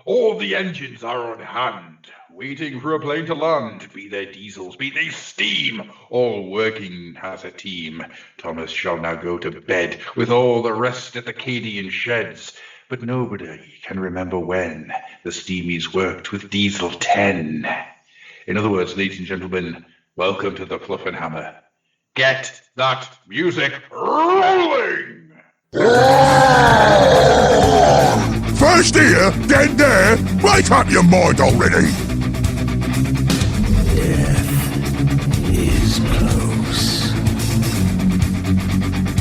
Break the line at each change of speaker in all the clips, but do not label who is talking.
All the engines are on hand, waiting for a plane to land. Be they diesels, be they steam, all working as a team. Thomas shall now go to bed with all the rest at the Cadian sheds. But nobody can remember when the steamies worked with Diesel 10. In other words, ladies and gentlemen, welcome to the Fluffenhammer. Get that music rolling!
First here, then there. Wake up your mind already.
Death is close.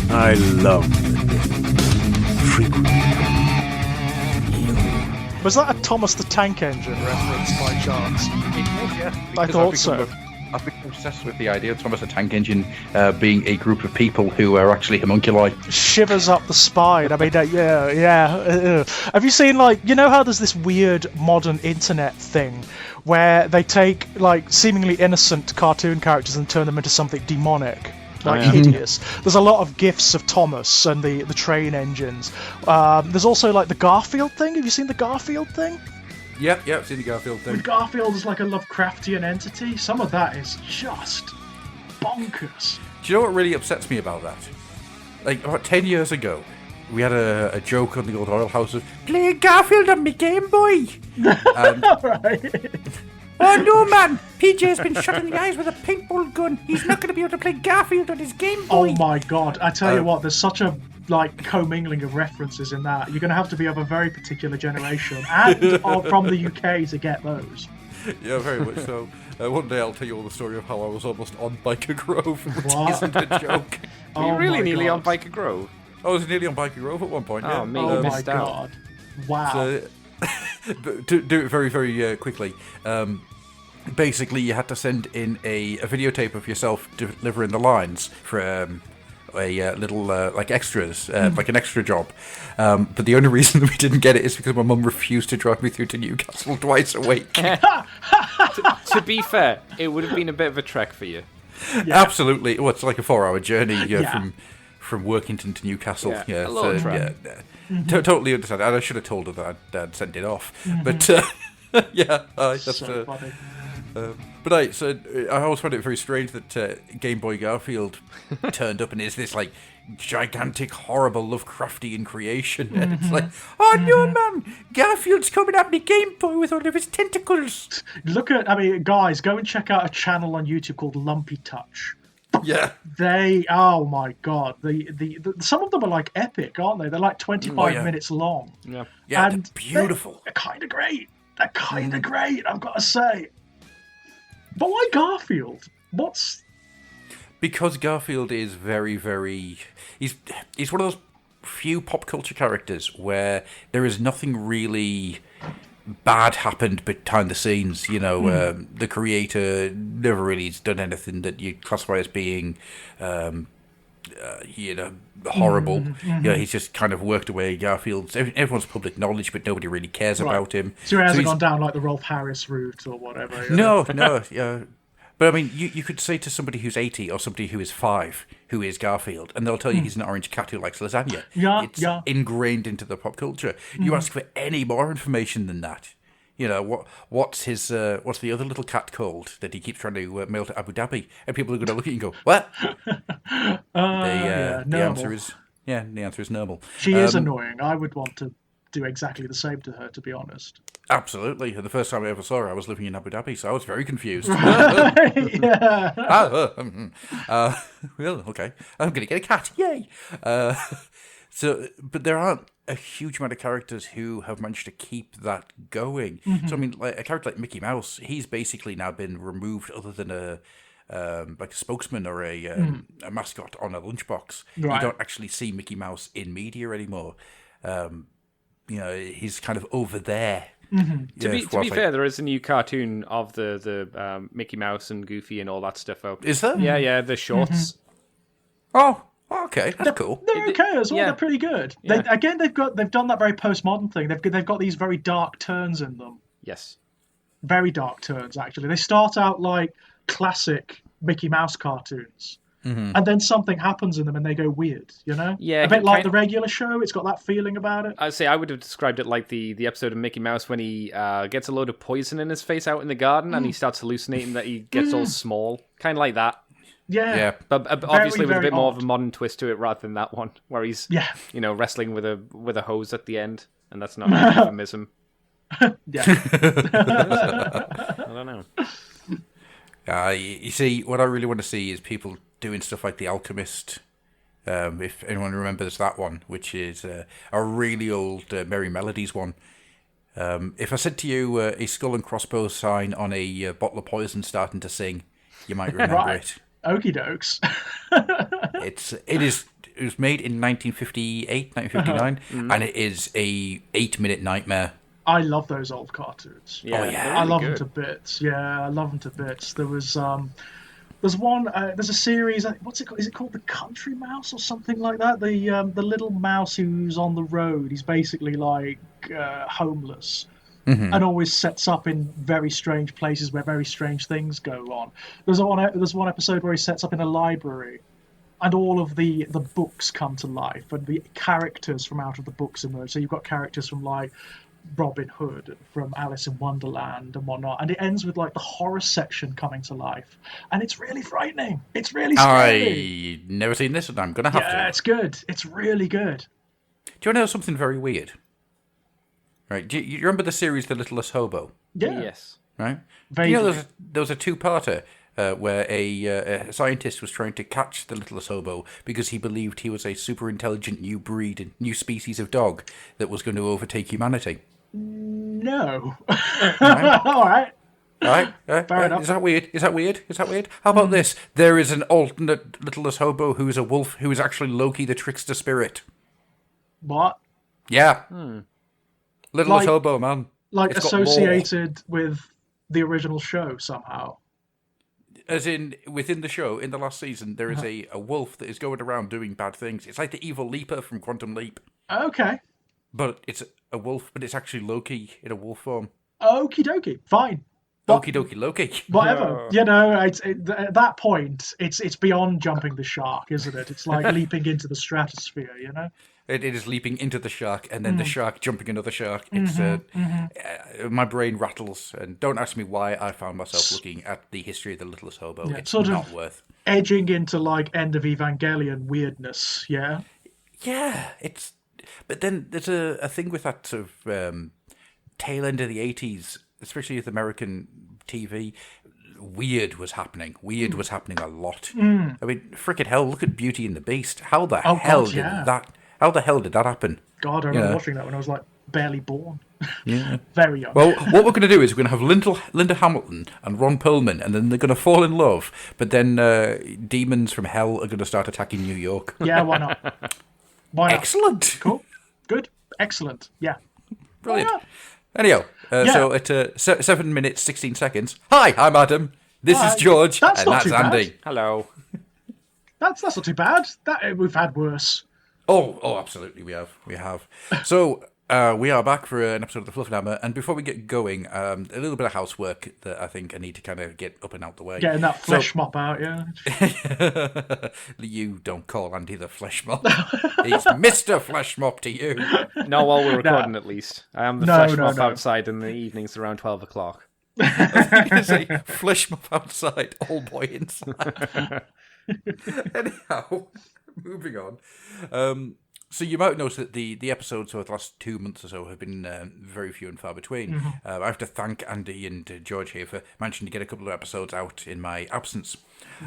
I love the frequently.
Was that a Thomas the Tank Engine reference by chance? I thought so.
I've become obsessed with the idea of Thomas the Tank Engine being a group of people who are actually homunculi.
Shivers up the spine. I mean, yeah. Have you seen, like, you know how there's this weird modern internet thing where they take, like, seemingly innocent cartoon characters and turn them into something demonic? Like hideous. There's a lot of gifs of Thomas and the train engines. There's also like the Garfield thing. Have you seen the Garfield thing?
Yep, I've seen the Garfield thing.
With Garfield is like a Lovecraftian entity. Some of that is just bonkers.
Do you know what really upsets me about that? Like, about 10 years ago, we had a joke on the old Oil House of playing Garfield on my Game Boy.
Right.
Oh no, man! PJ's been shot in the eyes with a paintball gun. He's not going to be able to play Garfield on his Game Boy.
Oh my god! I tell you what, there's such a commingling of references in that. You're going to have to be of a very particular generation and from the UK to get those.
Yeah, very much so. One day I'll tell you all the story of how I was almost on Biker Grove, which isn't a joke.
Were you really nearly on Biker Grove?
I was nearly on Biker Grove at one point.
Oh, me,
oh my
missed out.
god! Wow.
So, to do it very, very quickly. Basically, you had to send in a videotape of yourself delivering the lines for a little like extras, like an extra job. But the only reason that we didn't get it is because my mum refused to drive me through to Newcastle twice a week.
To be fair, it would have been a bit of a trek for you.
Yeah. Absolutely. Well, it's like a 4-hour journey from Workington to Newcastle.
A little trek.
Totally understand. And I should have told her that I'd sent it off. But that's
so funny.
But I always found it very strange that Game Boy Garfield turned up and is this like gigantic, horrible Lovecraftian creation, and it's like, oh no, man, Garfield's coming at me Game Boy with all of his tentacles.
Guys, go and check out a channel on YouTube called Lumpy Touch.
Yeah,
oh my god, the some of them are like epic, aren't they? They're like 25 minutes long.
Yeah, and beautiful.
They're kind of great. I've got to say. But why Garfield?
Because Garfield is very, very... He's one of those few pop culture characters where there is nothing really bad happened behind the scenes. You know, the creator never really has done anything that you classify as being, horrible. He's just kind of worked away. Garfield's everyone's public knowledge, but nobody really cares about him.
So he hasn't gone down like the Rolf Harris route or whatever.
No, yeah. But I mean, you could say to somebody who's 80 or somebody who is 5, who is Garfield, and they'll tell you he's an orange cat who likes lasagna. It's ingrained into the pop culture. You ask for any more information than that. You know, what's the other little cat called that he keeps trying to mail to Abu Dhabi? And people are going to look at you and go, what? The answer is normal.
She is annoying. I would want to do exactly the same to her, to be honest.
Absolutely. The first time I ever saw her, I was living in Abu Dhabi, so I was very confused.
Yeah.
Well, okay. I'm going to get a cat. Yay! But there aren't a huge amount of characters who have managed to keep that going. So, I mean, like a character like Mickey Mouse, he's basically now been removed other than a spokesman or a mascot on a lunchbox.
Right.
You don't actually see Mickey Mouse in media anymore. He's kind of over there.
To be fair, there is a new cartoon of the Mickey Mouse and Goofy and all that stuff out.
Is there?
Yeah, the shorts.
Oh, okay, that's cool.
They're okay as well.
Yeah.
They're pretty good.
Yeah.
They've done that very postmodern thing. They've got these very dark turns in them.
Yes.
Very dark turns, actually. They start out like classic Mickey Mouse cartoons. and then something happens in them and they go weird,
Yeah,
a bit like the regular show. It's got that feeling about it.
I'd say I would have described it like the episode of Mickey Mouse when he gets a load of poison in his face out in the garden and he starts hallucinating that he gets all small, kind of like that.
Yeah.
But obviously with a bit more
odd.
of a modern twist to it rather than that one where he's wrestling with a hose at the end, and that's not a euphemism.
Yeah.
I don't know.
You see, what I really want to see is people doing stuff like The Alchemist. If anyone remembers that one, which is a really old Merry Melodies one. If I said to you a skull and crossbows sign on a bottle of poison starting to sing, you might remember it.
Okie dokes.
It was made in 1958, 1959, and it is a 8-minute nightmare.
I love those old cartoons.
Yeah,
Oh, yeah.
really
I love
good.
them to bits. Yeah, I love them to bits. There's one. There's a series. What's it called? Is it called The Country Mouse or something like that? The little mouse who's on the road. He's basically like homeless. And always sets up in very strange places where very strange things go on. There's one episode where he sets up in a library, and all of the books come to life, and the characters from out of the books emerge. So you've got characters from like Robin Hood, and from Alice in Wonderland and whatnot, and it ends with like the horror section coming to life, and it's really frightening. It's really scary.
I've never seen this, and I'm gonna have to.
Yeah, it's good. It's really good.
Do you want to know something very weird? Right, do you remember the series The Littlest Hobo?
Yeah.
Yes.
Right?
Vaguely.
You know, there was a two-parter where a scientist was trying to catch the Littlest Hobo because he believed he was a super intelligent new breed and new species of dog that was going to overtake humanity.
No.
Right?
All right.
Right?
Fair enough.
Is that weird? Is that weird? Is that weird? How about this? There is an alternate Littlest Hobo who is a wolf who is actually Loki the trickster spirit.
What?
Yeah. Littlest
Like-
Hobo, man.
Like
It's got lore.
associated with the original show somehow.
As in, within the show, in the last season, there is a wolf that is going around doing bad things. It's like the evil Leaper from Quantum Leap.
Okay.
But it's a wolf, but it's actually Loki in a wolf form.
Okie dokie. Fine.
Okie dokie Loki.
Whatever. At that point, it's beyond jumping the shark, isn't it? It's like leaping into the stratosphere,
It is leaping into the shark, and then the shark jumping another shark. It's my brain rattles, and don't ask me why I found myself looking at the history of the Littlest Hobo.
Yeah,
it's
sort of-
not worth.
Edging into like end of Evangelion weirdness, yeah?
Yeah, it's. But then there's a thing with that sort of tail end of the 80s, especially with American TV. Weird was happening. Weird was happening a lot. I mean, frickin' hell, look at Beauty and the Beast. How the hell did that? How the hell did that happen?
God, I remember watching that when I was like barely born.
Yeah.
Very young.
Well, what we're going to do is we're going to have Linda Hamilton and Ron Perlman, and then they're going to fall in love. But then demons from hell are going to start attacking New York.
Yeah, why not? Why not?
Excellent.
Cool. Good. Excellent. Yeah.
Brilliant.
Why not?
Anyhow, so at 7 minutes, 16 seconds. Hi, I'm Adam. This is George.
That's
and
not
that's
too bad.
Andy.
Hello.
That's not too bad. We've had worse.
Oh, absolutely, we have. So, we are back for an episode of the Fluffenhammer, and before we get going, a little bit of housework that I think I need to kind of get up and out the way.
Getting that flesh mop out, yeah.
You don't call Andy the Flesh Mop. He's Mr. Flesh Mop to you.
Not while we're recording, at least. I am the flesh mop outside in the evenings around 12 o'clock.
I was going to say, Flesh Mop outside, old boy inside. Anyhow, moving on. So you might notice that the episodes over the last 2 months or so have been very few and far between. I have to thank Andy and George here for managing to get a couple of episodes out in my absence.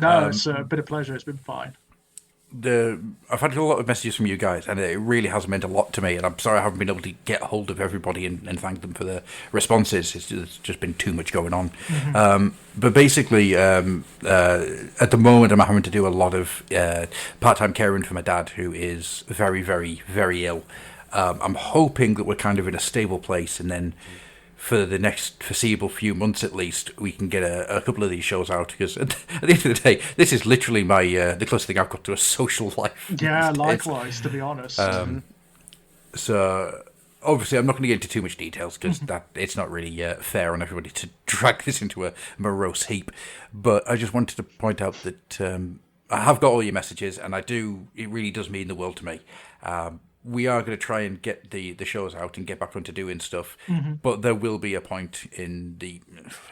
No, it's a bit of pleasure. It's been fine.
I've had a lot of messages from you guys, and it really has meant a lot to me. And I'm sorry I haven't been able to get hold of everybody and thank them for the responses. It's just been too much going on. But basically, at the moment, I'm having to do a lot of part-time caring for my dad, who is very, very, very ill. I'm hoping that we're kind of in a stable place, and then for the next foreseeable few months at least, we can get a couple of these shows out, because at the end of the day, this is literally my the closest thing I've got to a social life.
Yeah, likewise, to be honest.
So obviously I'm not going to get into too much details, because that it's not really fair on everybody to drag this into a morose heap. But I just wanted to point out that I have got all your messages, and it really does mean the world to me. We are going to try and get the shows out and get back onto doing stuff, but there will be a point in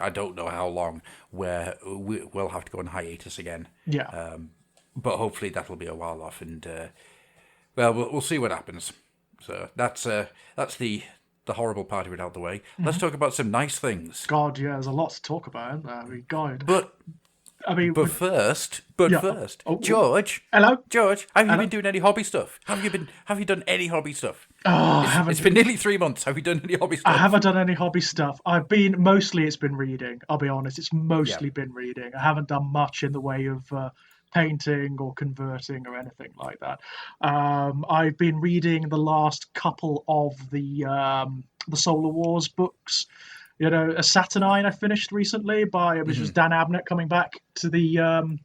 I don't know how long, where we'll have to go on hiatus again.
Yeah.
But hopefully that'll be a while off, and we'll see what happens. So that's the horrible part of it out the way. Let's talk about some nice things.
God, yeah, there's a lot to talk about, isn't there? I mean, God.
But first,
Oh,
George.
Hello,
George. Have you been doing any hobby stuff? Have you done any hobby stuff?
It's
been nearly 3 months. Have you done any hobby stuff?
I haven't done any hobby stuff. It's been reading. I'll be honest. It's mostly been reading. I haven't done much in the way of painting or converting or anything like that. I've been reading the last couple of the Solar Wars books. You know, a Saturnine I finished recently which was Dan Abnett coming back to the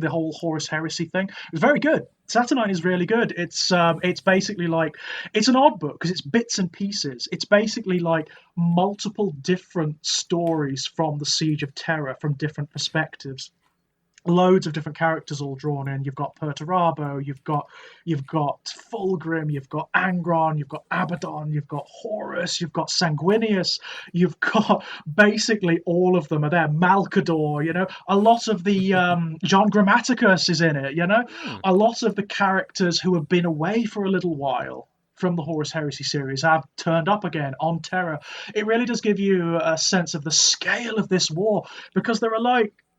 whole Horus Heresy thing. It was very good. Saturnine is really good. It's basically like, it's an odd book because it's bits and pieces. It's basically like multiple different stories from the Siege of Terra from different perspectives. Loads of different characters all drawn in. You've got Perturabo, you've got Fulgrim, you've got Angron, you've got Abaddon, you've got Horus, you've got Sanguinius, you've got basically all of them are there. Malcador, you know, a lot of the John Grammaticus is in it, you know, a lot of the characters who have been away for a little while from the Horus Heresy series have turned up again on Terra. It really does give you a sense of the scale of this war, because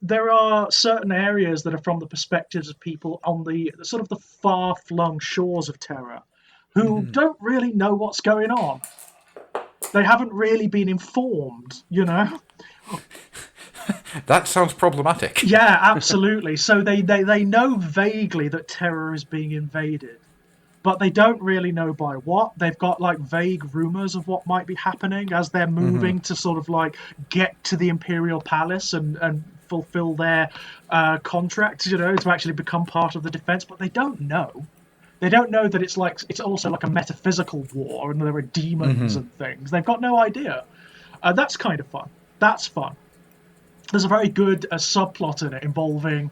there are certain areas that are from the perspectives of people on the sort of the far-flung shores of Terra who don't really know what's going on. They haven't really been informed, you know?
That sounds problematic.
Yeah, absolutely. So they know vaguely that Terra is being invaded, but they don't really know by what. They've got like vague rumors of what might be happening as they're moving to sort of like get to the Imperial Palace and fulfill their contract, you know, to actually become part of the defense. But they don't know. They don't know that it's also like a metaphysical war and there are demons and things. They've got no idea. That's kind of fun. That's fun. There's a very good subplot in it involving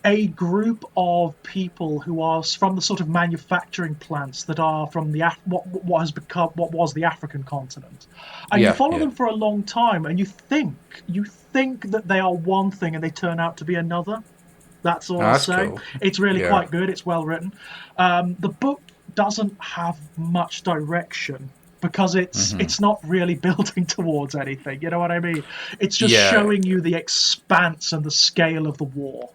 a group of people who are from the sort of manufacturing plants that are from the what was the African continent, and you follow them for a long time, and you think that they are one thing, and they turn out to be another. That's all I'll say. Cool. It's really quite good. It's well written. The book doesn't have much direction because it's not really building towards anything. You know what I mean? It's just showing you the expanse and the scale of the war.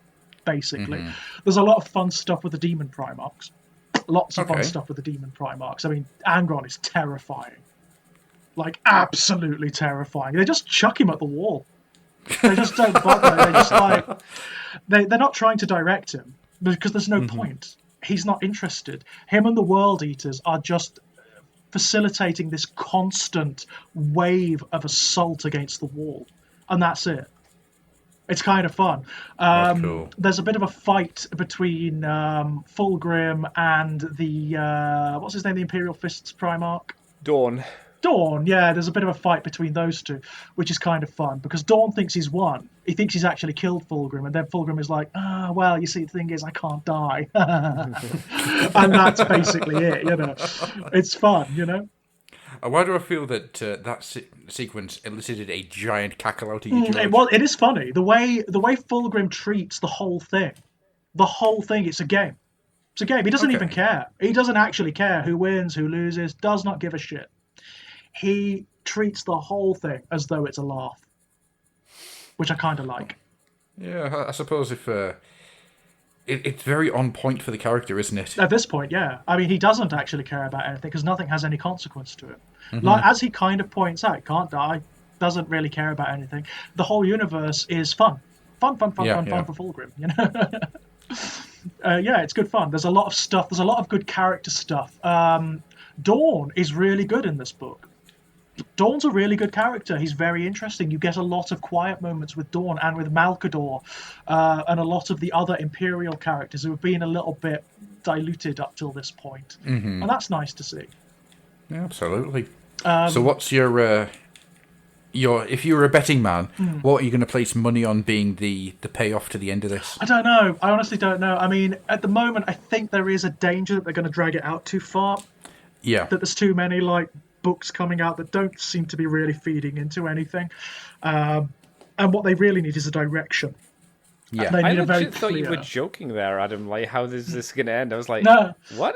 Basically, there's a lot of fun stuff with the demon Primarchs. Lots of fun stuff with the demon Primarchs. I mean, Angron is terrifying, like absolutely terrifying. They just chuck him at the wall. They just don't bother. They just like they're not trying to direct him because there's no point. He's not interested. Him and the World Eaters are just facilitating this constant wave of assault against the wall, and that's it. It's kind of fun.
Cool.
There's a bit of a fight between Fulgrim and the what's his name, the Imperial Fists Primarch?
Dawn,
yeah, there's a bit of a fight between those two, which is kind of fun, because Dawn thinks he's won. He thinks he's actually killed Fulgrim, and then Fulgrim is like, well, you see, the thing is, I can't die. And that's basically it, you know. It's fun, you know.
Why do I feel that that sequence elicited a giant cackle out of you, George?
It is funny. The way Fulgrim treats the whole thing, it's a game. It's a game. He doesn't even care. He doesn't actually care who wins, who loses, does not give a shit. He treats the whole thing as though it's a laugh, which I kind of like.
Yeah, I suppose if... It's very on point for the character, isn't it?
At this point, yeah. I mean, he doesn't actually care about anything because nothing has any consequence to him. Like, as he kind of points out, can't die, doesn't really care about anything. The whole universe is fun. Fun for Fulgrim, you know? It's good fun. There's a lot of stuff. There's a lot of good character stuff. Dawn is really good in this book. Dawn's a really good character. He's very interesting. You get a lot of quiet moments with Dawn and with Malcador and a lot of the other Imperial characters who have been a little bit diluted up till this point. And that's nice to see.
Yeah, absolutely. So what's your if you were a betting man, what are you going to place money on being the payoff to the end of this?
I don't know. I honestly don't know. I mean, at the moment, I think there is a danger that they're going to drag it out too far.
Yeah.
That there's too many books coming out that don't seem to be really feeding into anything, and what they really need is a direction.
Yeah.
They
I
need a very
legit thought you were
clear-
joking there, Adam. Like, how is this going to end? I was like,
No.
what?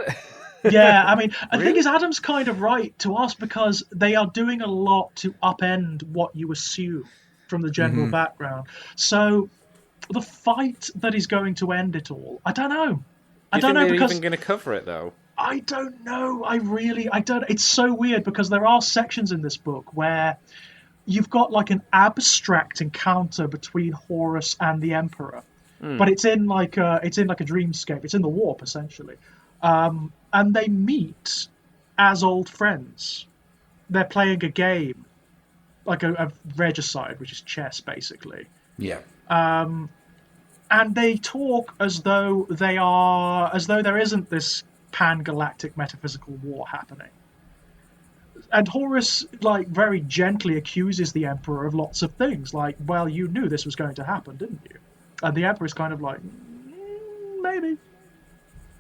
Yeah, I mean, the thing is, Adam's kind of right to us because they are doing a lot to upend what you assume from the general background. So, the fight that is going to end it all, I don't know. I don't know
they're
because
even going to cover it though.
I don't know. I don't. It's so weird because there are sections in this book where you've got like an abstract encounter between Horus and the Emperor, but it's in like a dreamscape. It's in the warp essentially. And they meet as old friends. They're playing a game, like a regicide, which is chess, basically.
Yeah.
And they talk as though there isn't this pan-galactic metaphysical war happening. And Horus, like, very gently accuses the Emperor of lots of things, like, well, you knew this was going to happen, didn't you? And the Emperor's kind of like, maybe.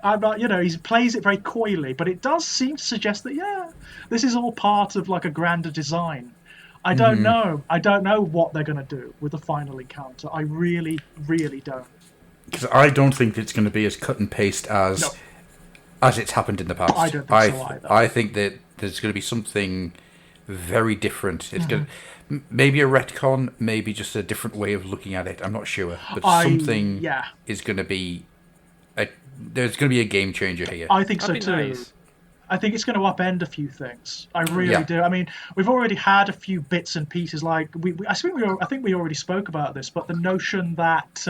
I'm not, he plays it very coyly, but it does seem to suggest that, yeah, this is all part of like a grander design. I don't know. I don't know what they're going to do with the final encounter. I really, really don't.
Because I don't think it's going to be as cut and paste as it's happened in the past.
I don't think so either.
I think that there's going to be something very different. It's going to, maybe a retcon, maybe just a different way of looking at it. I'm not sure, but something is going to be. There's going to be a game changer here.
I think so too.
Nice.
I think it's going to upend a few things. I really do. I mean, we've already had a few bits and pieces. Like I think we already spoke about this, but the notion that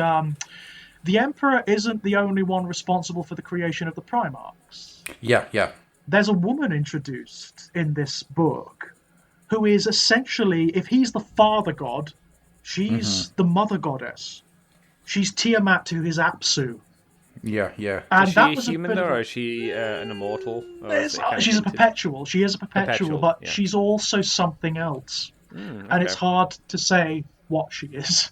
the Emperor isn't the only one responsible for the creation of the Primarchs.
Yeah.
There's a woman introduced in this book who is essentially, if he's the father god, she's the mother goddess. She's Tiamat to his Apsu.
Yeah.
And
Is she a human though, or is she an immortal?
She's a perpetual. She is a perpetual, but she's also something else. And it's hard to say what she is.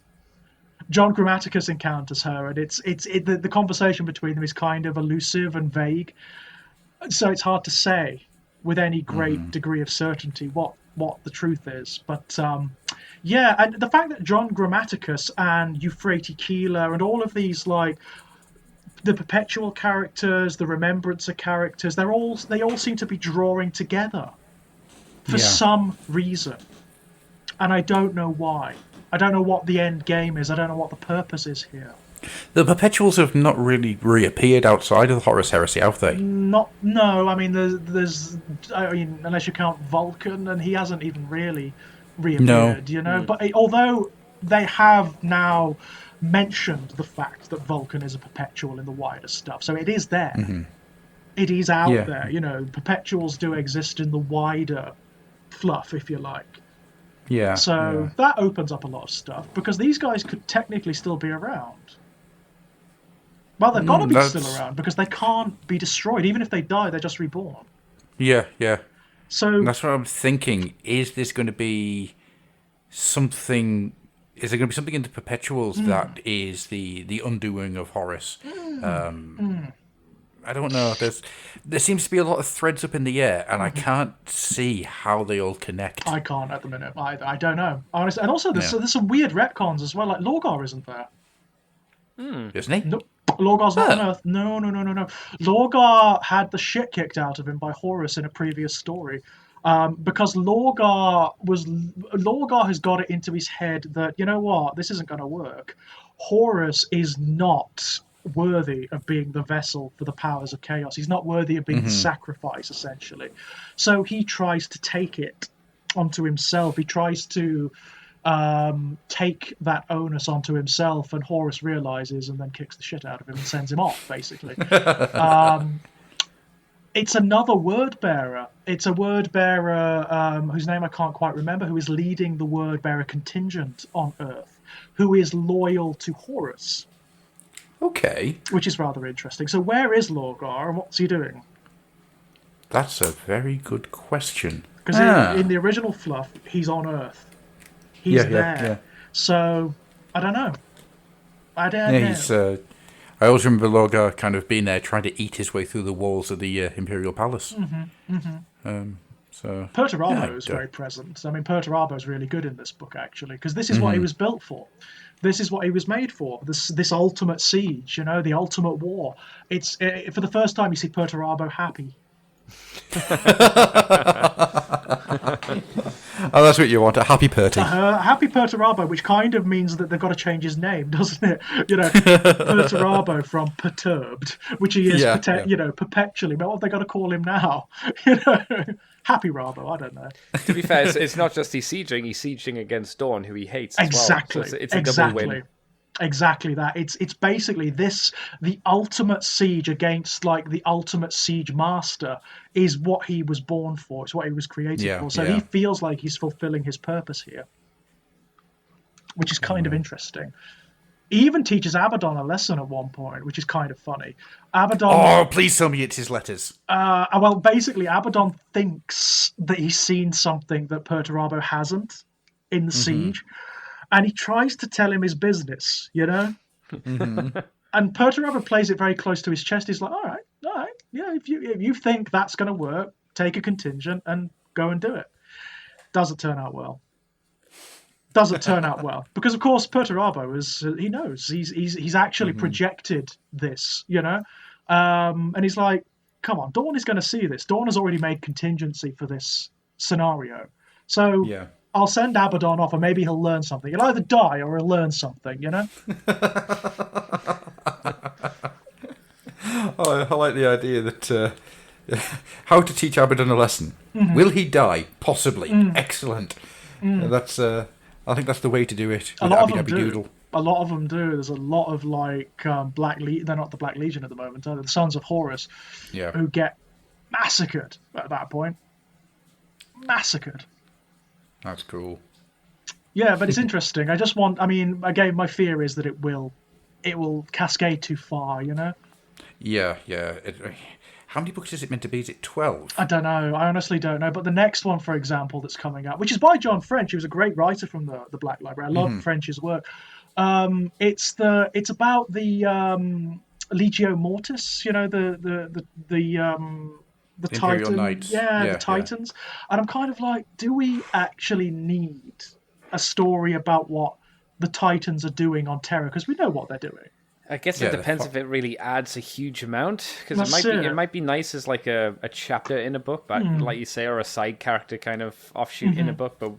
John Grammaticus encounters her, and the conversation between them is kind of elusive and vague. So it's hard to say with any great degree of certainty what the truth is. But and the fact that John Grammaticus and Euphrates Keeler and all of these like the perpetual characters, the remembrancer characters, they all seem to be drawing together for some reason. And I don't know why. I don't know what the end game is. I don't know what the purpose is here.
The Perpetuals have not really reappeared outside of the Horus Heresy, have they?
No. I mean, there's unless you count Vulcan, and he hasn't even really reappeared, But although they have now mentioned the fact that Vulcan is a perpetual in the wider stuff, so it is there. It is out there. Perpetuals do exist in the wider fluff, if you like. So that opens up a lot of stuff because these guys could technically still be around. Well, they've got to be still around because they can't be destroyed. Even if they die, they're just reborn.
Yeah.
So
that's what I'm thinking. Is this going to be something? Is there going to be something in the Perpetuals that is the undoing of Horus? I don't know. There seems to be a lot of threads up in the air, and I can't see how they all connect.
I can't at the minute. I don't know. Honestly, and also there's some weird retcons as well. Like Lorgar isn't there.
Isn't he?
Nope. Lorgar's not on Earth. No. Lorgar had the shit kicked out of him by Horus in a previous story. Because Lorgar has got it into his head that, you know what, this isn't going to work. Horus is not worthy of being the vessel for the powers of chaos. He's not worthy of being the sacrifice, essentially. So he tries to take it onto himself. He tries to take that onus onto himself, and Horus realizes and then kicks the shit out of him and sends him off, basically. It's another word bearer. It's a word bearer whose name I can't quite remember, who is leading the word bearer contingent on Earth, who is loyal to Horus.
Okay.
Which is rather interesting. So where is Lorgar and what's he doing?
That's a very good question.
Because in the original fluff, he's on Earth. He's there. So, I don't know. I don't know.
He's... I always remember Lorgar kind of being there trying to eat his way through the walls of the Imperial Palace.
Perturabo is very present. I mean, Perturabo is really good in this book, actually, because this is what he was built for. This is what he was made for. This ultimate siege, the ultimate war. It's for the first time you see Perturabo happy.
Oh, that's what you want, a happy Perty.
Happy Perturabo, which kind of means that they've got to change his name, doesn't it? Perturabo from perturbed, which he is, perpetually. But what have they got to call him now? Happy Rabo, I don't know.
To be fair, it's not just he's sieging against Dawn, who he hates as
exactly.
well. So it's a double win.
Exactly that. It's basically the ultimate siege against like the ultimate siege master is what he was born for. It's what he was created for. So he feels like he's fulfilling his purpose here, which is kind of interesting. He even teaches Abaddon a lesson at one point, which is kind of funny. Abaddon.
Oh, please tell me it's his letters.
Well, basically, Abaddon thinks that he's seen something that Perturabo hasn't in the siege. And he tries to tell him his business, And Perturabo plays it very close to his chest. He's like, all right, yeah, if you think that's going to work, take a contingent and go and do it. Doesn't turn out well. Because of course Perturabo he knows he's actually projected this, and he's like, come on, Dawn is going to see this. Dawn has already made contingency for this scenario, so I'll send Abaddon off, and maybe he'll learn something. He'll either die or he'll learn something,
Oh, I like the idea that how to teach Abaddon a lesson. Will he die? Possibly. Excellent. That's I think that's the way to do it.
A lot of them do. A lot of them do. There's a lot of like Black Legion. They're not the Black Legion at the moment. They're the Sons of Horus, who get massacred at that point. Massacred.
That's cool.
Yeah, but it's interesting. Again, my fear is that it will cascade too far,
Yeah. How many books is it meant to be? Is it 12?
I don't know. I honestly don't know. But the next one, for example, that's coming up, which is by John French, he was a great writer from the Black Library. I love French's work. It's about the Legio Mortis, the Titan,
Knights.
The Titans, and I'm kind of like, do we actually need a story about what the Titans are doing on Terra? Because we know what they're doing.
I guess it depends if it really adds a huge amount, because it might be nice as like a chapter in a book, but like you say, or a side character kind of offshoot in a book. But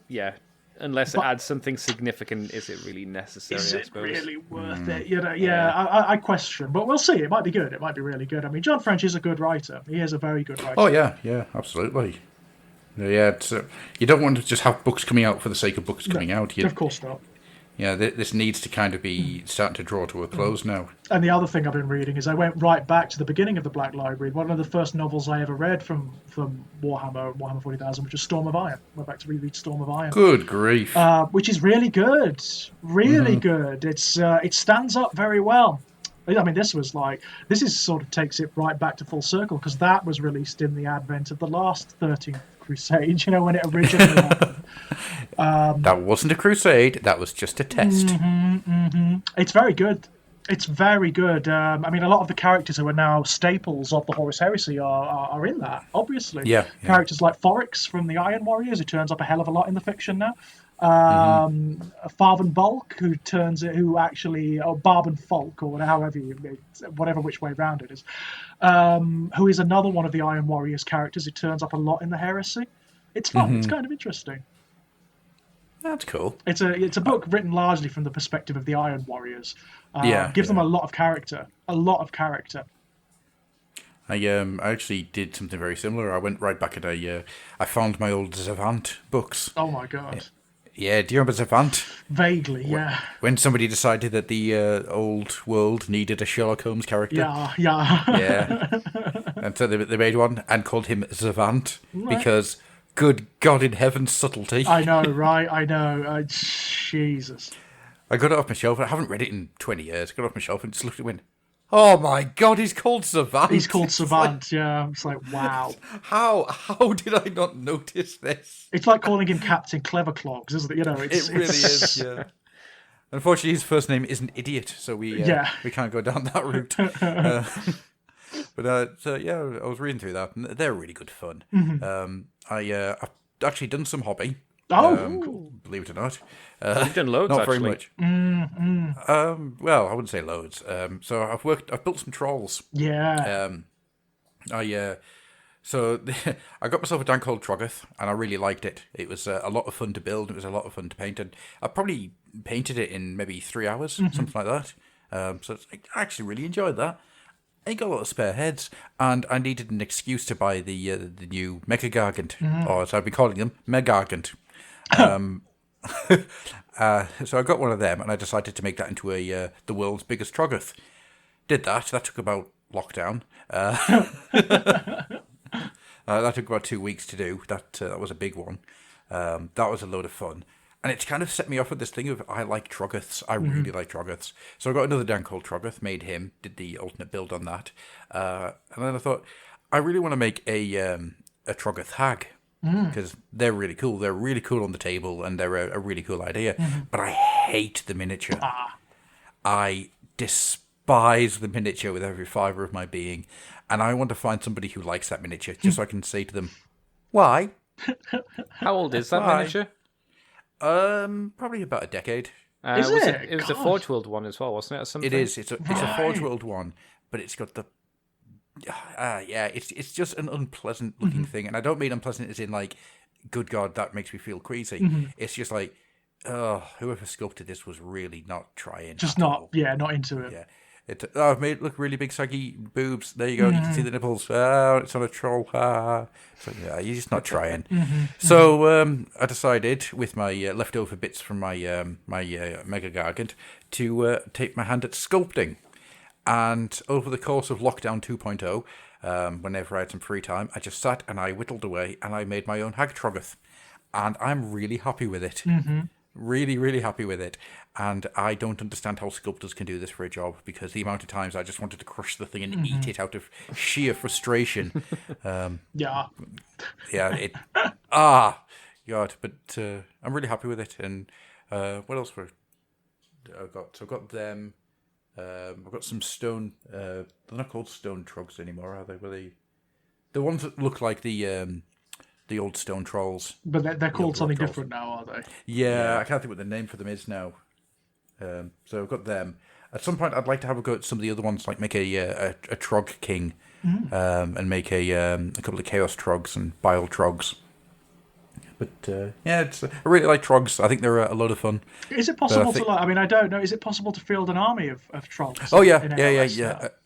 unless it adds something significant, is it really necessary?
Is
I
it
suppose.
really worth it? I question, but we'll see. It might be good. It might be really good. I mean, John French is a good writer. He is a very good writer.
Oh yeah, absolutely. Yeah, you don't want to just have books coming out for the sake of books coming out.
Of course not.
Yeah, this needs to kind of be starting to draw to a close now.
And the other thing I've been reading is I went right back to the beginning of the Black Library. One of the first novels I ever read from Warhammer 40,000, which was Storm of Iron. Went back to reread Storm of Iron.
Good grief.
Which is really good. Really good. It stands up very well. I mean, this sort of takes it right back to full circle, because that was released in the advent of the last 13th Crusade, when it originally happened.
That wasn't a crusade, that was just a test.
It's very good. It's very good. A lot of the characters who are now staples of the Horus Heresy are in that, obviously.
Yeah.
Characters like Foryx from the Iron Warriors, who turns up a hell of a lot in the fiction now. Farvan Bulk, or Barban Folk, or whatever which way round it is, who is another one of the Iron Warriors characters who turns up a lot in the Heresy. It's fun. It's kind of interesting.
That's cool.
It's a book written largely from the perspective of the Iron Warriors. Gives them a lot of character.
I actually did something very similar. I went right back and I found my old Zavant books.
Oh my god.
Yeah, do you remember Zavant?
Vaguely, yeah.
When somebody decided that the old world needed a Sherlock Holmes character.
Yeah.
And so they made one and called him Zavant because, good God in heaven, subtlety.
I know, right? I know. Jesus.
I got it off my shelf. I haven't read it in 20 years. I got it off my shelf and just looked at it and went, Oh my God, he's called Savant.
He's called Savant. Yeah, it's like wow.
How did I not notice this?
It's like calling him Captain Clever Clogs, isn't it? You know,
It really is. Yeah. Unfortunately, his first name isn't Idiot, so we can't go down that route. So yeah, I was reading through that, and they're really good fun. I've actually done some hobby. Believe it or not,
you've done loads.
Not
actually.
very much. Well, I wouldn't say loads. So I've built some trolls.
Yeah.
So I got myself a dank old Troggoth, and I really liked it. It was a lot of fun to build. It was a lot of fun to paint, and I probably painted it in maybe 3 hours, something like that. So I actually really enjoyed that. I got a lot of spare heads, and I needed an excuse to buy the new Mega Gargant, or as I've been calling them, Megargant. So I got one of them, and I decided to make that into the world's biggest Troggoth. Did that. That took about lockdown. That took about 2 weeks to do. That was a big one. That was a load of fun. And it's kind of set me off with this thing of I like Troggoths. I really like Troggoths. So I got another dank old Troggoth, made him, did the alternate build on that. And then I thought, I really want to make a Troggoth hag. Because they're really cool. They're really cool on the table, and they're a really cool idea. But I hate the miniature. I despise the miniature with every fibre of my being. And I want to find somebody who likes that miniature, just so I can say to them, why?
How old is that miniature?
Probably about a decade.
Is it?
It was a Forge World one as well, wasn't it? Or something?
It is. It's a Forge World one, but it's got the... it's just an unpleasant looking thing. And I don't mean unpleasant as in like, good God, that makes me feel queasy. It's just like, whoever sculpted this was really not trying.
Just not into it.
Yeah. I've made it look really big, saggy boobs. There you go. You can see the nipples. It's on a troll. So yeah, you're just not trying. So I decided, with my leftover bits from my Mega Gargant, to take my hand at sculpting. And over the course of Lockdown 2.0, whenever I had some free time, I just sat and I whittled away and I made my own Hag Troggoth. And I'm really happy with it. Really, really happy with it. And I don't understand how sculptors can do this for a job, because the amount of times I just wanted to crush the thing and eat it out of sheer frustration.
Yeah.
God. But I'm really happy with it. And what else have I got? So I've got them. I've got some stone. They're not called stone trogs anymore, are they? Were they the ones that look like the old stone trolls?
But they're called something different now, are they?
Yeah, I can't think what the name for them is now. So I've got them. At some point, I'd like to have a go at some of the other ones, like make a Trog King, and make a couple of Chaos Trogs and Bile Trogs. But I really like Trogs. I think they're a lot of fun.
Is it possible to I don't know. Is it possible to field an army of Trogs?
Oh yeah.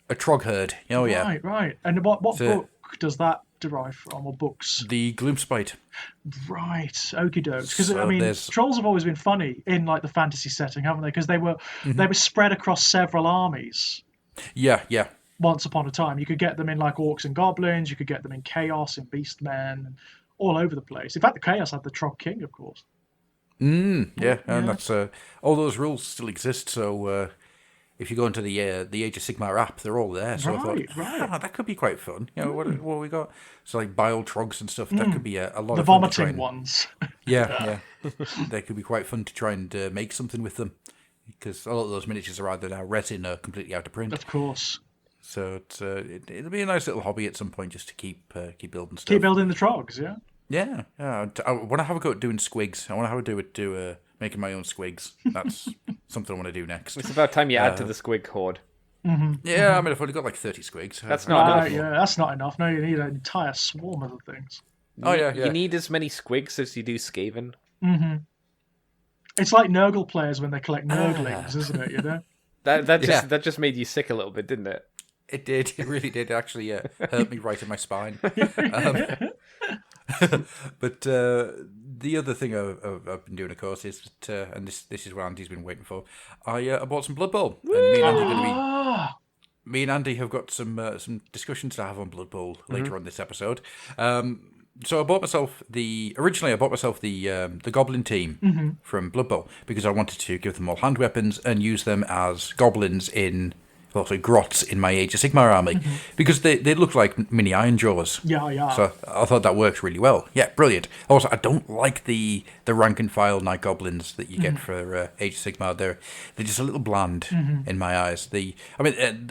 A Trog herd. Oh yeah.
Right. And what book does that derive from, or books?
The Gloomspite.
Right. Okie dokes. Because trolls have always been funny in like the fantasy setting, haven't they? Because they were spread across several armies.
Yeah.
Once upon a time, you could get them in like orcs and goblins. You could get them in chaos, in beastmen, all over the place. In fact, the chaos had the Trog King, of course.
And that's all those rules still exist. So if you go into the Age of Sigmar app, they're all there. So I thought, that could be quite fun. You know, what we got? So like Bile Trogs and stuff. That could be a lot
of fun. The vomiting ones.
Yeah. They could be quite fun to try and make something with them, because a lot of those miniatures are either now resin or completely out of print.
Of course.
So it'll be a nice little hobby at some point, just to keep building stuff.
Keep building the Trogs, yeah.
Yeah. I want to have a go at doing squigs. I want to have a do making my own squigs. That's something I want to do next.
It's about time you add to the squig horde.
Yeah, I mean, I've only got like 30 squigs.
That's not enough.
Yeah, that's not enough. No, you need an entire swarm of the things.
You need as many squigs as you do Skaven.
It's like Nurgle players when they collect Nurglings, isn't it? You know.
That just made you sick a little bit, didn't it?
It did. It really did. It actually hurt me right in my spine. But the other thing I've been doing, of course, is that, and this is what Andy's been waiting for. I bought some Blood Bowl, and me and Andy have got some discussions to have on Blood Bowl later on this episode. So I bought myself the Goblin team from Blood Bowl, because I wanted to give them all hand weapons and use them as goblins in also grots in my Age of Sigmar army, because they look like mini Iron Jaws.
Yeah.
So I thought that works really well. Yeah, brilliant. Also, I don't like the rank and file Night Goblins that you get for Age of Sigmar. They're just a little bland in my eyes.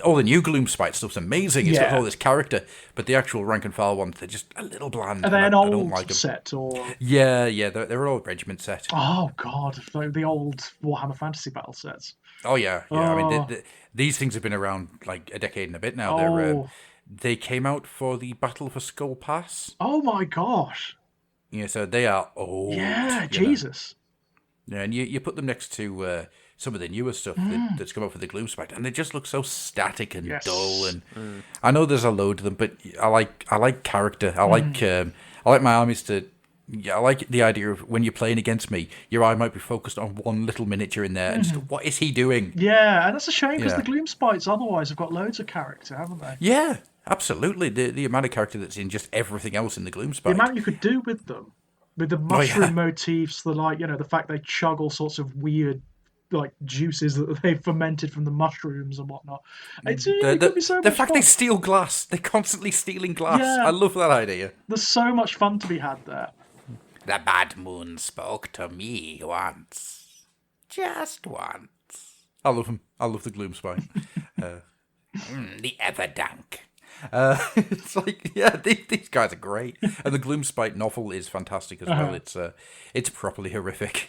All the new Gloomspite stuff's amazing. It's got all this character, but the actual rank and file ones, they're just a little bland.
Are they an old
don't like
set or?
Yeah, they're an old regiment set.
Oh God, like the old Warhammer Fantasy Battle sets.
Oh yeah. I mean, these things have been around like a decade and a bit now. They came out for the Battle for Skull Pass.
Oh my gosh.
Yeah, so they are old.
Yeah, Jesus.
Yeah, and you put them next to some of the newer stuff that's come out for the Gloomspite, and they just look so static and dull. And I know there's a load of them, but I like character. I like my armies to. Yeah, I like the idea of when you're playing against me, your eye might be focused on one little miniature in there, and just what is he doing?
Yeah, and that's a shame because the Gloomspites otherwise have got loads of character, haven't they?
Yeah, absolutely. The amount of character that's in just everything else in the Gloomspite.
The amount you could do with them, with the mushroom motifs, the fact they chug all sorts of weird like juices that they've fermented from the mushrooms and whatnot. It could be so much
the fact
fun.
they steal glass, they're constantly stealing glass.
Yeah.
I love that idea.
There's so much fun to be had there.
The Bad Moon spoke to me once. Just once. I love him. I love the Gloomspite. The Everdank. It's like, yeah, these guys are great. And the Gloomspite novel is fantastic as well. It's properly horrific.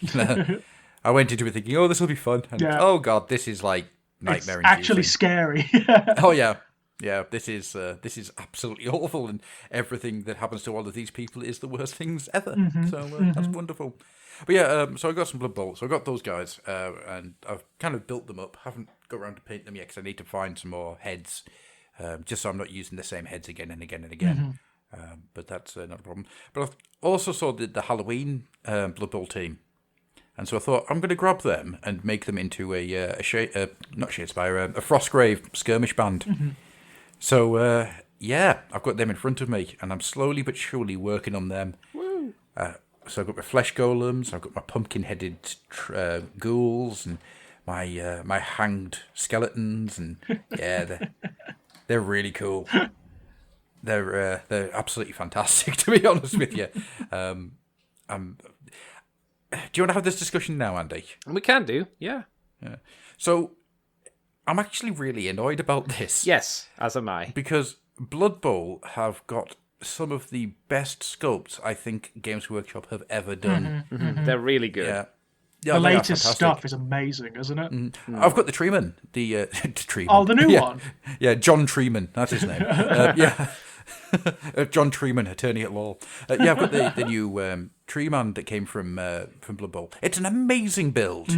I went into it thinking, oh, this will be fun. And oh, God, this is like nightmare
It's actually scary.
Oh, yeah. Yeah, this is absolutely awful, and everything that happens to all of these people is the worst things ever. So that's wonderful. But yeah, so I got some Blood Bowl. So I got those guys, and I've kind of built them up. Haven't got around to paint them yet because I need to find some more heads, just so I'm not using the same heads again and again and again. But that's not a problem. But I also saw the Halloween Blood Bowl team. And so I thought, I'm going to grab them and make them into a Frostgrave skirmish band. So, I've got them in front of me, and I'm slowly but surely working on them. So I've got my flesh golems, I've got my pumpkin-headed ghouls, and my hanged skeletons, and they're really cool. They're absolutely fantastic, to be honest with you. Do you want to have this discussion now, Andy?
We can do, yeah.
So, I'm actually really annoyed about this.
Yes, as am I.
Because Blood Bowl have got some of the best sculpts I think Games Workshop have ever done.
They're really good.
Yeah.
The latest stuff is amazing, isn't it?
I've got the Treeman. The Treeman.
Oh, the new one?
Yeah, John Treeman. That's his name. John Treeman, attorney at law. I've got the new Treeman that came from Blood Bowl. It's an amazing build.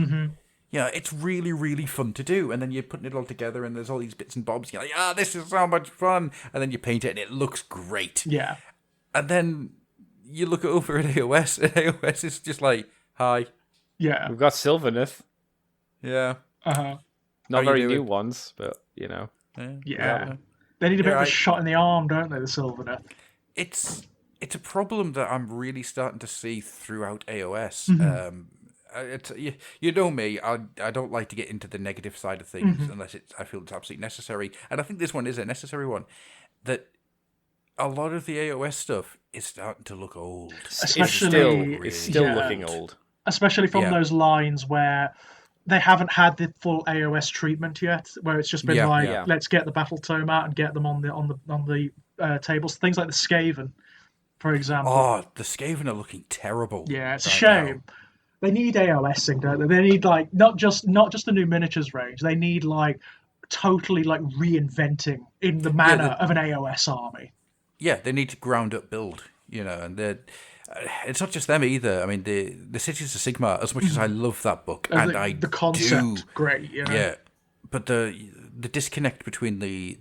Yeah, it's really, really fun to do. And then you're putting it all together, and there's all these bits and bobs. You're like, this is so much fun. And then you paint it, and it looks great.
Yeah.
And then you look over at AOS, and AOS is just like, hi.
Yeah.
We've got Sylvaneth.
Yeah.
Not very new ones, but, you know.
Yeah. They need a bit of a shot in the arm, don't they, the Sylvaneth?
It's a problem that I'm really starting to see throughout AOS. You know me, I don't like to get into the negative side of things unless I feel it's absolutely necessary. And I think this one is a necessary one. That a lot of the AOS stuff is starting to look old.
Especially,
it's still looking old.
Especially from those lines where they haven't had the full AOS treatment yet, where it's just been let's get the battle tome out and get them on the tables. Things like the Skaven, for example.
Oh, the Skaven are looking terrible.
Yeah, it's a shame. Now. They need AOSing, don't they? They need not just the new miniatures range. They need totally reinventing in the manner of an AOS army.
Yeah, they need to ground up build, and it's not just them either. I mean, the Cities of Sigmar, as much as I love that book, and
the concept, great,
yeah, but the disconnect between the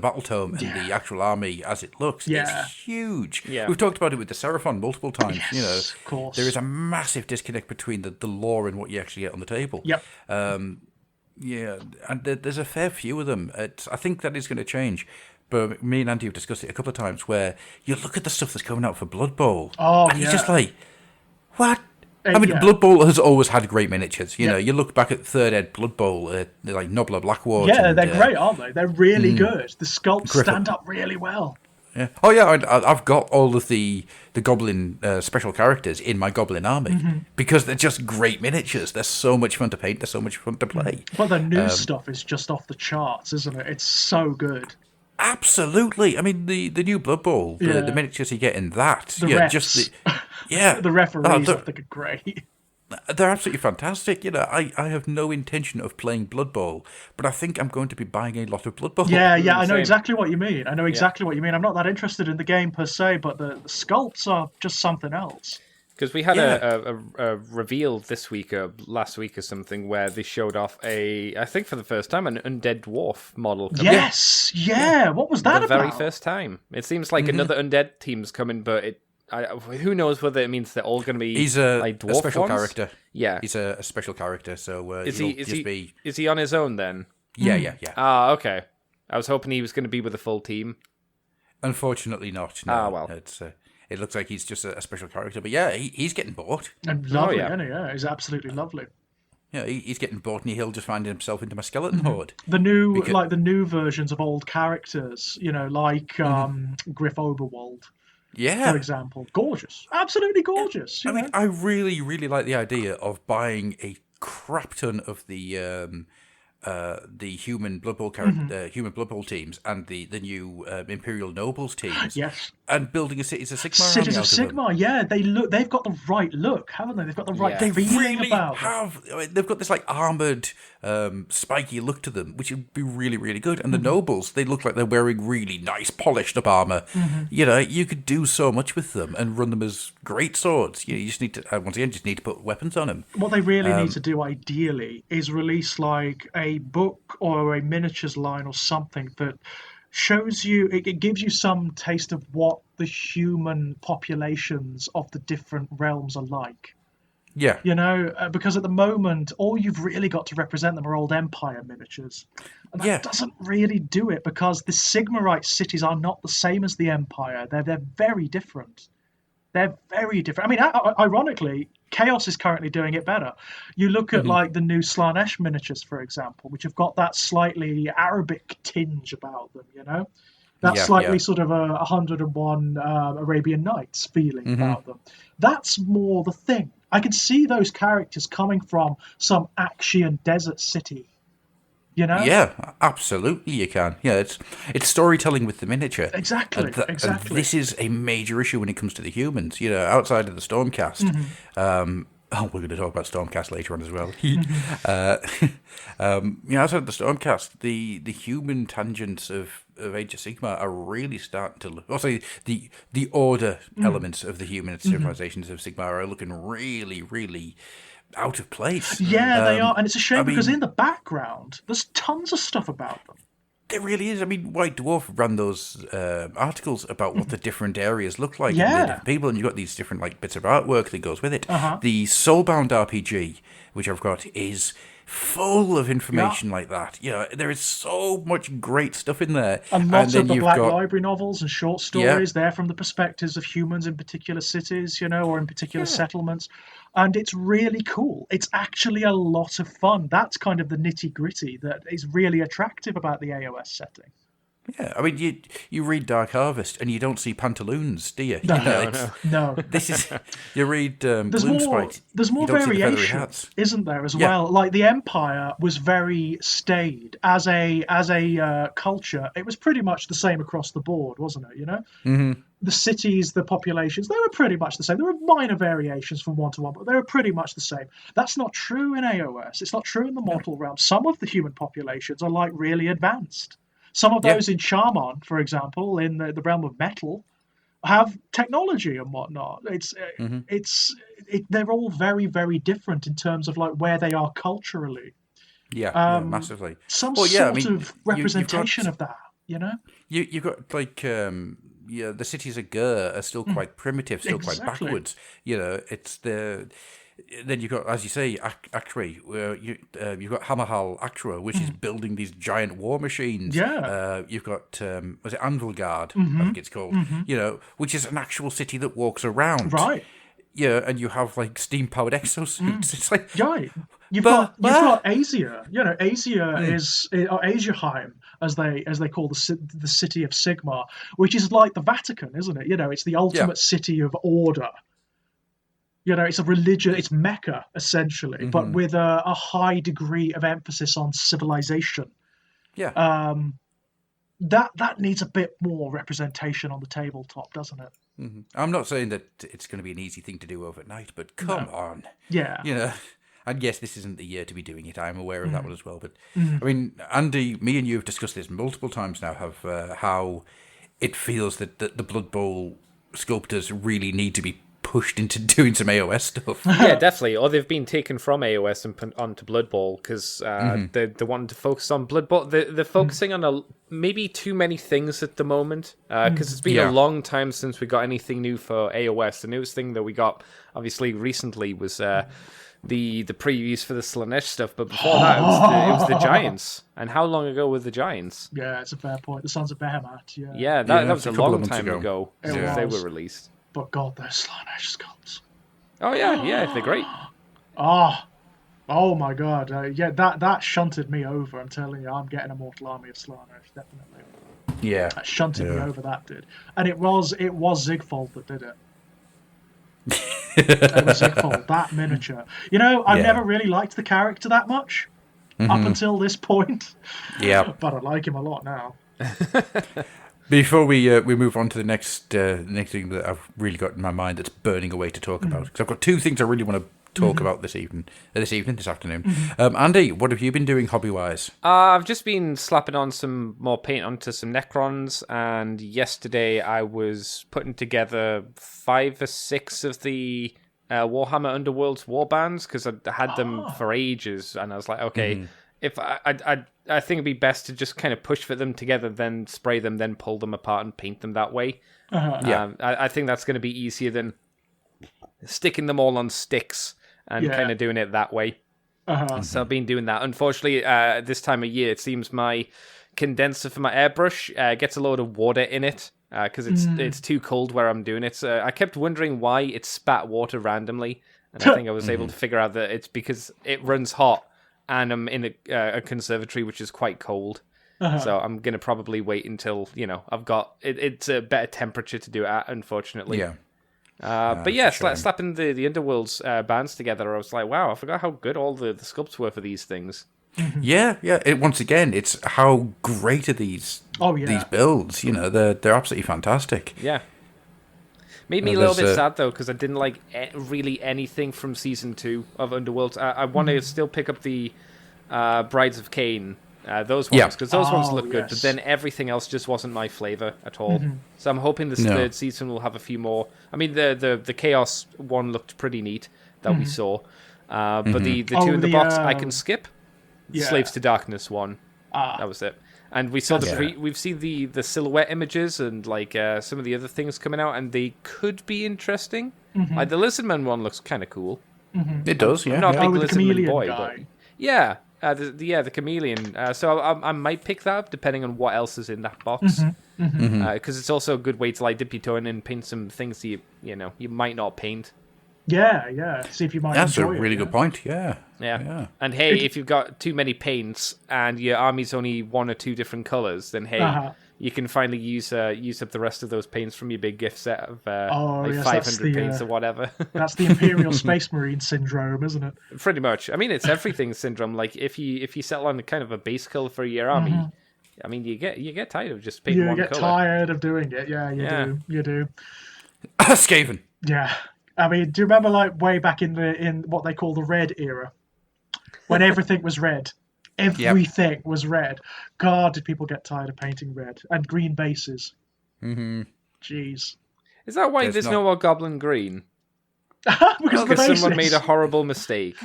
battle tome and the actual army as it looks is huge. Yeah. We've talked about it with the Seraphon multiple times.
Yes, of course.
There is a massive disconnect between the lore and what you actually get on the table.
Yep.
And there's a fair few of them. I think that is going to change. But me and Andy have discussed it a couple of times where you look at the stuff that's coming out for Blood Bowl.
Oh,
and you're just like, what? I mean, Blood Bowl has always had great miniatures. You know, you look back at Third Ed Blood Bowl, like Nobbler Blackwater.
Yeah, they're great, aren't they? They're really good. The sculpts stand up really well.
Yeah. Oh yeah, I've got all of the Goblin special characters in my Goblin army because they're just great miniatures. They're so much fun to paint. They're so much fun to play.
But the new stuff is just off the charts, isn't it? It's so good.
Absolutely. I mean, the new Blood Bowl, the miniatures you get in that,
the refs.
just
the referees, I think, are great.
They're absolutely fantastic. You know, I have no intention of playing Blood Bowl, but I think I'm going to be buying a lot of Blood Bowl.
Yeah, I know exactly what you mean. I know exactly what you mean. I'm not that interested in the game per se, but the sculpts are just something else.
Because we had a reveal this week or last week or something where they showed off I think for the first time, an undead dwarf model.
Yes, what was that
about? The very first time. It seems like another undead team's coming, but who knows whether it means they're all going to be
He's
like dwarf
a special
ones?
character.
Yeah.
He's a special character, so
is he on his own then?
Yeah.
Ah, okay. I was hoping he was going to be with a full team.
Unfortunately not. No.
Well.
It looks like he's just a special character, but yeah, he's getting bought.
And lovely, isn't he? Yeah, he's absolutely lovely.
Yeah, he's getting bought, and he'll just find himself into my skeleton horde.
The new versions of old characters, like Griff Oberwald.
Yeah,
for example, gorgeous, absolutely gorgeous.
I mean, I really, really like the idea of buying a crap ton of the human Blood Bowl human Blood Bowl teams and the new Imperial Nobles teams.
Yes,
and building a Cities of Sigmar.
Cities of Sigmar, yeah, they've got the right look, haven't they? They've got the right feeling about them.
I mean, they've got this like armored, spiky look to them, which would be really, really good. And the nobles, they look like they're wearing really nice, polished up armor. You know, you could do so much with them and run them as great swords. You just need to once again put weapons on them.
What they really need to do, ideally, is release like a book or a miniatures line or something that shows you, it gives you some taste of what the human populations of the different realms are like.
Yeah.
You know, because at the moment, all you've really got to represent them are old Empire miniatures. And that doesn't really do it, because the Sigmarite cities are not the same as the Empire. They're very different. They're very different. I mean, ironically, Chaos is currently doing it better. You look at like the new Slanesh miniatures, for example, which have got that slightly Arabic tinge about them, you know? That slightly sort of a 101 Arabian Nights feeling about them. That's more the thing. I can see those characters coming from some Axian desert city. You know?
Yeah, absolutely you can. Yeah, it's storytelling with the miniature.
Exactly, exactly.
And this is a major issue when it comes to the humans. You know, outside of the Stormcast. We're going to talk about Stormcast later on as well. Outside of the Stormcast, the human tangents of Age of Sigmar are really starting to look. Also, the order elements of the human civilizations of Sigmar are looking really, really out of place.
Yeah, they are, and it's a shame because in the background, there's tons of stuff about them.
There really is. I mean, White Dwarf ran those articles about what the different areas look like, and the different people, and you've got these different like bits of artwork that goes with it. The Soulbound RPG, which I've got, is full of information like that. You know, there is so much great stuff in there.
And lots of the Black Library novels and short stories there from the perspectives of humans in particular cities, you know, or in particular settlements. And it's really cool. It's actually a lot of fun. That's kind of the nitty-gritty that is really attractive about the AOS setting.
Yeah, I mean, you read Dark Harvest and you don't see pantaloons, do you?
No.
This is you read Gloomspite.
There's more variation, isn't there, as well? Like the Empire was very staid as a culture. It was pretty much the same across the board, wasn't it? You know, the cities, the populations, they were pretty much the same. There were minor variations from one to one, but they were pretty much the same. That's not true in AOS. It's not true in the mortal realm. Some of the human populations are like really advanced. Some of those in Shaman, for example, in the realm of metal, have technology and whatnot. They're all very, very different in terms of like where they are culturally.
Massively.
Some of representation of that, you know.
You've got like the cities of Gur are still quite primitive, still quite backwards. You know, it's the. Then you've got, as you say, Actri. You've got Hammerhal Actra, which is building these giant war machines.
Yeah.
You've got, was it Anvilgard, I think it's called, you know, which is an actual city that walks around.
Right.
Yeah, and you have like steam-powered exosuits. It's like
right. You've got Asia. You know, Asia is or Asiaheim, as they call the city of Sigmar, which is like the Vatican, isn't it? You know, it's the ultimate city of order. You know, it's a religion, it's Mecca essentially, but with a high degree of emphasis on civilization.
Yeah.
That needs a bit more representation on the tabletop, doesn't it?
I'm not saying that it's going to be an easy thing to do overnight, but come on.
Yeah.
You know, and yes, this isn't the year to be doing it. I'm aware of that one as well. But I mean, Andy, me and you have discussed this multiple times now, how it feels that the Blood Bowl sculptors really need to be pushed into doing some AOS stuff.
Yeah, definitely. Or they've been taken from AOS and onto Blood Bowl because they're wanting to focus on Blood Bowl. They're focusing on maybe too many things at the moment because it's been a long time since we got anything new for AOS. The newest thing that we got, obviously, recently was the previews for the Slanesh stuff, but before that, it was the Giants. And how long ago were the Giants?
Yeah, it's a fair point. The Sons of Behemoth.
Yeah, that was a long time ago since they were released.
But God, they're Slanesh sculpts.
Oh yeah, they're great.
Oh my God, that shunted me over. I'm telling you, I'm getting a Mortal Army of Slanesh, definitely.
Yeah,
that shunted me over. That did, and it was Zigfold that did it. It was Zigfold, that miniature. You know, I've never really liked the character that much up until this point.
Yeah,
but I like him a lot now.
Before we move on to the next thing that I've really got in my mind that's burning away to talk about, because I've got two things I really want to talk about this afternoon. Andy, what have you been doing hobby-wise?
I've just been slapping on some more paint onto some Necrons, and yesterday I was putting together 5 or 6 of the Warhammer Underworld's warbands, because I had them for ages, and I was like, okay, if I think it'd be best to just kind of push for them together, then spray them, then pull them apart and paint them that way. I think that's going to be easier than sticking them all on sticks and kind of doing it that way. So I've been doing that. Unfortunately, this time of year, it seems my condenser for my airbrush gets a load of water in it because it's too cold where I'm doing it. So I kept wondering why it spat water randomly, and I think I was able to figure out that it's because it runs hot. And I'm in a conservatory which is quite cold, so I'm gonna probably wait until I've got it's a better temperature to do it at. Unfortunately, but yeah, slapping the Underworld's bands together, I was like, wow, I forgot how good all the sculpts were for these things.
Yeah. Once again, it's how great are these builds? You know, they're absolutely fantastic.
Yeah. Made me a little bit sad, though, because I didn't like really anything from Season 2 of Underworld. I want to still pick up the Brides of Cain, those ones, because those ones look good, but then everything else just wasn't my flavour at all. So I'm hoping this third season will have a few more. I mean, the Chaos one looked pretty neat that we saw, but the two in the box I can skip. Slaves to Darkness one, that was it. And we saw we've seen the silhouette images and like some of the other things coming out, and they could be interesting. Like the Lizardman one looks kind of cool.
It does, yeah.
I'm not a big Lizardman boy,
guy.
but the chameleon. So I might pick that up depending on what else is in that box, because it's also a good way to like dip your toe in and paint some things that you might not paint.
Yeah. See if you might.
That's
enjoy
a really good point. Yeah.
And hey, if you've got too many paints and your army's only 1 or 2 different colors, then hey, you can finally use up the rest of those paints from your big gift set of 500 paints or whatever.
That's the Imperial Space Marine syndrome, isn't it?
Pretty much. I mean, it's everything syndrome. Like if you settle on kind of a base color for your army, I mean, you get tired of just painting one color.
You get tired of doing it. Yeah, you do.
Skaven.
Yeah. I mean, do you remember like way back in what they call the Red era, when everything was red? Everything was red. God, did people get tired of painting red and green bases? Jeez.
Is that why there's no more Goblin Green?
because
someone made a horrible mistake.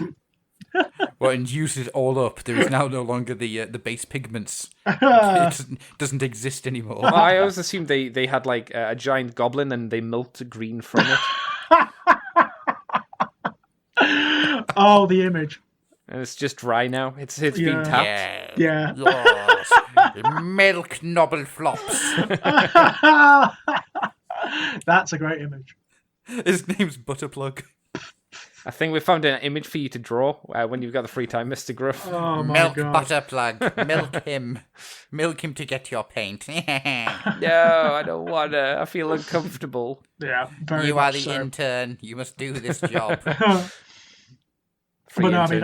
Well, and used it all up. There is now no longer the base pigments. It doesn't exist anymore.
Well, I always assumed they had like a giant goblin and they milked green from it.
Oh, the image.
And it's just dry now. It's been tapped.
Yeah.
Milk nobble flops.
That's a great image.
His name's Butterplug.
I think we found an image for you to draw when you've got the free time, Mr. Gruff.
Oh my
Milk
god.
Butterplug. Milk him. Milk him to get your paint.
No, I don't want to. I feel uncomfortable.
Yeah, very
You
much
are the
so.
intern. You must do this job.
But no, I mean,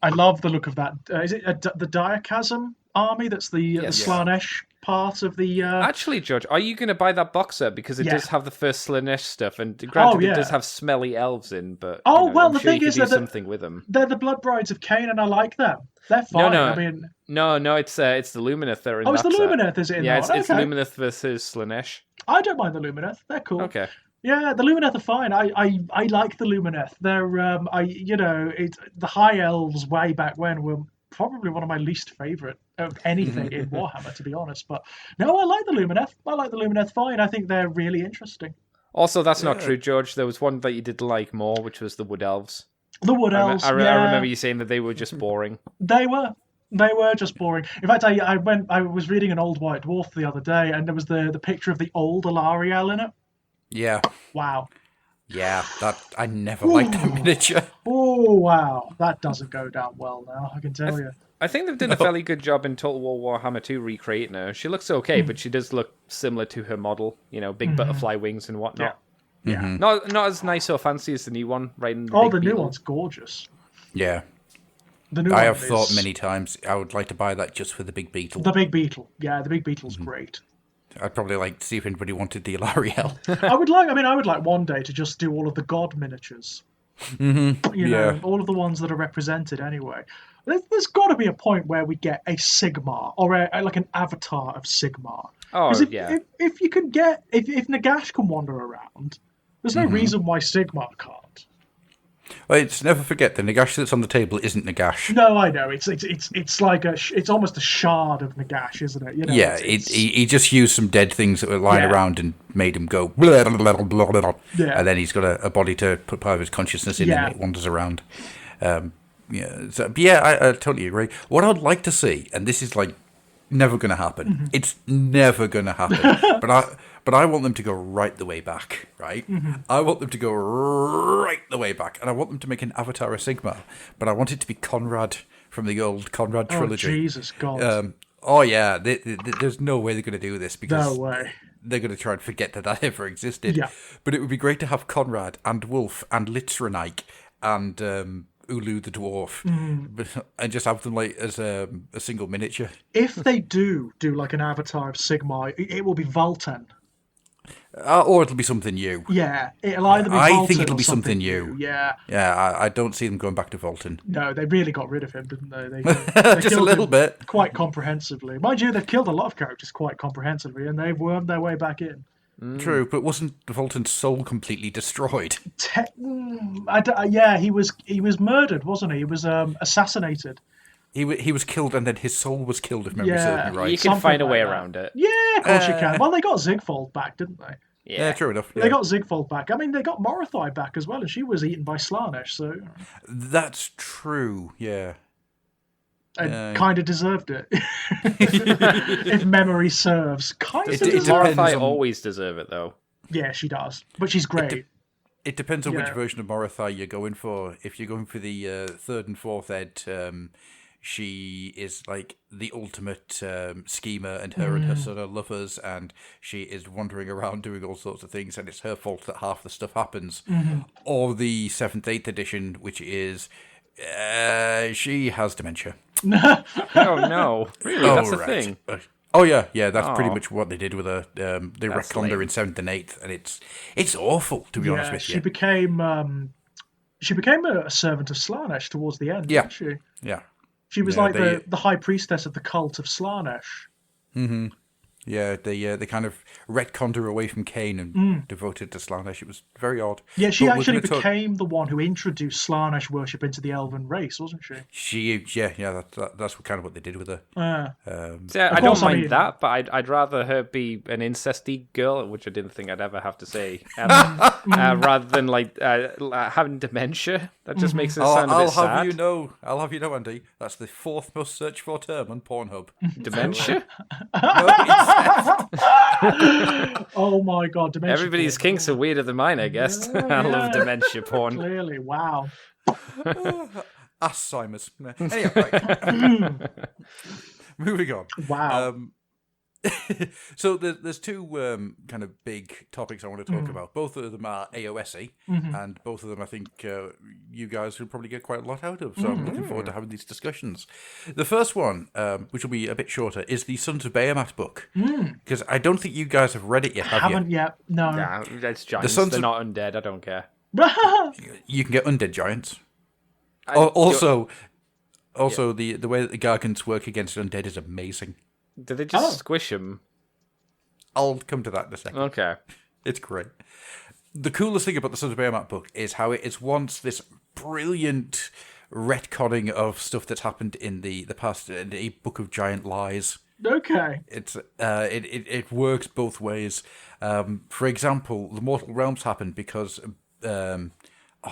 I love the look of that. Is it the Diachasm army? That's the Slaanesh part of the.
Actually, George, are you going to buy that box set because it does have the first Slaanesh stuff, and granted, it does have smelly elves in, but
the
sure
thing is
that
that
something with them.
They're the Blood Brides of Cain, and I like them. They're fine.
No, it's the Lumineth. They're in
it's the
set.
Lumineth, is it?
It's Lumineth versus Slaanesh.
I don't mind the Lumineth. They're cool.
Okay.
Yeah, the Lumineth are fine. I like the Lumineth. They're the High Elves way back when were probably one of my least favourite of anything in Warhammer, to be honest. But no, I like the Lumineth. I like the Lumineth fine. I think they're really interesting.
Also, that's not true, George. There was one that you did like more, which was the Wood Elves.
The Wood Elves.
I remember you saying that they were just boring.
They were just boring. In fact, I was reading an Old White Dwarf the other day, and there was the picture of the old Alariel in it.
Yeah.
Wow.
Yeah, I never liked the miniature.
Oh, wow. That doesn't go down well now, I can tell you.
I think they've done a fairly good job in Total War Warhammer 2 recreating her. She looks okay, but she does look similar to her model. Big butterfly wings and whatnot.
Yeah.
Not as nice or fancy as the new one, right?
The new one's gorgeous.
Yeah. I have thought many times I would like to buy that just for the big beetle.
The big beetle. Yeah, the big beetle's great.
I'd probably like to see if anybody wanted the Alariel.
I would like one day to just do all of the god miniatures. All of the ones that are represented anyway. There's got to be a point where we get a Sigmar or like an avatar of Sigmar. If you can if Nagash can wander around, there's no reason why Sigmar can't.
Well, never forget the Nagash that's on the table isn't Nagash.
No, I know. It's like it's almost a shard of Nagash, isn't it?
He just used some dead things that were lying around and made him go blah, blah, blah, blah, blah. And then he's got a body to put part of his consciousness in and it wanders around. I totally agree. What I'd like to see, and this is like never going to happen. It's never going to happen. But I want them to go right the way back, right? I want them to go right the way back. And I want them to make an Avatar of Sigmar. But I want it to be Conrad from the old Conrad trilogy.
Oh, Jesus God.
There's no way they're going to do this because they're going to try and forget that ever existed. Yeah. But it would be great to have Conrad and Wolf and Litzranike and Ulu the Dwarf and just have them like as a single miniature.
If they do like an Avatar of Sigmar, it will be Vulten.
Or it'll be something new.
Yeah, it'll either be Vulten
I think it'll
or
be something new.
Yeah.
Yeah, I don't see them going back to Vulten.
No, they really got rid of him, didn't they?
They just a little bit.
Quite comprehensively. Mind you, they've killed a lot of characters quite comprehensively, and they've wormed their way back in.
True, but wasn't Vulten's soul completely destroyed?
He was murdered, wasn't he? He was assassinated.
He was killed, and then his soul was killed, if memory serves me right.
You can find a way around it.
Yeah, of course you can. Well, they got Zigfold back, didn't they?
Yeah, true enough. Yeah.
They got Zigfold back. I mean, they got Morathi back as well, and she was eaten by Slaanesh, so...
That's true, yeah.
And kind of deserved it. If memory serves.
Morathi always deserve it, though.
Yeah, she does. But she's great.
It depends on which version of Morathi you're going for. If you're going for the third and fourth ed, she is like the ultimate schemer, and her son are lovers, and she is wandering around doing all sorts of things, and it's her fault that half the stuff happens. Or the 7th, 8th edition, which is she has dementia.
Oh no! Really? That's a thing.
That's pretty much what they did with her. They retconned her in 7th and 8th, and it's awful, to be honest with you.
She became a servant of Slaanesh towards the end, didn't she?
Yeah.
She was like the high priestess of the cult of Slaanesh.
Mm-hmm. Yeah, they kind of retconned her away from Cain and devoted to Slaanesh. It was very odd.
Yeah, she actually became the one who introduced Slaanesh worship into the elven race, wasn't she?
That's kind of what they did with her.
I don't mind that, but I'd rather her be an incesty girl, which I didn't think I'd ever have to say, rather than like having dementia. That just makes it sound a bit sad.
I'll have you know, Andy, that's the 4th most searched for term on Pornhub.
Dementia?
No,
Oh my god, dementia
Everybody's
porn.
kinks are weirder than mine, I guess. I love dementia porn.
Clearly, wow.
Alzheimer's. Anyway, right. Moving on.
Wow.
So there's two kind of big topics I want to talk about. Both of them are AOSy, and both of them I think you guys will probably get quite a lot out of. So I'm looking forward to having these discussions. The first one, which will be a bit shorter, is the Sons of Behemat book. Because I don't think you guys have read it yet, have you?
Haven't yet, no.
Nah, that's giants.
Sons
They're
of-
not undead, I don't care.
You can get undead giants. Also, the way that the Gargants work against undead is amazing.
Do they just squish them?
I'll come to that in a second.
Okay.
It's great. The coolest thing about the Sons of Behemat book is how it is once this brilliant retconning of stuff that's happened in the past, in a book of giant lies.
Okay.
It's it works both ways. For example, the Mortal Realms happened because I've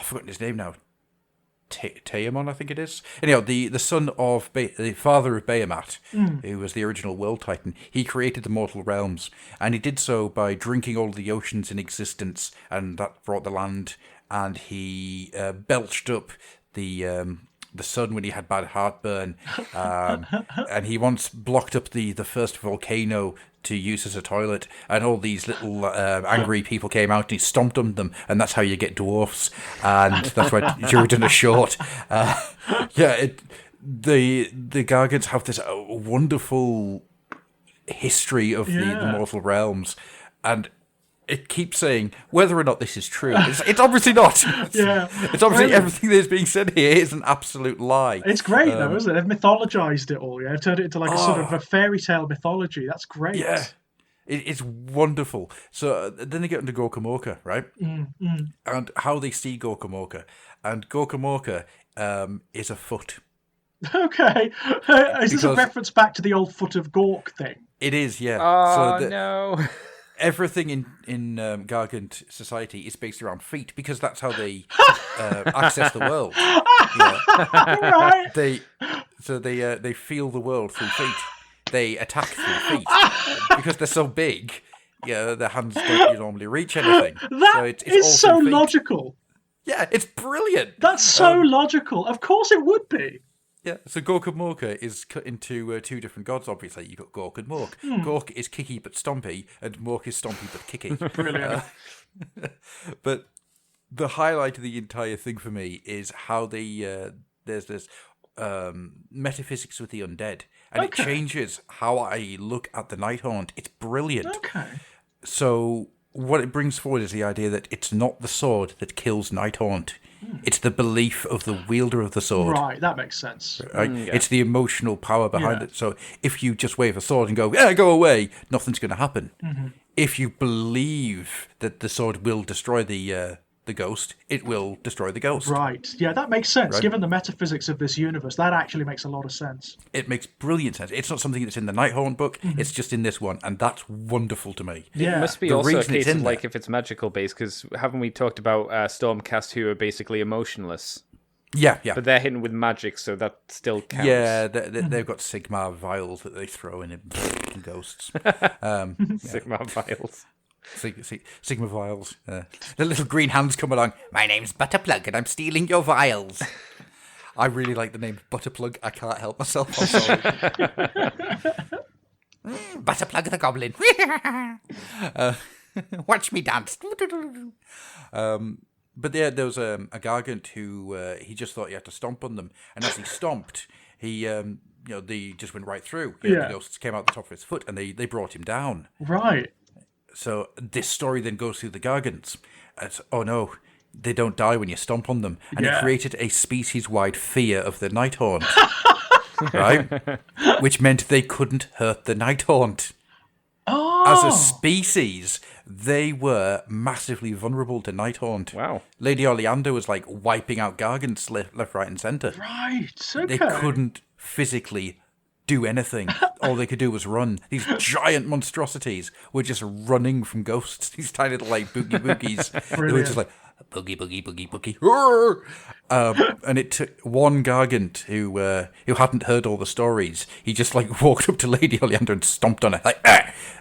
forgotten his name now. Teamon, I think it is. Anyhow, the son of the father of Behemat, who was the original World Titan, he created the Mortal Realms, and he did so by drinking all the oceans in existence, and that brought the land. And he belched up the sun when he had bad heartburn, and he once blocked up the first volcano to use as a toilet, and all these little angry people came out and he stomped on them, and that's how you get dwarfs, and that's why Jordan is short. The Gargants have this wonderful history of the Mortal Realms, and it keeps saying whether or not this is true. It's obviously not. It's obviously everything that's being said here is an absolute lie.
It's great though, isn't it? They've mythologized it all. Yeah, they've turned it into like a sort of a fairy tale mythology. That's great.
Yeah, it's wonderful. So then they get into Gorkamorka, right? And how they see Gorkamorka, and Gorkamorka is a foot.
Okay, is this a reference back to the old foot of Gork thing?
It is, yeah.
Oh no.
Everything in Gargant society is based around feet because that's how they access the world.
Right.
They feel the world through feet. They attack through feet because they're so big. Yeah, their hands don't normally reach anything.
That is so logical.
Yeah, it's brilliant.
That's so logical. Of course, it would be.
Yeah, so Gork and Morka is cut into two different gods, obviously. You've got Gork and Mork. Gork is kicky but stompy, and Mork is stompy but kicky.
Brilliant.
But the highlight of the entire thing for me is how there's this metaphysics with the undead, and it changes how I look at the Nighthaunt. It's brilliant.
Okay.
So what it brings forward is the idea that it's not the sword that kills Nighthaunt. It's the belief of the wielder of the sword.
Right, that makes sense.
Right? It's the emotional power behind it. So if you just wave a sword and go, go away, nothing's going to happen. If you believe that the sword will destroy the ghost, it will destroy the ghost.
Right. Yeah, that makes sense.
Right.
Given the metaphysics of this universe, that actually makes a lot of sense.
It makes brilliant sense. It's not something that's in the Nighthaunt book. It's just in this one, and that's wonderful to me.
Yeah.
It must be
The
also a
reason it's
case of
in
like
there-
if it's magical based, because haven't we talked about Stormcast who are basically emotionless?
Yeah.
But they're hidden with magic, so that still counts.
Yeah, they've got Sigma vials that they throw in ghosts.
Sigma vials.
Sigma vials. The little green hands come along. My name's Butterplug, and I'm stealing your vials. I really like the name Butterplug. I can't help myself. I'm sorry. Butterplug the Goblin. Watch me dance. But there was a Gargant who he just thought he had to stomp on them, and as he stomped, he they just went right through. The ghosts came out the top of his foot, and they brought him down.
Right.
So this story then goes through the Gargants. Oh no, they don't die when you stomp on them. And it created a species-wide fear of the Nighthaunt. Right? Which meant they couldn't hurt the Nighthaunt.
Oh.
As a species, they were massively vulnerable to Nighthaunt.
Wow.
Lady Oleander was like wiping out Gargants left, right, and centre.
Right. Okay.
They couldn't physically do anything. All they could do was run. These giant monstrosities were just running from ghosts. These tiny little like boogies. They were just like boogie, boogie, boogie, boogie. And it took one Gargant who hadn't heard all the stories. He just like walked up to Lady Oleander and stomped on her, like,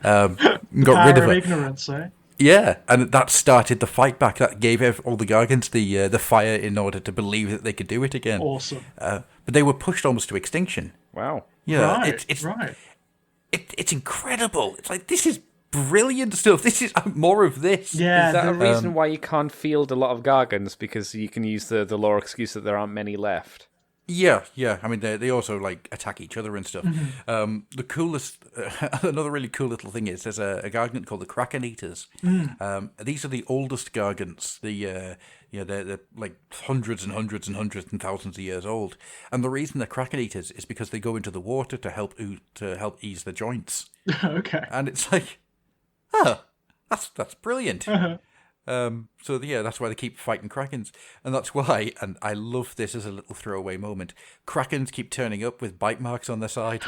got rid of her.
Ignorance, eh?
Yeah, and that started the fight back. That gave all the Gargants the fire in order to believe that they could do it again.
Awesome.
But they were pushed almost to extinction.
Wow.
Yeah,
Right,
it's
right.
It's incredible. It's like, this is brilliant stuff. This is more of this.
Yeah.
Is that a reason why you can't field a lot of Gargants? Because you can use the lore excuse that there aren't many left.
Yeah. I mean, they also like attack each other and stuff. The coolest, another really cool little thing is there's a Gargant called the Kraken Eaters. These are the oldest Gargants. They're like hundreds and hundreds and hundreds and thousands of years old. And the reason they're Kraken Eaters is because they go into the water to help ease the joints.
Okay.
And it's like, that's brilliant. So yeah, that's why they keep fighting Krakens. And that's why, and I love this as a little throwaway moment, Krakens keep turning up with bite marks on their side.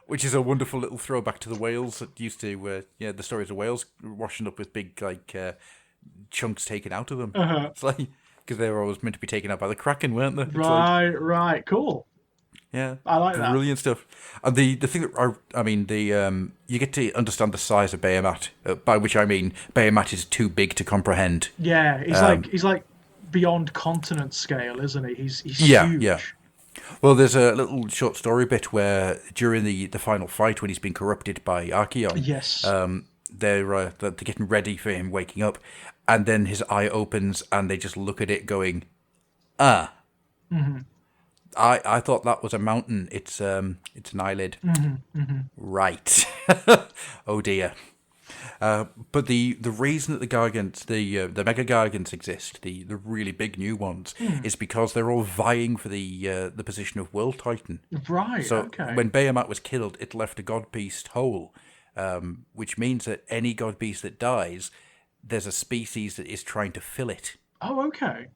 Which is a wonderful little throwback to the whales that used to, the stories of whales washing up with big, like, chunks taken out of them. It's like, because they were always meant to be taken out by the Kraken, weren't they? It's
Right, cool.
Yeah,
I like that.
Brilliant stuff. And the thing that you get to understand the size of Behemat, by which I mean Behemat is too big to comprehend.
Yeah, he's like beyond continent scale, isn't he? He's huge. Yeah.
Well, there's a little short story bit where during the final fight when he's been corrupted by Archaon,
yes,
they're getting ready for him waking up, and then his eye opens and they just look at it going, I thought that was a mountain. It's an eyelid. Right. Oh dear. But the reason that the Gargants, the Mega Gargants exist, the really big new ones, is because they're all vying for the position of World Titan.
Right.
So
okay.
when Behemat was killed, it left a God Beast whole, which means that any God Beast that dies, there's a species that is trying to fill it.
Oh, okay.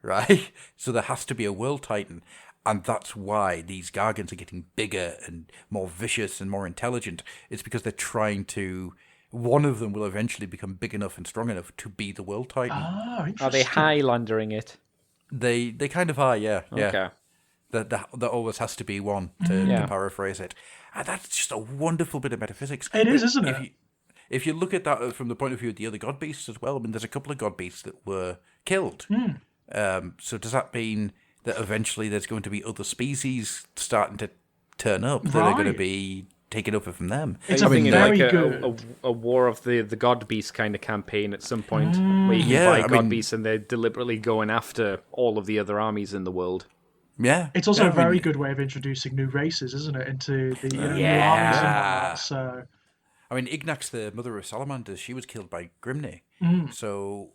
Right? So there has to be a World Titan, and that's why these Gargants are getting bigger and more vicious and more intelligent. It's because they're trying to... One of them will eventually become big enough and strong enough to be the World Titan.
Oh, interesting.
Are they Highlandering it?
They kind of are, yeah.
Okay.
There always has to be one, to paraphrase it. And that's just a wonderful bit of metaphysics.
It is, isn't it?
If you look at that from the point of view of the other God Beasts as well, I mean, there's a couple of God Beasts that were killed. So does that mean that eventually there's going to be other species starting to turn up that are going to be taken over from them?
It's good
a War of the God Beast kind of campaign at some point, where you can buy God Beasts and they're deliberately going after all of the other armies in the world.
Yeah.
It's also a very good way of introducing new races, isn't it, into the new armies and whatnot. So...
I mean, Ignax, the mother of salamanders, she was killed by Grimney. So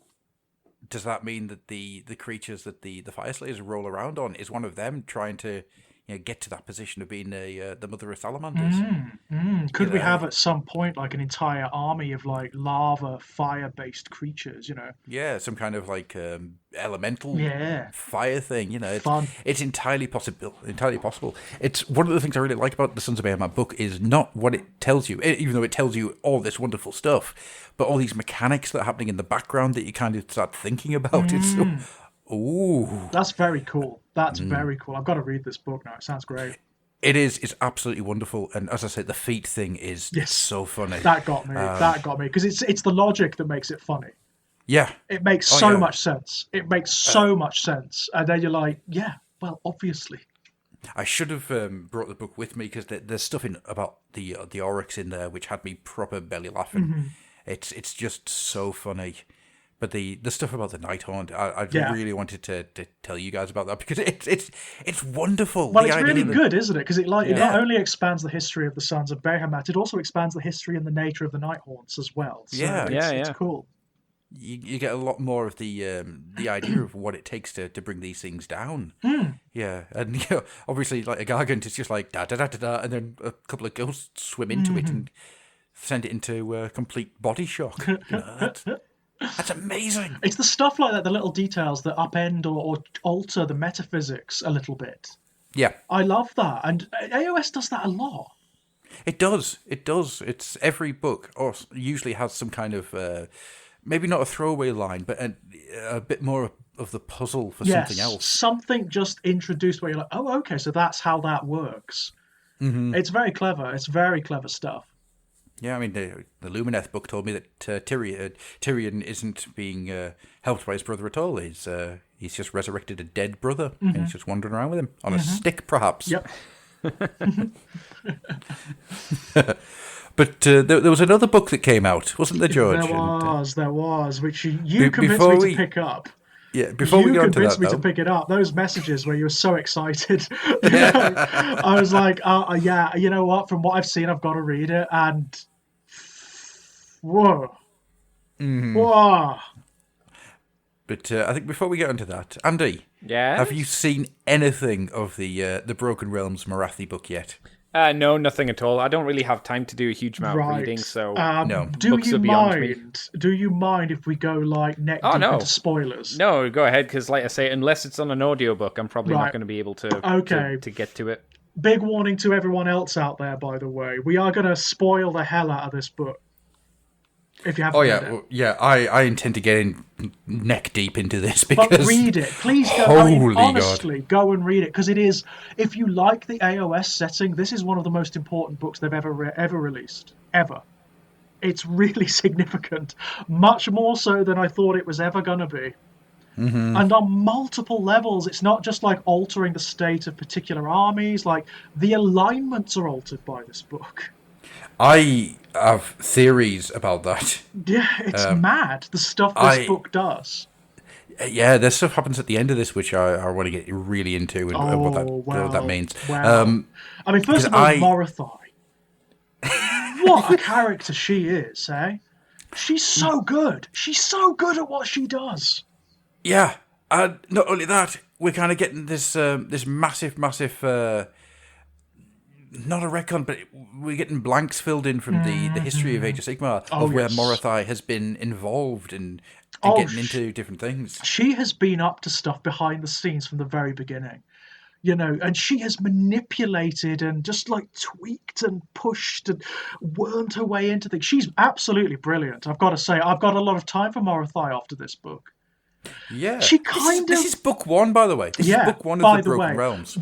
does that mean that the creatures that the Fire Slayers roll around on is one of them trying to get to that position of being the mother of salamanders?
Could we have at some point like an entire army of like lava fire-based creatures,
Yeah, some kind of like elemental fire thing, It's
fun.
It's entirely possible. It's one of the things I really like about the Sons of Behemat book is not what it tells you, even though it tells you all this wonderful stuff, but all these mechanics that are happening in the background that you kind of start thinking about. It's so... Ooh.
That's very cool. That's very cool. I've got to read this book now. It sounds great.
It is. It's absolutely wonderful. And as I said, the feet thing is so funny.
That got me. Because it's the logic that makes it funny.
Yeah.
It makes so much sense. It makes so much sense. And then you're like, yeah, well, obviously.
I should have brought the book with me because there's stuff about the Oryx in there which had me proper belly laughing. It's just so funny. But the stuff about the Nighthaunt, I really wanted to tell you guys about that because it's wonderful.
Well, it's really good, isn't it? Because it not only expands the history of the Sons of Behemat, it also expands the history and the nature of the Nighthaunts as well. So it's cool.
You get a lot more of the idea of what it takes to bring these things down. Yeah, and obviously, like a Gargant, it's just like da da da da da, and then a couple of ghosts swim into it and send it into complete body shock. That's amazing.
It's the stuff like that, the little details that upend or alter the metaphysics a little bit.
Yeah.
I love that. And AOS does that a lot.
It does. It's every book usually has some kind of maybe not a throwaway line, but a bit more of the puzzle for something else.
Something just introduced where you're like, oh, okay, so that's how that works. Mm-hmm. It's very clever. It's very clever stuff.
Yeah, I mean, the Lumineth book told me that Tyrion isn't being helped by his brother at all. He's just resurrected a dead brother, and he's just wandering around with him on a stick, perhaps.
Yep.
But there was another book that came out, wasn't there, George?
There was, which you convinced me to pick up.
Yeah, before we go into that,
you convinced me to pick it up. Those messages where you were so excited. I was like, yeah, you know what? From what I've seen, I've got to read it. And whoa. Whoa.
But I think before we get into that, Andy, have you seen anything of the Broken Realms Morathi book yet?
No, nothing at all. I don't really have time to do a huge amount of reading, so
no.
Do you mind if we go like neck deep into spoilers?
No, go ahead, because like I say, unless it's on an audiobook, I'm probably not going to be able to get to it.
Big warning to everyone else out there, by the way. We are going to spoil the hell out of this book. If you haven't read it.
I intend to get in neck deep into this because...
But read it. Please go. Honestly, go and read it, because it is, if you like the AOS setting, this is one of the most important books they've ever released. Ever. It's really significant. Much more so than I thought it was ever going to be. Mm-hmm. And on multiple levels, it's not just like altering the state of particular armies, like the alignments are altered by this book.
I have theories about that.
Yeah, it's mad, the stuff this book does.
Yeah, there's stuff happens at the end of this which I want to get really into and what that means.
Wow. I mean, first of all, Morathi. What a character she is, eh? She's so good. She's so good at what she does.
Yeah, and not only that, we're kind of getting this massive... not a retcon, but we're getting blanks filled in from the history of Age of Sigmar, where Morathi has been involved and getting into different things.
She has been up to stuff behind the scenes from the very beginning, you know, and she has manipulated and just like tweaked and pushed and wormed her way into things. She's absolutely brilliant. I've got to say, I've got a lot of time for Morathi after this book.
Yeah,
This
is book one, by the way. This is book one of the Broken Realms.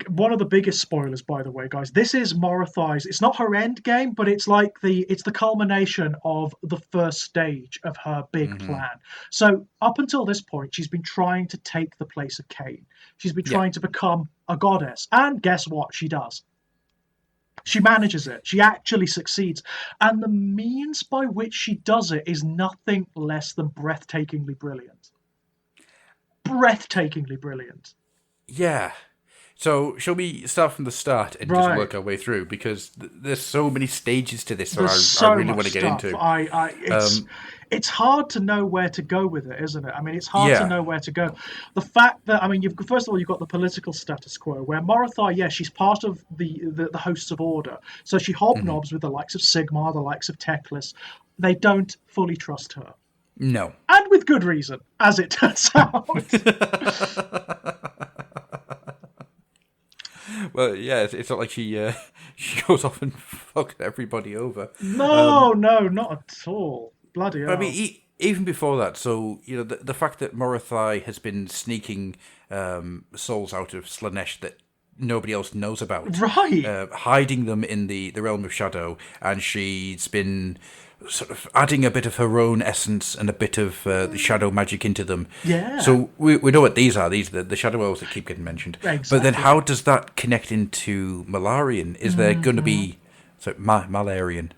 One of the biggest spoilers, by the way, guys. This is Morathi's. It's not her end game, but it's like the culmination of the first stage of her big plan. So up until this point, she's been trying to take the place of Cain. She's been trying to become a goddess, and guess what? She does. She manages it. She actually succeeds. And the means by which she does it is nothing less than breathtakingly brilliant. Breathtakingly brilliant.
Yeah. So shall we start from the start and just work our way through? Because there's so many stages to this that I really want to get into.
It's hard to know where to go with it, isn't it? I mean, it's hard to know where to go. The fact that, I mean, first of all, you've got the political status quo, where Morathi, she's part of the hosts of order. So she hobnobs with the likes of Sigmar, the likes of Teclis. They don't fully trust her.
No.
And with good reason, as it turns out.
Well, yeah, it's not like she goes off and fucks everybody over.
No, not at all. Bloody hell.
I mean, even before that, so, you know, the fact that Morathi has been sneaking souls out of Slaanesh that nobody else knows about.
Right.
Hiding them in the realm of shadow, and she's been sort of adding a bit of her own essence and a bit of the shadow magic into them.
Yeah.
So we know what these are. These are the shadow elves that keep getting mentioned.
Exactly.
But then how does that connect into Malarian? Is there going to be... Malarian.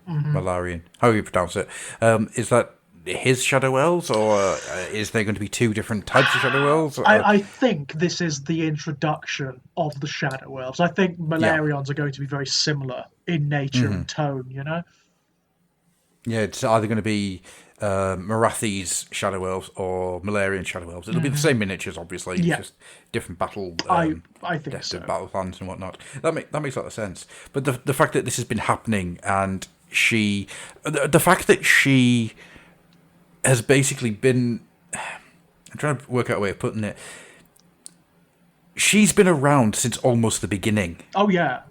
However you pronounce it. Is that his shadow elves, or is there going to be two different types of shadow elves?
I think this is the introduction of the shadow elves. I think Malarians are going to be very similar in nature and tone, you know?
Yeah, it's either going to be Morathi's shadow elves or Malarian shadow elves. It'll be the same miniatures, obviously.
Yeah.
Just different battle.
I think so.
Battle plans and whatnot. That makes a lot of sense. But the fact that this has been happening, and the fact that she has basically been... I'm trying to work out a way of putting it. She's been around since almost the beginning.
Oh, yeah.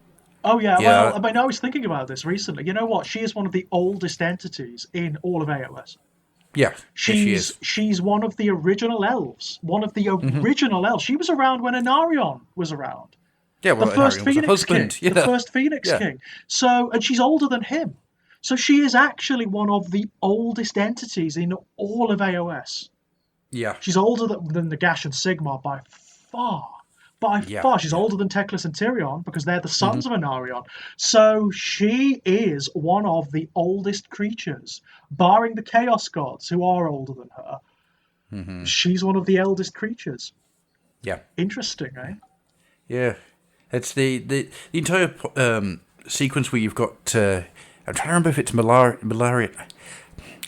Well, I mean, I was thinking about this recently. You know what? She is one of the oldest entities in all of AOS.
Yeah, she is.
She's one of the original elves. One of the original elves. She was around when Anarion was around.
Yeah, well,
the first Phoenix King.
Yeah.
The first Phoenix King. So, and she's older than him. So she is actually one of the oldest entities in all of AOS.
Yeah.
She's older than Nagash and Sigmar by far. She's older than Teclis and Tyrion because they're the sons of Anarion. So she is one of the oldest creatures, barring the Chaos Gods, who are older than her. She's one of the eldest creatures.
Yeah.
Interesting, eh?
Yeah. It's the entire sequence where you've got... I'm trying to remember if it's Malarion.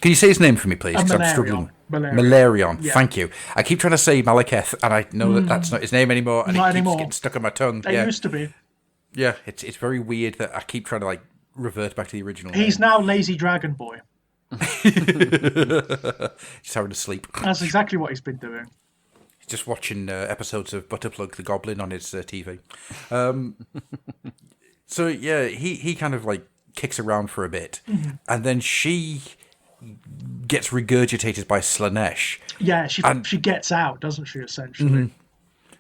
Can you say his name for me, please? Because I'm struggling. Malarion.
Yeah.
Thank you. I keep trying to say Malekith, and I know that that's not his name anymore, and it keeps getting stuck on my tongue.
It used to be.
Yeah, it's very weird that I keep trying to revert back to the original.
He's now Lazy Dragon Boy.
Just having a sleep.
That's exactly what he's been doing.
He's just watching episodes of Butterplug the Goblin on his TV. So yeah, he kind of kicks around for a bit, and then she gets regurgitated by Slaanesh.
Yeah, she gets out, doesn't she, essentially?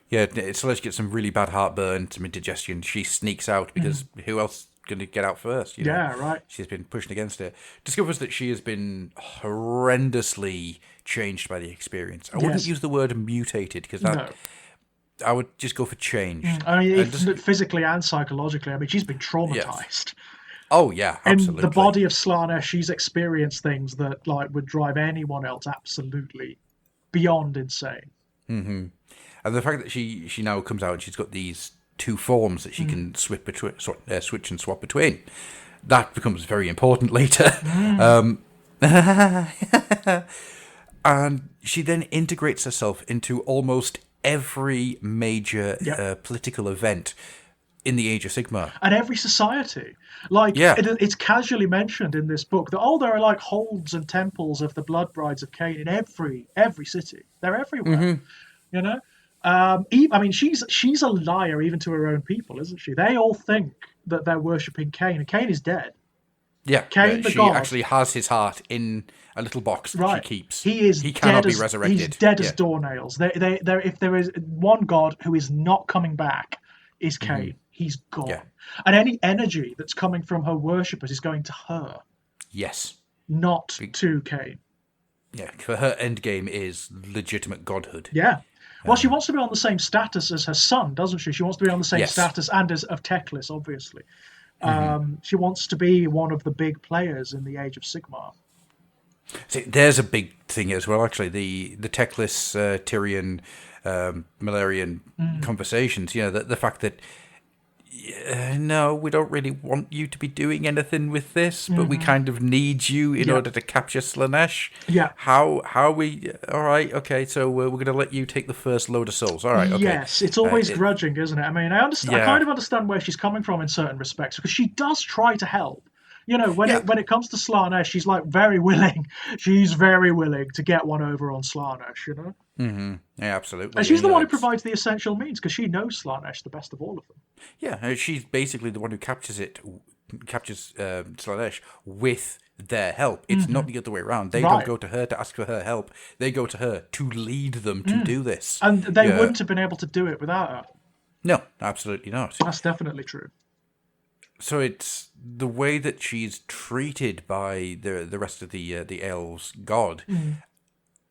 Yeah, Slaanesh gets some really bad heartburn, some indigestion. She sneaks out because who else is going to get out first? You know?
Yeah, right.
She's been pushing against it. Discovers that she has been horrendously changed by the experience. I wouldn't use the word mutated because I would just go for change.
I mean, physically and psychologically. I mean, she's been traumatized.
Oh, yeah, absolutely.
In the body of Slaanesh, she's experienced things that would drive anyone else absolutely beyond insane.
Mm-hmm. And the fact that she now comes out and she's got these two forms that she can switch and swap between, that becomes very important later. And she then integrates herself into almost every major political event in the Age of Sigmar.
And every society. It's casually mentioned in this book that, there are holds and temples of the Blood Brides of Cain in every city. They're everywhere. You know? She's a liar even to her own people, isn't she? They all think that they're worshipping Cain, and Cain is dead.
Yeah,
Cain, the
she
god,
actually has his heart in a little box that she keeps.
He
cannot be resurrected.
He's dead as doornails. If there is one god who is not coming back, is Cain. He's gone. Yeah. And any energy that's coming from her worshippers is going to her.
Yes.
Not to Cain.
Yeah, for her endgame is legitimate godhood.
Yeah. Well, she wants to be on the same status as her son, doesn't she? She wants to be on the same status and of Teclis, obviously. She wants to be one of the big players in the Age of Sigmar.
See, there's a big thing as well, actually. The Teclis, Tyrion, Malarian conversations. You know, the fact that no, we don't really want you to be doing anything with this, but we kind of need you in order to capture Slaanesh.
Yeah.
How we? All right, okay. So we're going to let you take the first load of souls. All right, okay.
Yes, it's always grudging, isn't it? I mean, I understand. I kind of understand where she's coming from in certain respects because she does try to help. You know, when it comes to Slaanesh, she's very willing. She's very willing to get one over on Slaanesh. You know.
Mm-hmm. Yeah, absolutely.
And she's the one who provides the essential means because she knows Slaanesh the best of all of them.
Yeah, she's basically the one who captures Slaanesh with their help. It's not the other way around. They don't go to her to ask for her help. They go to her to lead them to do this.
And they wouldn't have been able to do it without her.
No, absolutely not.
That's definitely true.
So it's the way that she's treated by the rest of the elves' god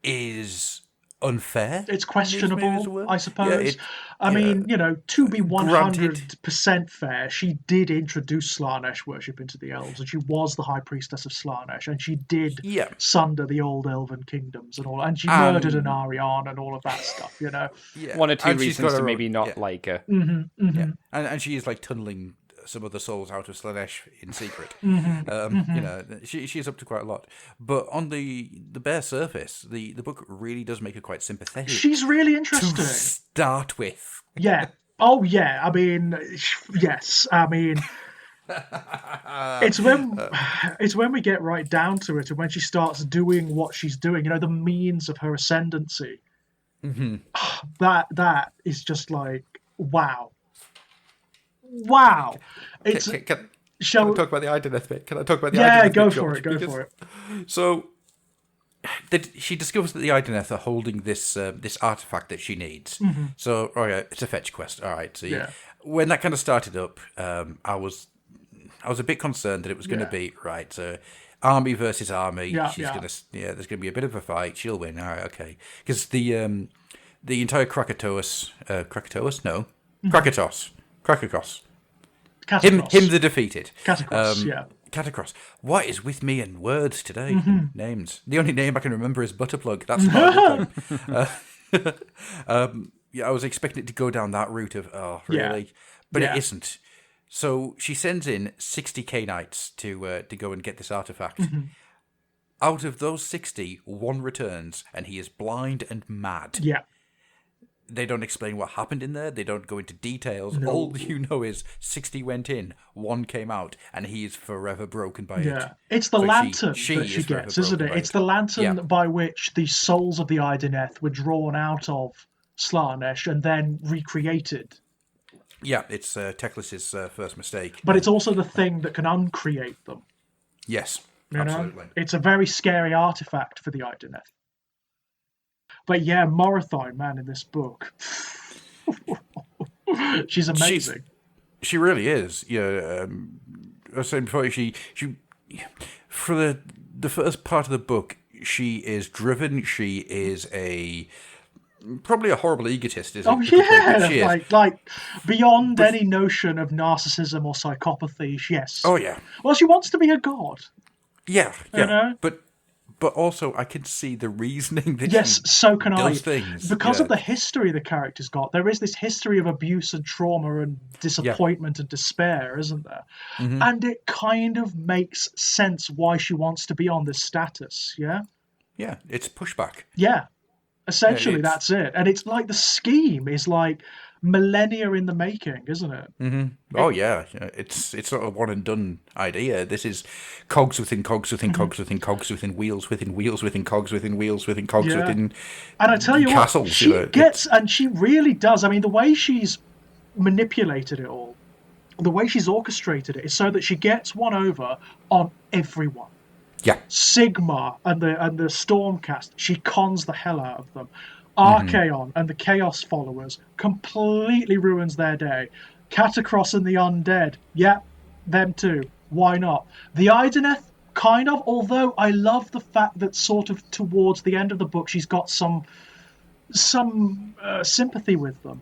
is unfair.
It's questionable, I suppose. I mean, to be 100% fair, she did introduce Slaanesh worship into the elves, and she was the high priestess of Slaanesh, and she did sunder the old elven kingdoms and all, and she murdered an Arion and all of that stuff.
Yeah.
One or two reasons to maybe not like her.
And she is tunneling some of the souls out of Slaanesh in secret. She's up to quite a lot. But on the bare surface, the book really does make her quite sympathetic.
She's really interesting.
To start with.
Yeah. Oh, yeah. I mean, yes. I mean, it's when we get right down to it and when she starts doing what she's doing, the means of her ascendancy. That is just wow. Wow.
Can I talk about the Ideneth bit? Can I talk about the Ideneth bit?
Yeah, go for it.
So, she discovers that the Idoneth are holding this this artifact that she needs. So, it's a fetch quest. All right. So when that kind of started up, I was a bit concerned that it was going to be right. So army versus army. There's going to be a bit of a fight. She'll win. All right. Okay. Because the entire Krakatoas. Him the defeated. Catacross. What is with me and words today? Names. The only name I can remember is Butterplug. That's not a good thing. I was expecting it to go down that route of, really? But it isn't. So she sends in 60 K-Knights to go and get this artifact. Out of those 60, one returns, and he is blind and mad.
Yeah.
They don't explain what happened in there. They don't go into details. No. All you know is 60 went in, one came out, and he is forever broken by it.
Yeah, it's the lantern that she gets, isn't it? It's the lantern by which the souls of the Idoneth were drawn out of Slaanesh and then recreated.
Yeah, it's Teclis's first mistake.
But it's also the thing that can uncreate them.
Yes,
absolutely. It's a very scary artifact for the Idoneth. But yeah, Morathi, man, in this book. She's amazing.
She really is. I was saying before, she for the first part of the book, she is driven. She is probably a horrible egotist, isn't
it? Oh yeah, like beyond any notion of narcissism or psychopathy. Yes.
Oh yeah.
Well, she wants to be a god.
Yeah. But also, I can see the reasoning that
so can
does things.
Because of the history the character's got. There is this history of abuse and trauma and disappointment and despair, isn't there? And it kind of makes sense why she wants to be on this status, yeah?
Yeah, it's pushback.
Yeah, essentially that's it. And it's like the scheme is like millennia in the making, isn't it?
Oh yeah, it's sort of one and done idea. This is cogs within cogs within cogs within cogs within wheels within wheels within cogs within wheels within cogs within.
And I tell you
castles,
what, she gets, and she really does. I mean, the way she's manipulated it all, the way she's orchestrated it, is so that she gets one over on everyone.
Yeah,
Sigma and the Stormcast, she cons the hell out of them. Archaon and the Chaos followers completely ruins their day. Catacross and the Undead, them too. Why not? The Idoneth, kind of, although I love the fact that sort of towards the end of the book she's got some sympathy with them.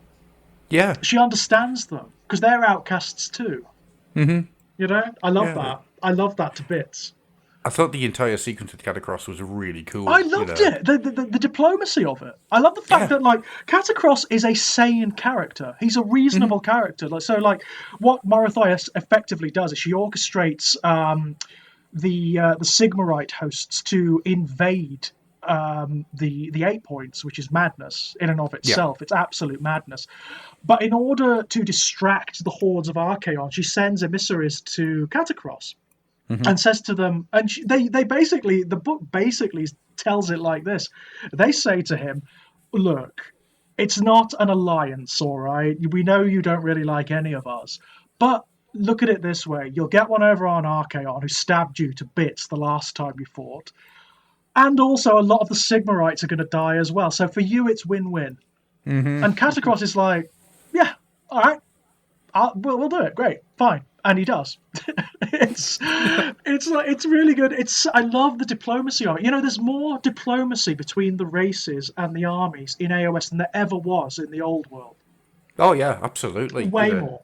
Yeah. She understands them, because they're outcasts too. You know? I love that. I love that to bits.
I thought the entire sequence with Catacross was really cool.
I loved it. The diplomacy of it. I love the fact that Catacross is a sane character. He's a reasonable character. What Morathi effectively does is she orchestrates the Sigmarite hosts to invade the 8 points, which is madness in and of itself. It's absolute madness. But in order to distract the hordes of Archaon, she sends emissaries to Catacross. And says to them, and they basically, the book basically tells it like this. They say to him, look, it's not an alliance, all right? We know you don't really like any of us, but look at it this way. You'll get one over on Archaon, who stabbed you to bits the last time you fought. And also a lot of the Sigmarites are going to die as well. So for you, it's win-win. And Catacross is like, yeah, all right, we'll do it. Great, fine. And he does. It's really good. I love the diplomacy of it. You know, there's more diplomacy between the races and the armies in AOS than there ever was in the old world.
Oh yeah, absolutely.
Way more.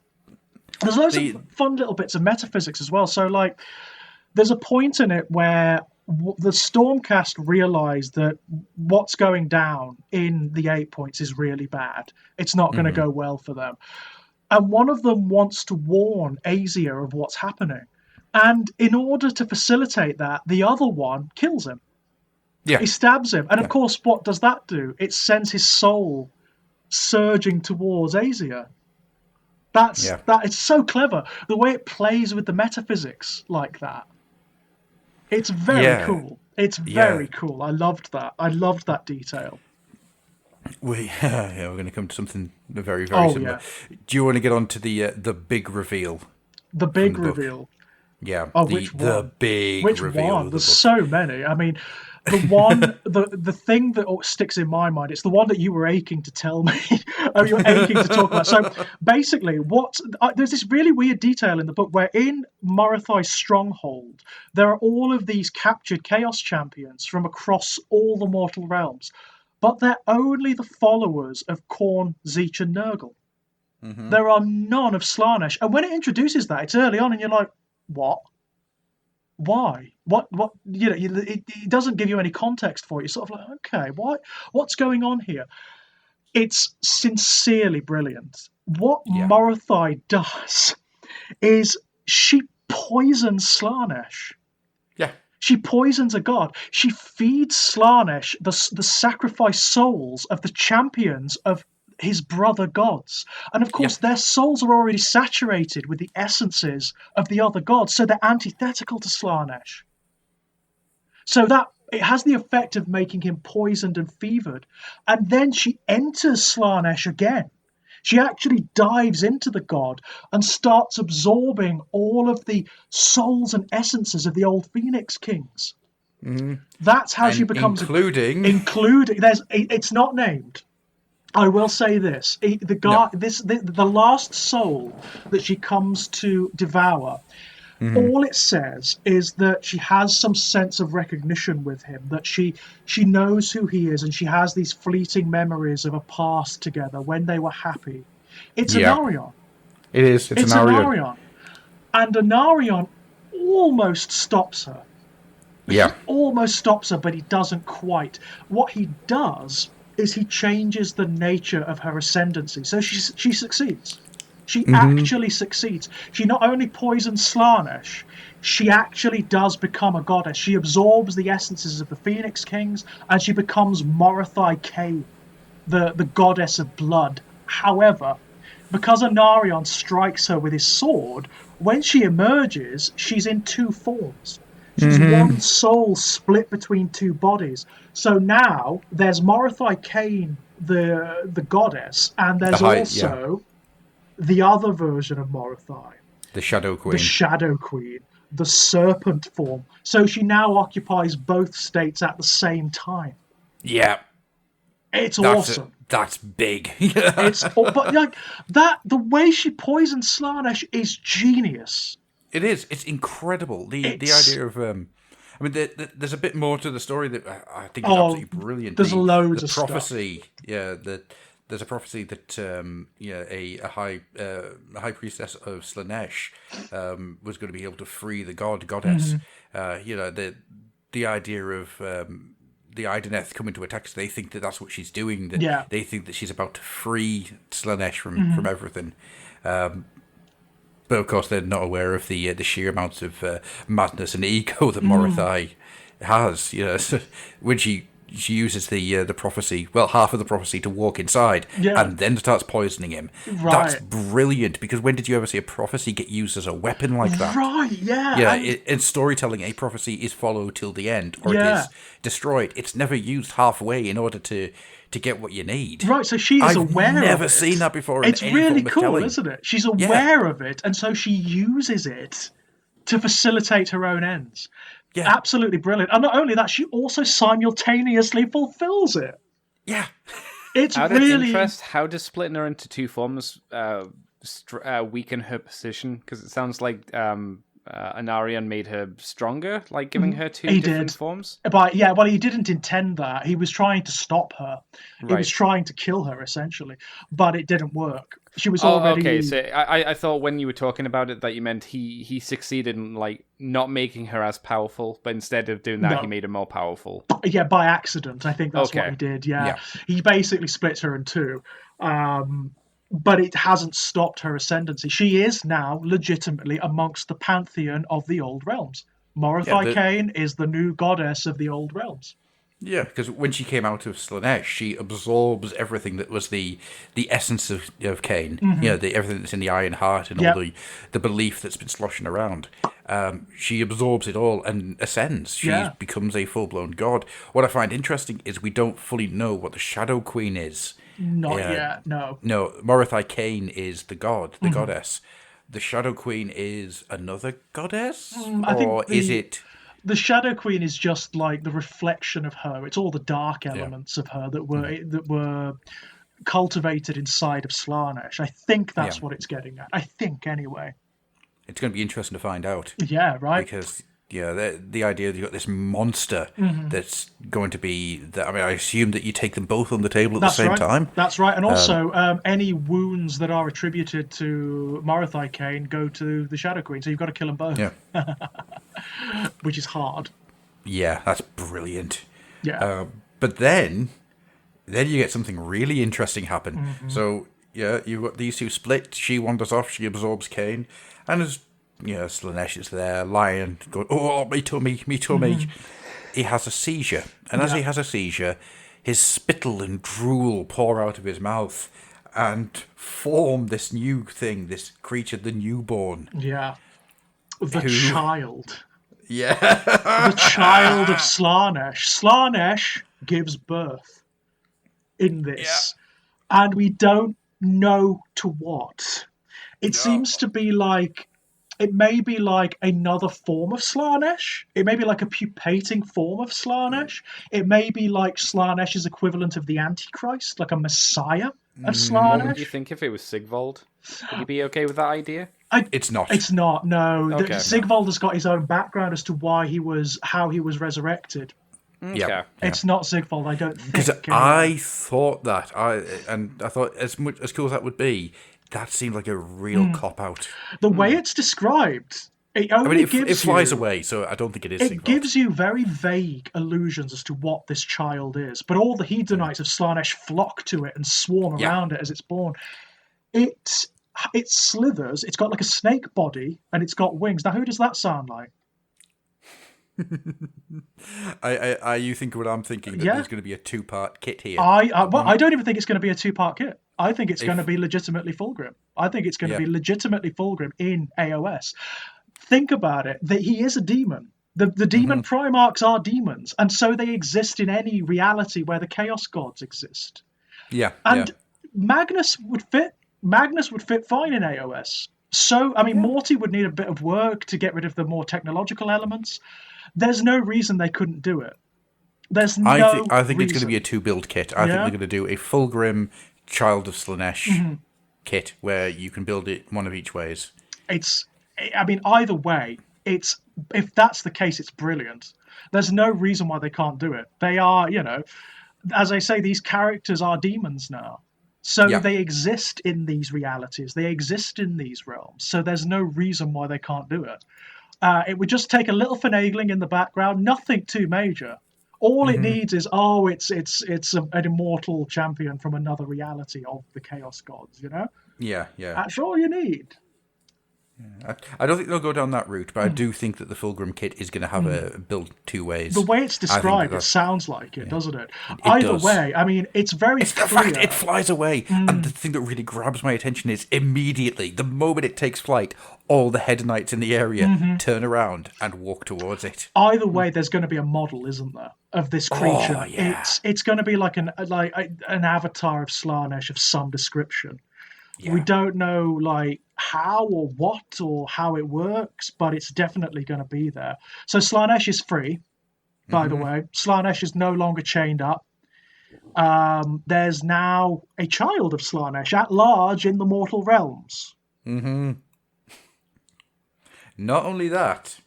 There's loads of fun little bits of metaphysics as well. So there's a point in it where the Stormcast realise that what's going down in the 8 points is really bad. It's not going to go well for them. And one of them wants to warn Asia of what's happening. And in order to facilitate that, the other one kills him. Yeah. He stabs him. And of course, what does that do? It sends his soul surging towards Asia. That it's so clever. The way it plays with the metaphysics like that. It's very cool. It's very cool. I loved that. I loved that detail.
We're going to come to something very, very similar. Yeah. Do you want to get on to the big reveal?
The big reveal.
Yeah.
Oh, which one?
The big
which
reveal.
One? There's so many. I mean, the thing that sticks in my mind, it's the one that you were aching to tell me. Oh, you're aching to talk about. So basically, there's this really weird detail in the book where in Morathai's stronghold, there are all of these captured Chaos champions from across all the mortal realms, but they're only the followers of Khorne, Tzeentch, and Nurgle. Mm-hmm. There are none of Slaanesh. And when it introduces that, it's early on, and you're like, what? Why? What? It doesn't give you any context for it. You're sort of like, okay, what's going on here? It's sincerely brilliant. What Morathai does is she poisons Slaanesh.
Yeah.
She poisons a god. She feeds Slaanesh the sacrificed souls of the champions of his brother gods. And of course, their souls are already saturated with the essences of the other gods, so they're antithetical to Slaanesh. So that it has the effect of making him poisoned and fevered. And then she enters Slaanesh again. She actually dives into the god and starts absorbing all of the souls and essences of the old Phoenix Kings. Mm-hmm. That's how she becomes...
Including...
It's not named. I will say this: the last soul that she comes to devour, all it says is that she has some sense of recognition with him, that she knows who he is, and she has these fleeting memories of a past together when they were happy. It's Anarion.
It is. It's Anarion.
And Anarion almost stops her.
Yeah.
He almost stops her, but he doesn't quite. What he does is he changes the nature of her ascendancy. So she succeeds. She actually succeeds. She not only poisons Slaanesh, she actually does become a goddess. She absorbs the essences of the Phoenix Kings, and she becomes Morathai Kane, the goddess of blood. However, because Anarion strikes her with his sword, when she emerges, she's in two forms. She's one soul split between two bodies. So now there's Morathai Kane, the goddess, and there's also the other version of Morathai.
The Shadow Queen.
The Shadow Queen. The serpent form. So she now occupies both states at the same time.
Yeah.
It's awesome.
That's big.
The way she poisons Slaanesh is genius.
It is. It's incredible. The idea of there's a bit more to the story that I think is absolutely brilliant.
There's loads of
prophecy.
Stuff.
There's a prophecy that a high priestess of Slaanesh was going to be able to free the goddess. The idea of the Ideneth coming to attack. So they think that that's what she's doing. They think that she's about to free Slaanesh from everything. But of course, they're not aware of the sheer amounts of madness and ego that Morathai has. So when she uses the prophecy, half of the prophecy to walk inside, and then starts poisoning him. Right. That's brilliant, because when did you ever see a prophecy get used as a weapon like that?
Right. Yeah.
Yeah. In storytelling, a prophecy is followed till the end, or it is destroyed. It's never used halfway in order to get what you need.
Right, so she is aware of it. I've
never seen that before.
It's really cool, isn't it? She's aware of it, and so she uses it to facilitate her own ends. Yeah. Absolutely brilliant. And not only that, she also simultaneously fulfills it.
Yeah.
It's
out
really...
of interest, how does splitting her into two forms weaken her position? Because it sounds like Anarion made her stronger, like giving her two different forms.
But he didn't intend that. He was trying to stop her. He was trying to kill her, essentially. But it didn't work. She was already...
Okay, so I thought when you were talking about it that you meant he succeeded in like not making her as powerful, but instead of doing that, he made her more powerful.
Yeah, by accident. I think that's what he did, yeah. He basically split her in two. But it hasn't stopped her ascendancy. She is now legitimately amongst the pantheon of the Old Realms. Morathai Kane is the new goddess of the Old Realms.
Yeah, because when she came out of Slaanesh, she absorbs everything that was the essence of Kane. Everything that's in the Iron Heart and all the belief that's been sloshing around. She absorbs it all and ascends. She becomes a full-blown god. What I find interesting is we don't fully know what the Shadow Queen is.
Not yet, no.
No, Morathai Kane is the god, the goddess. The Shadow Queen is another goddess? Is it...
the Shadow Queen is just like the reflection of her. It's all the dark elements of her that were cultivated inside of Slaanesh. I think that's what it's getting at. I think, anyway.
It's going to be interesting to find out.
Yeah, right.
Because the idea that you've got this monster that's going to be. I assume that you take them both on the table at the same time.
That's right. And also, any wounds that are attributed to Morathi Kane go to the Shadow Queen. So you've got to kill them both. Yeah. Which is hard.
Yeah, that's brilliant.
Yeah.
But then you get something really interesting happen. So you've got these two split. She wanders off. She absorbs Kane, and as Slaanesh is there, lying, going, "Oh, me tummy." He has a seizure, and as he has a seizure, his spittle and drool pour out of his mouth and form this new thing, this creature, the newborn.
Yeah. Child.
Yeah.
The child of Slaanesh. Slaanesh gives birth in this. Yeah. And we don't know to what. It seems to be like... It may be like another form of Slaanesh. It may be like a pupating form of Slaanesh. It may be like Slaanesh's equivalent of the Antichrist, like a messiah of Slaanesh.
What would you think if it was Sigvald? Would you be okay with that idea?
It's not.
It's not, no.
Okay.
Sigvald has got his own background as to how he was resurrected.
Okay.
It's not Sigvald, I don't think.
Because I thought that. I thought, as cool as that would be, that seemed like a real cop-out.
The way it's described, it
flies away, so I don't think it is Sigvald.
It gives you very vague illusions as to what this child is, but all the Hedonites of Slaanesh flock to it and swarm around it as it's born. It slithers, it's got like a snake body, and it's got wings. Now, who does that sound like?
Are you thinking what I'm thinking? That there's going to be a 2-part kit here?
I don't even think it's going to be a 2-part kit. I think it's going to be legitimately Fulgrim. I think it's going to be legitimately Fulgrim in AOS. Think about it. He is a demon. The demon Primarchs are demons, and so they exist in any reality where the Chaos Gods exist.
Yeah.
And Magnus would fit. Magnus would fit fine in AOS. So, Morty would need a bit of work to get rid of the more technological elements. There's no reason they couldn't do it.
I think it's going to be a 2-build kit. I think they're going to do a Fulgrim Child of Slaanesh kit where you can build it one of each ways.
Either way, if that's the case, it's brilliant. There's no reason why they can't do it. They are, as I say, these characters are demons now. So they exist in these realities. They exist in these realms. So there's no reason why they can't do it. It would just take a little finagling in the background, nothing too major. All it needs is, it's an immortal champion from another reality of the Chaos Gods,
Yeah.
That's all you need.
Yeah. I don't think they'll go down that route, but I do think that the Fulgrim kit is going to have a build 2 ways.
The way it's described, it sounds like it, doesn't it? Either way, it's very clear.
The fact it flies away, and the thing that really grabs my attention is immediately, the moment it takes flight, all the Hedonites in the area turn around and walk towards it.
Either way, there's going to be a model, isn't there, of this creature?
Oh, yeah.
It's going to be like an avatar of Slaanesh of some description. Yeah. We don't know how or what or how it works, but it's definitely going to be there. So Slaanesh is free, by the way. Slaanesh is no longer chained up. There's now a child of Slaanesh at large in the mortal realms.
Not only that,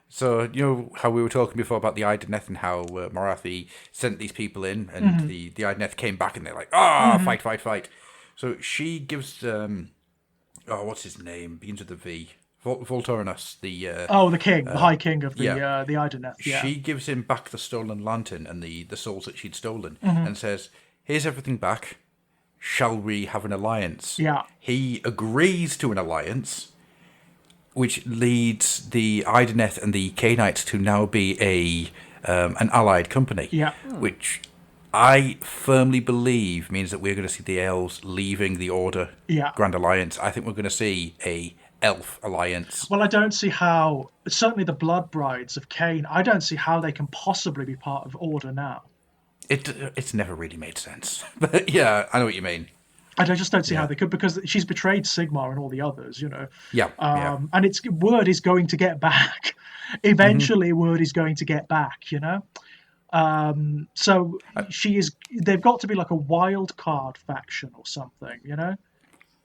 so you know how we were talking before about the Ideneth and how Morathi sent these people in, and the Ideneth came back and they're like, fight. So she gives, what's his name? Begins with a V. Volturnus, the
king, the High King of the Ideneth. Yeah.
She gives him back the stolen lantern and the souls that she'd stolen, and says, "Here's everything back. Shall we have an alliance?"
Yeah.
He agrees to an alliance, which leads the Ideneth and the Cainites to now be an allied company.
Yeah.
Which I firmly believe means that we're going to see the elves leaving the Order Grand Alliance. I think we're going to see a elf alliance.
Well, I don't see how, certainly the Blood Brides of Cain, I don't see how they can possibly be part of Order now.
It's never really made sense. But yeah, I know what you mean.
I just don't see how they could, because she's betrayed Sigmar and all the others, you know.
Yeah.
And word is going to get back. Eventually, word is going to get back, you know. So they've got to be like a wild card faction or something, you know.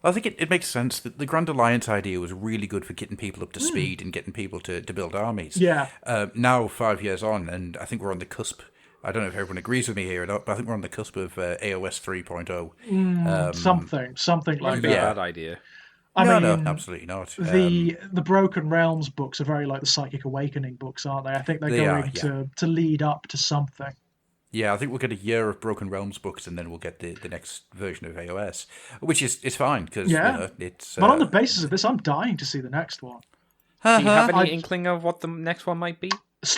I think it makes sense that the Grand Alliance idea was really good for getting people up to speed and getting people to build armies.
Yeah.
Now, 5 years on, and I think we're on the cusp. I don't know if everyone agrees with me here or not, but I think we're on the cusp of AOS 3.0.
Something like that.
Be a bad idea.
No, absolutely not.
The Broken Realms books are very like the Psychic Awakening books, aren't they? I think they're going to lead up to something.
Yeah, I think we'll get a year of Broken Realms books, and then we'll get the next version of AOS, which is fine because it's.
But on the basis of this, I'm dying to see the next one.
Do you have any inkling of what the next one might be?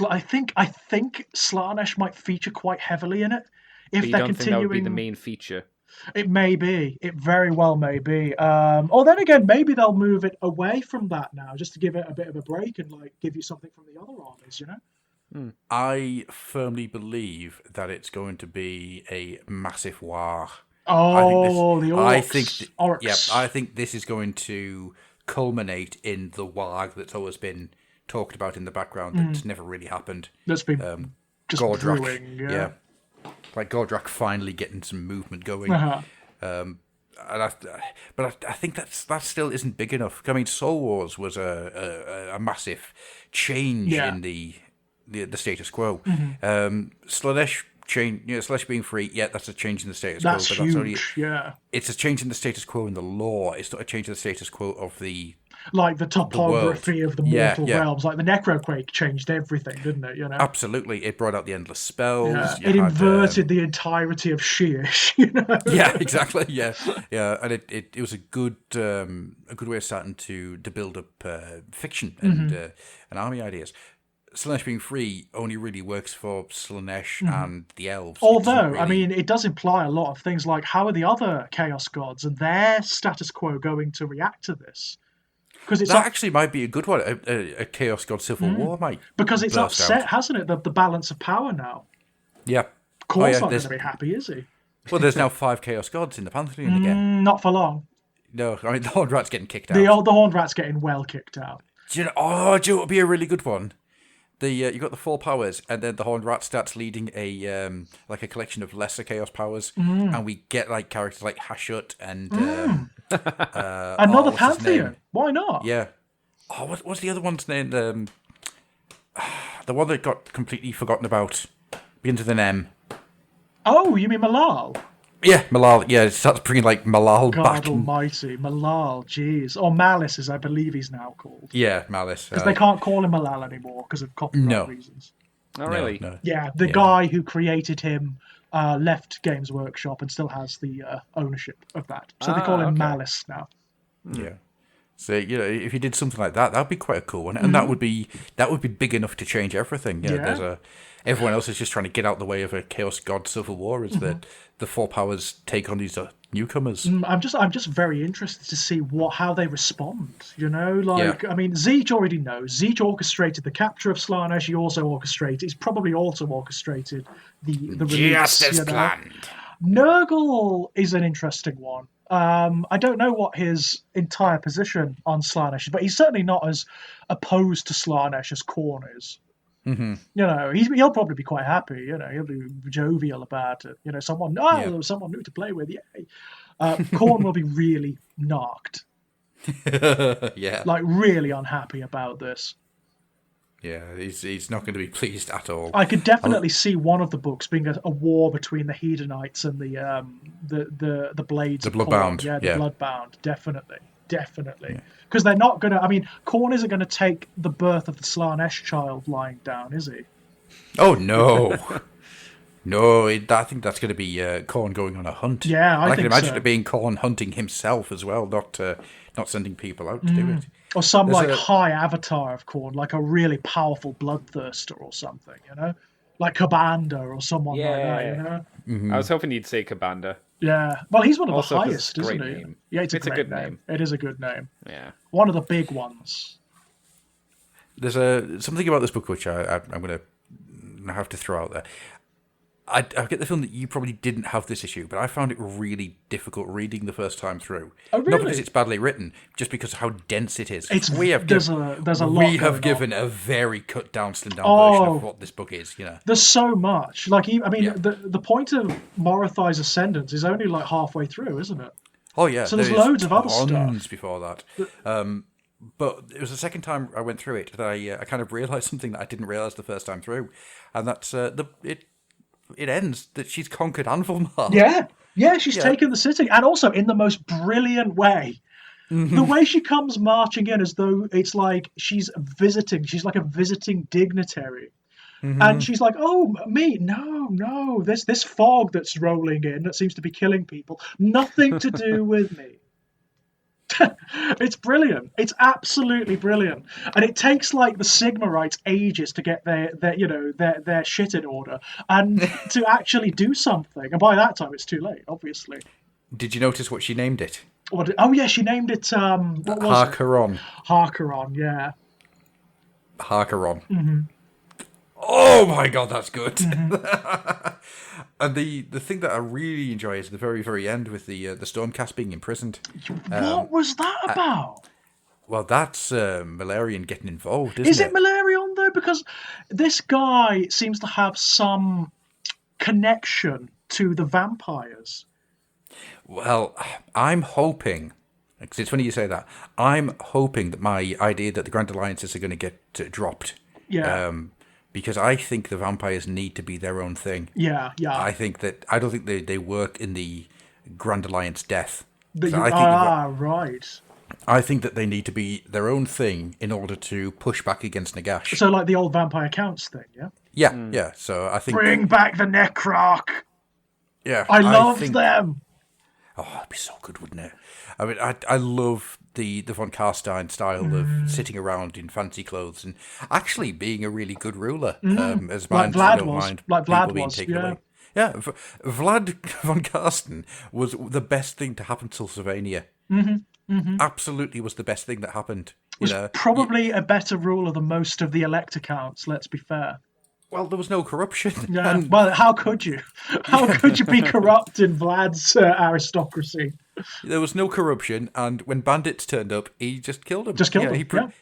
I think Slaanesh might feature quite heavily in it. If
but you
they're
don't
continuing,
think that would be the main feature?
It may be. It very well may be. Or then again, maybe they'll move it away from that now, just to give it a bit of a break and like give you something from the other armies, you know.
I firmly believe that it's going to be a massive war.
Oh, the orcs.
Orcs. I think this is going to culminate in the warg that's always been talked about in the background that's never really happened.
That's been just
Gordrak,
brewing, yeah.
Like Gordrak finally getting some movement going. But I think that still isn't big enough. I mean, Soul Wars was a massive change in the status quo. Slaanesh change, Slaanesh being free, that's a change in the status quo. But
huge,
that's only, it's a change in the status quo in the lore. It's not a change in the status quo of the
topography of the mortal realms. Like the Necroquake changed everything, didn't it? You know,
absolutely. It brought out the endless spells.
Yeah. It inverted the entirety of Sheesh. You know?
Yeah, exactly. Yeah, and it was a good way of starting to build up fiction and army ideas. Slaanesh being free only really works for Slaanesh and the elves.
Although, I mean, it does imply a lot of things like how are the other Chaos Gods and their status quo going to react to this? Because that
actually might be a good one. A Chaos God Civil War might.
Because it's upset, hasn't it? The balance of power now.
Yeah.
Korn's not going to be happy, is he?
Well, there's now 5 Chaos Gods in the Pantheon again.
Not for long.
No, I mean the Horned Rat's getting kicked out.
The Horned Rat's getting well kicked out.
Do you know what would be a really good one? You got the 4 powers, and then the Horned Rat starts leading a like a collection of lesser Chaos powers, and we get like characters like Hashut and
another Pantheon. Why not?
Yeah. Oh, what's the other one's name? The one that got completely forgotten about. Begins with an M.
Oh, you mean Malal?
Yeah, Malal. Yeah, it starts bringing like Malal
God
back.
Almighty, Malal. Jeez, or Malice, as I believe he's now called.
Yeah, Malice.
Because they can't call him Malal anymore because of copyright reasons.
Oh, really?
No.
Yeah, the guy who created him left Games Workshop and still has the ownership of that. So they call him Malice now.
Yeah. So if you did something like that, that'd be quite a cool one, and that would be big enough to change everything. Yeah. Everyone else is just trying to get out the way of a Chaos God Civil War. Is that the 4 powers take on these newcomers?
I'm just very interested to see how they respond. You know, I mean, Zeech already knows. Zeech orchestrated the capture of Slaanesh. He also orchestrated. He's probably also orchestrated the release.
Just as planned.
Nurgle is an interesting one. I don't know what his entire position on Slaanesh is, but he's certainly not as opposed to Slaanesh as Khorne is. You know, he'll probably be quite happy. You know, he'll be jovial about it. You know, someone new to play with. Yay! Khorne will be really narked. Like really unhappy about this.
Yeah, he's not going to be pleased at all.
I could definitely see one of the books being a war between the Hedonites and the Blades.
The Bloodbound.
Yeah, the Bloodbound. Definitely. Because they're not going to... I mean, Khorne isn't going to take the birth of the Slaanesh child lying down, is he?
Oh, no. No, I think that's going to be Khorne going on a hunt.
Yeah, I
can imagine it being Khorne hunting himself as well, not sending people out to do it.
Or some high avatar of Khorne, like a really powerful bloodthirster or something, you know? Like Kabanda or someone like that, you know?
I was hoping you'd say Kabanda.
Yeah. Well, he's one of
Also,
the highest,
it's a
isn't
great
he?
name.
Yeah, it's a good
name.
It is a good name.
Yeah.
One of the big ones.
There's something about this book which I'm going to have to throw out there. I get the feeling that you probably didn't have this issue, but I found it really difficult reading the first time through.
Oh, really?
Not because it's badly written, just because of how dense it is.
There's a lot.
We have given a very cut down, slimmed down version of what this book is.
There's so much. The point of Morathai's ascendance is only like halfway through, isn't it?
Oh yeah.
So there's loads of other stuff
before that. But it was the second time I went through it that I kind of realised something that I didn't realise the first time through, and that's it ends that she's conquered Anvilmar.
Yeah, she's taken the city, and also in the most brilliant way. Mm-hmm. The way she comes marching in as though it's like she's like a visiting dignitary. Mm-hmm. And she's like, oh, me, no, there's this fog that's rolling in that seems to be killing people. Nothing to do with me. It's brilliant. It's absolutely brilliant, and it takes like the Sigmarites ages to get their shit in order and to actually do something. And by that time, it's too late. Obviously.
Did you notice what she named it?
She named it. What was
Harkeron.
It? Harkeron, yeah.
Harkeron.
Mm-hmm.
Oh my god, that's good.
Mm-hmm.
And the thing that I really enjoy is the very, very end with the Stormcast being imprisoned.
What was that about?
Well, that's Malarian getting involved,
Is it Malarion, though? Because this guy seems to have some connection to the vampires.
Well, I'm hoping, because it's funny you say that, I'm hoping that my idea that the Grand Alliances are going to get dropped.
Yeah.
Because I think the vampires need to be their own thing.
Yeah.
I don't think they work in the Grand Alliance death.
Right.
I think that they need to be their own thing in order to push back against Nagash.
So like the old Vampire Counts thing, yeah?
Yeah. So I think...
Bring back the Necroc!
Yeah.
I love them!
Oh, that'd be so good, wouldn't it? I mean, I love the von Carstein style of sitting around in fancy clothes and actually being a really good ruler. As
like Vlad was. Like Vlad was,
away. Yeah, Vlad von Carsten was the best thing to happen to Sylvania. Mm-hmm. Mm-hmm. Absolutely was the best thing that happened.
Was probably a better ruler than most of the Elector Counts, let's be fair.
Well, there was no corruption.
Yeah. Well, how could you? How could you be corrupt in Vlad's aristocracy?
There was no corruption, and when bandits turned up, he just killed them.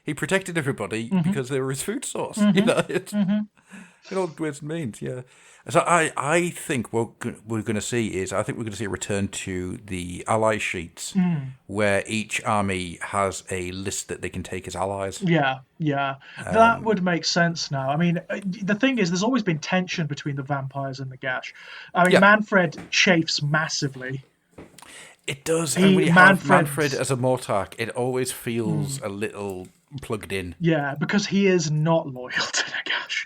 He protected everybody because they were his food source. In all ways and means, yeah. So I think what we're going to see is we're going to see a return to the ally sheets where each army has a list that they can take as allies.
Yeah. That would make sense now. I mean, the thing is, there's always been tension between the vampires and Nagash. I mean, Manfred chafes massively.
It does. And when you have Manfred as a Mortarch, it always feels a little plugged in.
Yeah, because he is not loyal to Nagash.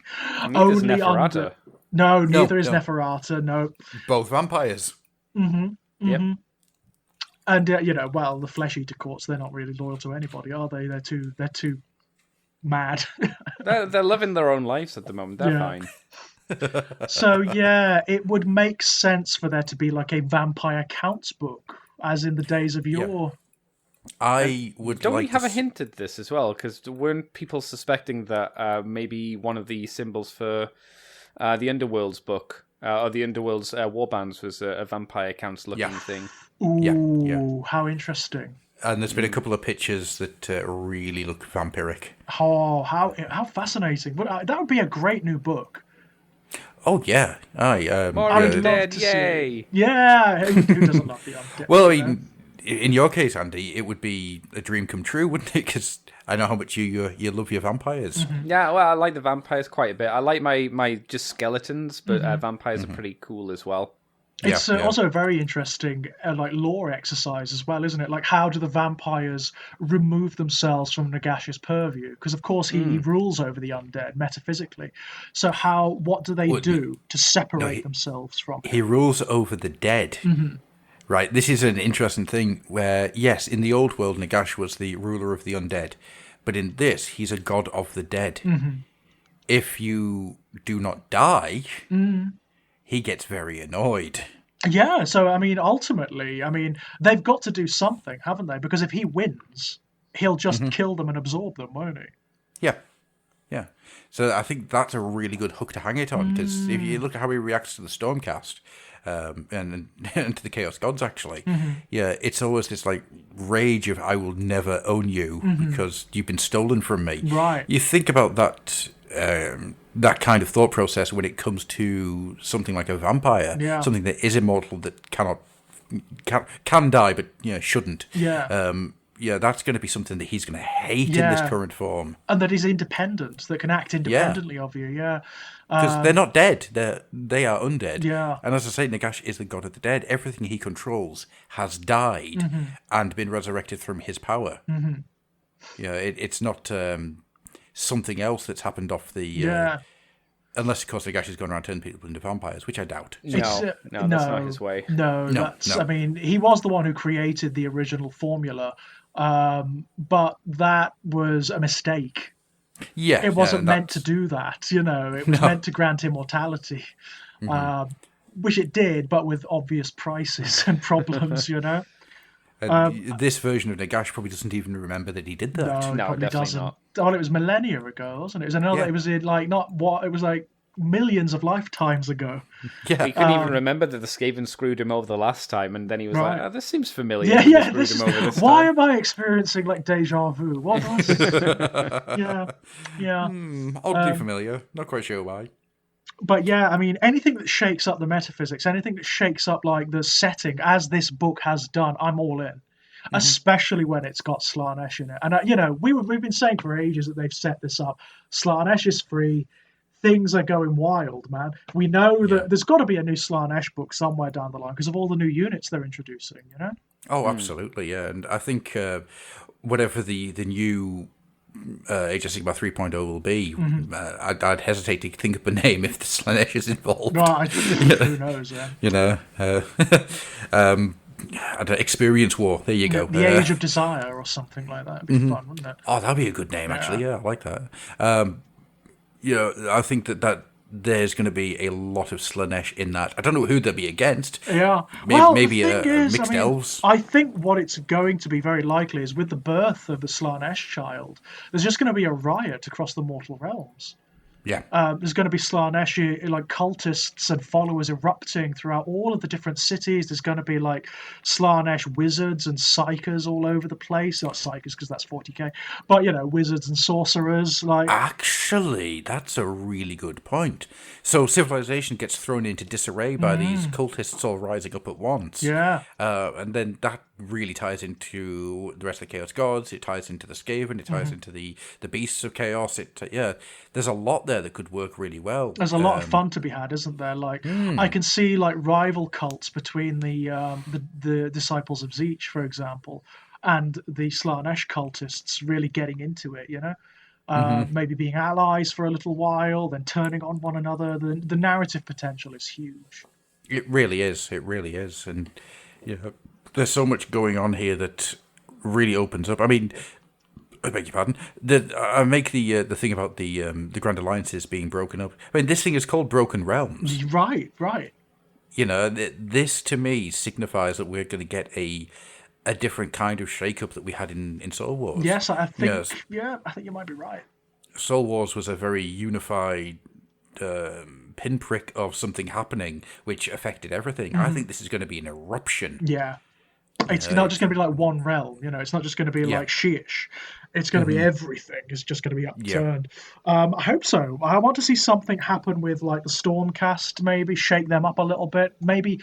Only Neferata.
Neither is Neferata. No,
both vampires.
Mm-hmm.
Yep.
And the flesh eater courts, they're not really loyal to anybody, are they? They're too mad.
they're living their own lives at the moment. They're fine.
So it would make sense for there to be like a Vampire Counts book, as in the days of yore.
I would.
Don't we have a hint at this as well? Because weren't people suspecting that maybe one of the symbols for the Underworld's book, or the Underworld's warbands, was a Vampire Counts looking thing?
Ooh, how interesting.
And there's been a couple of pictures that really look vampiric.
Oh, how fascinating. That would be a great new book.
Oh, yeah.
More undead, yay!
Yeah, who doesn't love the undead?
Well, I mean, in your case, Andy, it would be a dream come true, wouldn't it? Because I know how much you love your vampires.
Mm-hmm. Yeah, well, I like the vampires quite a bit. I like my just skeletons, but vampires are pretty cool as well.
It's also a very interesting lore exercise as well, isn't it? Like, how do the vampires remove themselves from Nagash's purview? Because, of course, he rules over the undead metaphysically. So what do they do to separate themselves from him?
He rules over the dead. Mm-hmm. Right, this is an interesting thing where, yes, in the old world, Nagash was the ruler of the undead. But in this, he's a god of the dead. Mm-hmm. If you do not die... he gets very annoyed.
Yeah, so, I mean, ultimately, they've got to do something, haven't they? Because if he wins, he'll just kill them and absorb them, won't he?
Yeah. Yeah. So I think that's a really good hook to hang it on, because if you look at how he reacts to the Stormcast, and to the Chaos Gods, actually, yeah, it's always this like rage of I will never own you because you've been stolen from me.
Right.
You think about that that kind of thought process when it comes to something like a vampire, something that is immortal that can die but shouldn't. Yeah, that's going to be something that he's going to hate in this current form.
And that is independent, that can act independently of you,
Because they're not dead, they are undead.
Yeah.
And as I say, Nagash is the god of the dead. Everything he controls has died and been resurrected from his power. Yeah, it's not something else that's happened off the... Unless, of course, Nagash has gone around turning people into vampires, which I doubt.
No, that's not his way.
No. I mean, he was the one who created the original formula, but that was a mistake.
Yeah,
it wasn't meant to do that. It was meant to grant immortality, which it did, but with obvious prices and problems.
And this version of Nagash probably doesn't even remember that he did that.
No, definitely
doesn't.
not.
Oh, it was millennia ago, wasn't it? It was another. It was it was like millions of lifetimes ago.
Yeah,
he couldn't even remember that the Skaven screwed him over the last time, and then he was like, "Oh, this seems familiar."
Yeah.
Why
am I experiencing like deja vu? What was this? Yeah.
Oddly familiar. Not quite sure why.
But yeah, I mean, anything that shakes up the metaphysics, anything that shakes up like the setting, as this book has done, I'm all in. Especially when it's got Slaanesh in it. And we've been saying for ages that they've set this up. Slaanesh is free. Things are going wild, man. We know that there's got to be a new Slaanesh book somewhere down the line because of all the new units they're introducing.
Oh, absolutely, yeah. And I think whatever the new Age of Sigmar 3.0 will be, I'd hesitate to think of a name if the Slaanesh is involved.
Right, who knows?
Experience War. There you go.
The Age of Desire or something like that. It'd be fun, wouldn't it?
Oh, that'd be a good name, actually. Yeah, I like that. I think that there's going to be a lot of Slaanesh in that. I don't know who they'll be against.
Yeah.
Maybe mixed elves.
I think what it's going to be very likely is with the birth of the Slaanesh child, there's just going to be a riot across the mortal realms.
Yeah.
There's going to be Slaanesh, like cultists and followers erupting throughout all of the different cities. There's going to be like Slaanesh wizards and psychers all over the place. Not psychers because that's 40k, but wizards and sorcerers.
Actually, that's a really good point. So civilization gets thrown into disarray by these cultists all rising up at once.
Yeah.
And then that really ties into the rest of the Chaos Gods. It ties into the Skaven. It ties into the Beasts of Chaos. There's a lot there that could work really well.
There's a lot of fun to be had, isn't there? I can see rival cults between the disciples of Zeech, for example, and the Slaanesh cultists really getting into it. Maybe being allies for a little while, then turning on one another. The narrative potential is huge.
It really is. It really is, and there's so much going on here that really opens up. I mean, I beg your pardon. I make the thing about the Grand Alliances being broken up. I mean, this thing is called Broken Realms.
Right.
This to me signifies that we're going to get a different kind of shake-up that we had in Soul Wars.
Yes, I think. Yeah, I think you might be right.
Soul Wars was a very unified pinprick of something happening, which affected everything. I think this is going to be an eruption.
Yeah. It's not just going to be like one realm, it's not just going to be like Sheesh. It's going to be everything. It's just going to be upturned. I hope so. I want to see something happen with like the Stormcast, maybe shake them up a little bit. Maybe,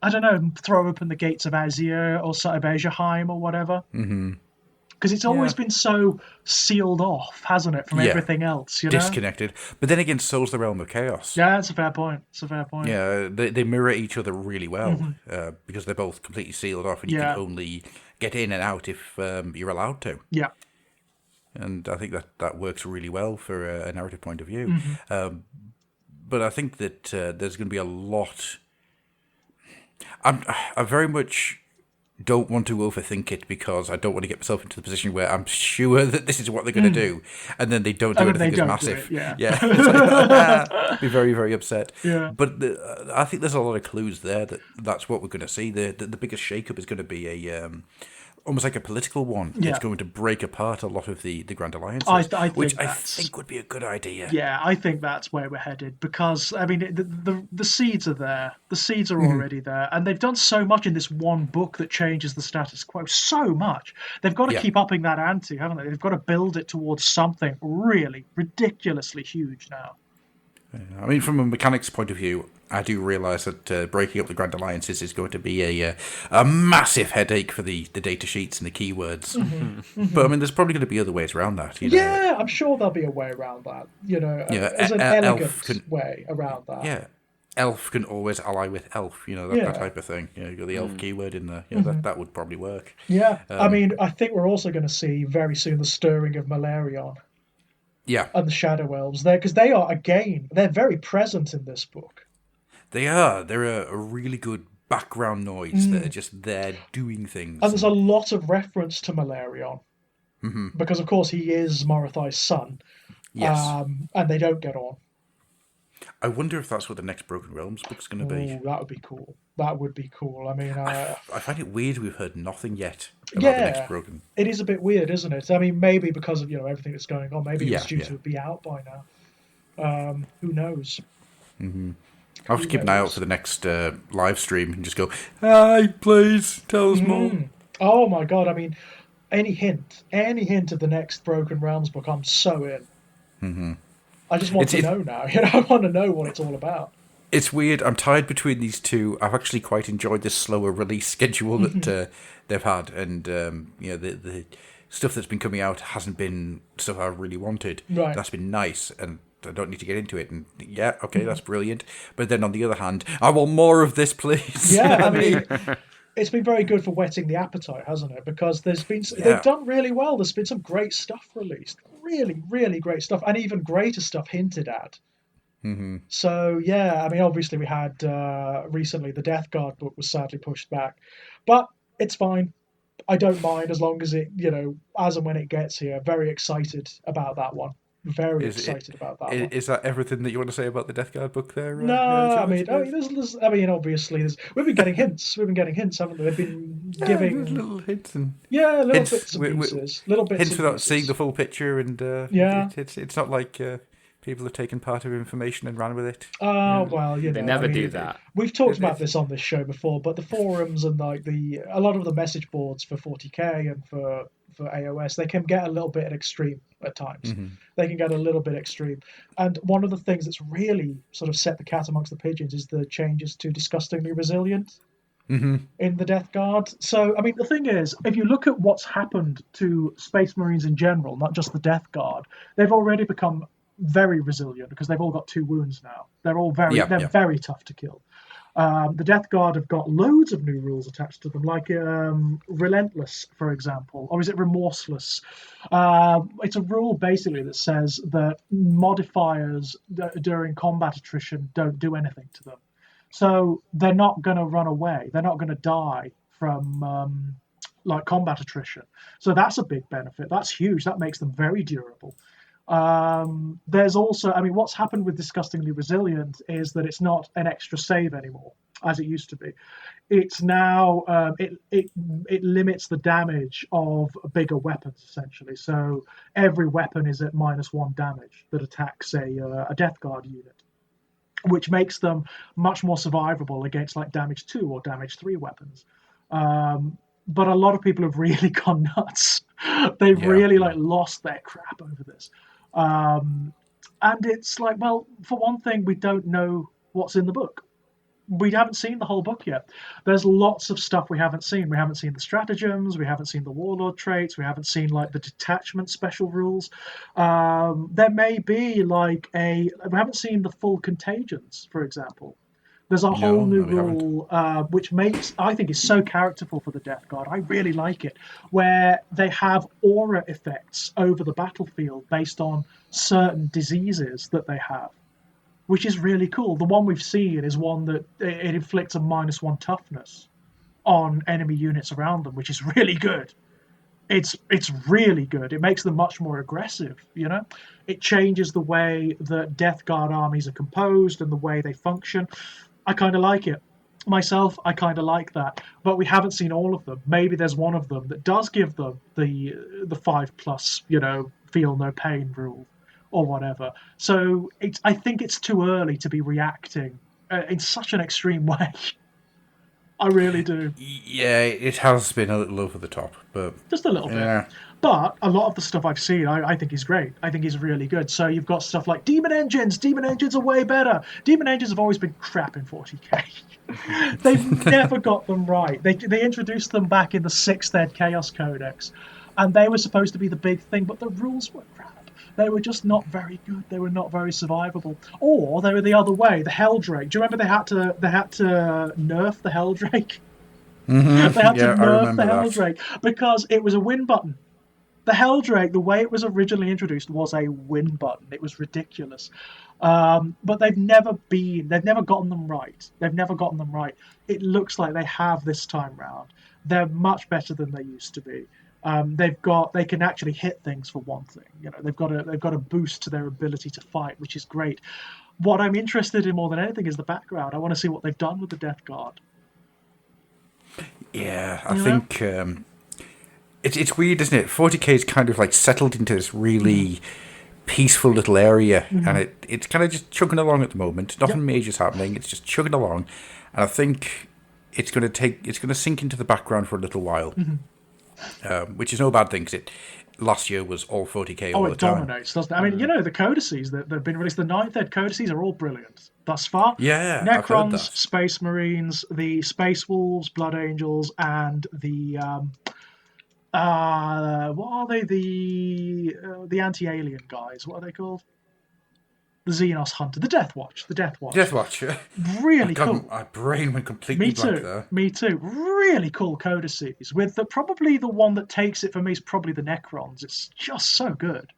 I don't know, throw open the gates of Azir or Bejaheim or whatever. Because it's always been so sealed off, hasn't it, from everything else?
Disconnected. But then again, so's the realm of chaos.
Yeah, that's a fair point.
Yeah, they mirror each other really well because they're both completely sealed off, and you can only get in and out if you're allowed to.
Yeah.
And I think that works really well for a narrative point of view. But I think that there's going to be a lot. I very much don't want to overthink it because I don't want to get myself into the position where I'm sure that this is what they're going to do, and then they don't do anything that's massive. Be very, very upset.
Yeah.
But I think there's a lot of clues there that's what we're going to see. The biggest shakeup is going to be almost like a political one.
Yeah.
It's going to break apart a lot of the Grand Alliances, which I think would be a good idea.
Yeah, I think that's where we're headed because, I mean, the seeds are there. The seeds are already there. And they've done so much in this one book that changes the status quo. So much. They've got to keep upping that ante, haven't they? They've got to build it towards something really ridiculously huge now.
I mean, from a mechanics point of view, I do realise that breaking up the Grand Alliances is going to be a massive headache for the data sheets and the keywords. But I mean, there's probably going to be other ways around that.
Yeah, I'm sure there'll be a way around that. As an elegant way around that.
Yeah, Elf can always ally with Elf. That type of thing. You got the Elf keyword in there. That would probably work.
Yeah, I mean, I think we're also going to see very soon the stirring of Malarion.
Yeah.
And the Shadow Elves there, because they are, again, they're very present in this book.
They are. They're a really good background noise that are just there doing things.
And there's a lot of reference to Malarion. Because, of course, he is Morathai's son.
Yes.
And they don't get on.
I wonder if that's what the next Broken Realms book's going to be.
That would be cool. That would be cool. I mean,
I find it weird we've heard nothing yet about the next Broken.
It is a bit weird, isn't it? I mean, maybe because of everything that's going on. Maybe it's due to be out by now. Who knows?
I'll have to keep an eye out for the next live stream and just go, "Hi, please tell us more."
Oh my god! I mean, any hint of the next Broken Realms book, I'm so in. I just want to know now. I want to know what it's all about.
It's weird. I'm tied between these two. I've actually quite enjoyed this slower release schedule that they've had, and the stuff that's been coming out hasn't been stuff I really wanted.
Right.
That's been nice, and I don't need to get into it. And that's brilliant. But then on the other hand, I want more of this, please.
Yeah, I mean, it's been very good for whetting the appetite, hasn't it? Because they've done really well. There's been some great stuff released. Really, really great stuff, and even greater stuff hinted at. So I mean, obviously we had recently the Death Guard book was sadly pushed back, but it's fine. I don't mind as long as it, as and when it gets here. Very excited about that one. Very excited about that one.
Is that everything that you want to say about the Death Guard book there?
No, I mean, obviously, we've been getting hints. We've been getting hints, haven't we? They've been giving
little hints and
little bits and pieces, little bits.
Hints without seeing the full picture, and it's not like people have taken part of information and ran with it.
Oh well,
they never do that.
We've talked about this on this show before, but the forums and a lot of the message boards for 40k and for AOS, they can get a little bit extreme at times. They can get a little bit extreme. And one of the things that's really sort of set the cat amongst the pigeons is the changes to disgustingly resilient in the Death Guard. So, I mean, the thing is, if you look at what's happened to Space Marines in general, not just the Death Guard, they've already become very resilient because they've all got 2 wounds now. They're all very tough to kill. The Death Guard have got loads of new rules attached to them, like Relentless, for example, or is it Remorseless? It's a rule basically that says that modifiers during combat attrition don't do anything to them. So they're not going to run away. They're not going to die from combat attrition. So that's a big benefit. That's huge. That makes them very durable. There's also, I mean, what's happened with Disgustingly Resilient is that it's not an extra save anymore, as it used to be. It's now, it limits the damage of bigger weapons, essentially. So every weapon is at -1 damage that attacks a Death Guard unit, which makes them much more survivable against like damage 2 or damage 3 weapons. But a lot of people have really gone nuts. They've really lost their crap over this. And it's like, well, for one thing, we don't know what's in the book. We haven't seen the whole book yet. There's lots of stuff we haven't seen. We haven't seen the stratagems. We haven't seen the warlord traits. We haven't seen like the detachment special rules. There may be we haven't seen the full contagions, for example. There's a whole new rule, which I think is so characterful for the Death Guard. I really like it, where they have aura effects over the battlefield based on certain diseases that they have, which is really cool. The one we've seen is one that it inflicts a -1 toughness on enemy units around them, which is really good. It's really good. It makes them much more aggressive, It changes the way that Death Guard armies are composed and the way they function. I kind of like it. Myself, I kind of like that, but we haven't seen all of them. Maybe there's one of them that does give them the 5+, feel no pain rule, or whatever. So I think it's too early to be reacting in such an extreme way. I really do.
Yeah, it has been a little over the top, but
just a little bit. But a lot of the stuff I've seen, I think is great. I think is really good. So you've got stuff like Demon Engines. Demon Engines are way better. Demon Engines have always been crap in 40k. They've never got them right. They introduced them back in the 6th Ed Chaos Codex, and they were supposed to be the big thing, but the rules were crap. They were just not very good. They were not very survivable. Or they were the other way, the Helldrake. Do you remember they had to nerf the Helldrake?
Mm-hmm.
They had to nerf the Helldrake because it was a win button. The Helldrake, the way it was originally introduced, was a win button. It was ridiculous. But they've never gotten them right. They've never gotten them right. It looks like they have this time round. They're much better than they used to be. They can actually hit things for one thing. They've got a boost to their ability to fight, which is great. What I'm interested in more than anything is the background. I want to see what they've done with the Death Guard.
Yeah, I think it's weird, isn't it? 40k is kind of like settled into this really peaceful little area, and it's kind of just chugging along at the moment. Nothing major's happening. It's just chugging along, and I think it's going to sink into the background for a little while, which is no bad thing because last year was all 40k all the time.
Oh, it dominates, doesn't it? I mean, the codices that have been released, the 9th Ed codices are all brilliant thus far.
Yeah,
Necrons,
I've heard that.
Space Marines, the Space Wolves, Blood Angels, and the what are they? The anti-alien guys. What are they called? The Xenos Hunter, the Death Watch.
Death Watch.
Really cool.
My brain went completely blank there.
Me too. Really cool codices. With probably the one that takes it for me is probably the Necrons. It's just so good.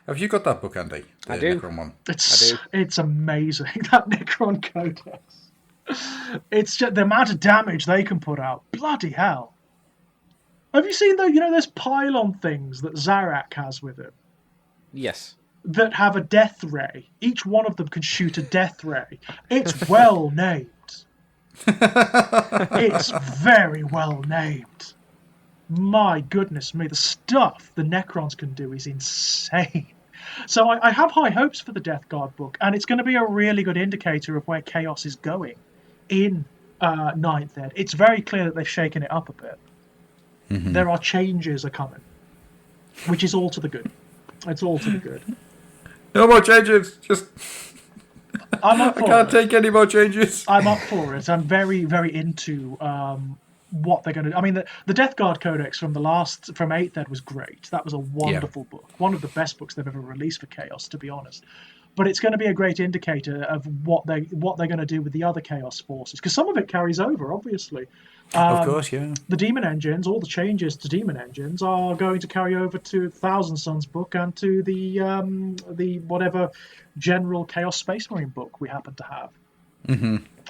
Have you got that book, Andy?
I do.
Necron one.
It's amazing, that Necron Codex. It's just the amount of damage they can put out. Bloody hell. Have you seen those pylon things that Zarak has with him?
Yes.
That have a death ray. Each one of them can shoot a death ray. It's well named. It's very well named. My goodness me, the stuff the Necrons can do is insane. So I have high hopes for the Death Guard book, and it's going to be a really good indicator of where Chaos is going in 9th Ed. It's very clear that they've shaken it up a bit. There are changes are coming, which is all to the good. It's all to the good.
No more changes. Just
I'm up for
I can't take any more changes.
I'm up for it. I'm very, very into what they're going to do. I mean, the Death Guard Codex from 8th Ed was great. That was a wonderful book. One of the best books they've ever released for Chaos, to be honest. But it's going to be a great indicator of what they're going to do with the other Chaos forces, because some of it carries over, obviously.
Of course, yeah.
The Demon Engines, all the changes to Demon Engines are going to carry over to Thousand Suns book and to the whatever general Chaos Space Marine book we happen to have.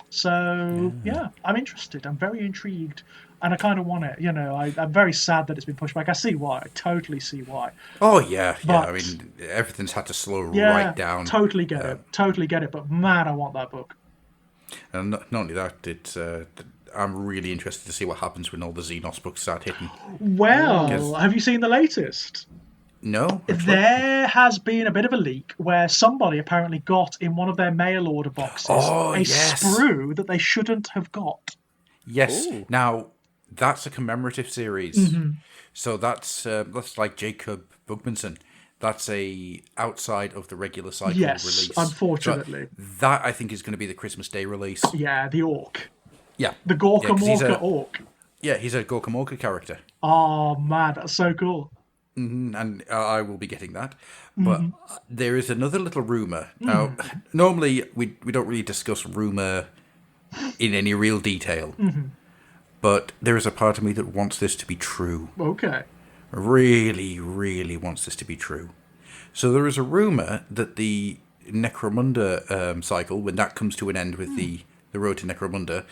So yeah, I'm interested. I'm very intrigued, and I kind of want it. I'm very sad that it's been pushed back. I see why. I totally see why.
Oh yeah. I mean, everything's had to slow right down.
Totally get it. But man, I want that book.
And not only that, I'm really interested to see what happens when all the Xenos books start hitting.
Well, have you seen the latest?
No.
There has been a bit of a leak where somebody apparently got in one of their mail order boxes sprue that they shouldn't have got.
Yes. Ooh. Now, that's a commemorative series. So that's like Jacob Bugmanson. That's a outside of the regular cycle release.
Unfortunately.
So that, I think, is going to be the Christmas Day release.
Yeah, the orc.
Yeah.
The Gorka Morka orc.
Yeah, he's a Gorka Morka character.
Oh, man, that's so cool.
And I will be getting that. But there is another little rumour. Now, normally we don't really discuss rumour in any real detail. But there is a part of me that wants this to be true.
Okay.
Really, really wants this to be true. So there is a rumour that the Necromunda cycle, when that comes to an end with the road to Necromunda,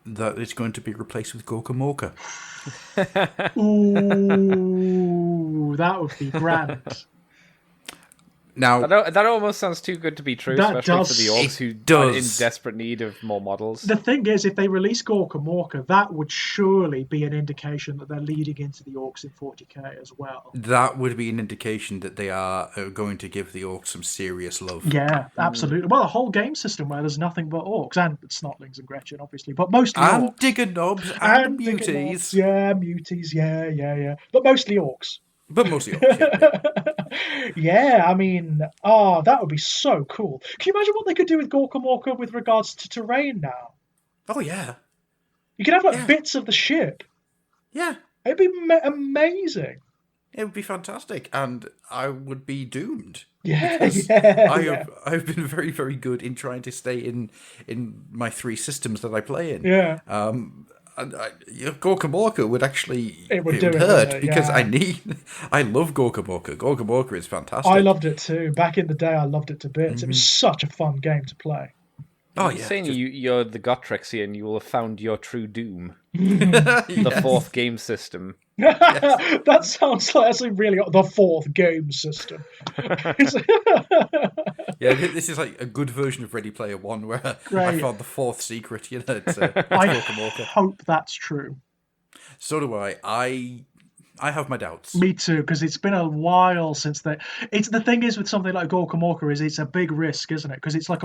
that it's going to be replaced with Gorka Morka.
Ooh, that would be grand.
Now
that almost sounds too good to be true, especially for the orcs who are in desperate need of more models.
The thing is, if they release Gorka Morka, that would surely be an indication that they're leading into the orcs in 40k as well.
That would be an indication that they are going to give the orcs some serious love.
Yeah, absolutely. Well, a whole game system where there's nothing but orcs, and Snotlings and Gretchen, obviously, but mostly
and
orcs.
Digger Knobs and Muties.
Yeah, Muties, yeah. But mostly orcs.
But mostly orcs,
yeah, I mean, that would be so cool. Can you imagine what they could do with Gorka Morka with regards to terrain now?
Oh, yeah.
You could have bits of the ship.
Yeah.
It'd be amazing.
It would be fantastic, and I would be doomed.
Yeah,
I've been very, very good in trying to stay in my 3 systems that I play in.
Yeah.
Gorka Morka would actually
it would
hurt because I love Gorka Morka. Gorka Morka is fantastic.
I loved it too. Back in the day, I loved it to bits. Mm-hmm. It was such a fun game to play.
Oh, yeah. Saying you're the Gotrek and you will have found your true doom. The 4th game system.
That sounds like that's really the 4th game system.
Yeah, this is like a good version of Ready Player One, where I found the 4th secret. It's
I hope that's true.
So do I. I have my doubts.
Me too, because it's been a while since the thing is with something like Gorka Morka is it's a big risk, isn't it? Because it's like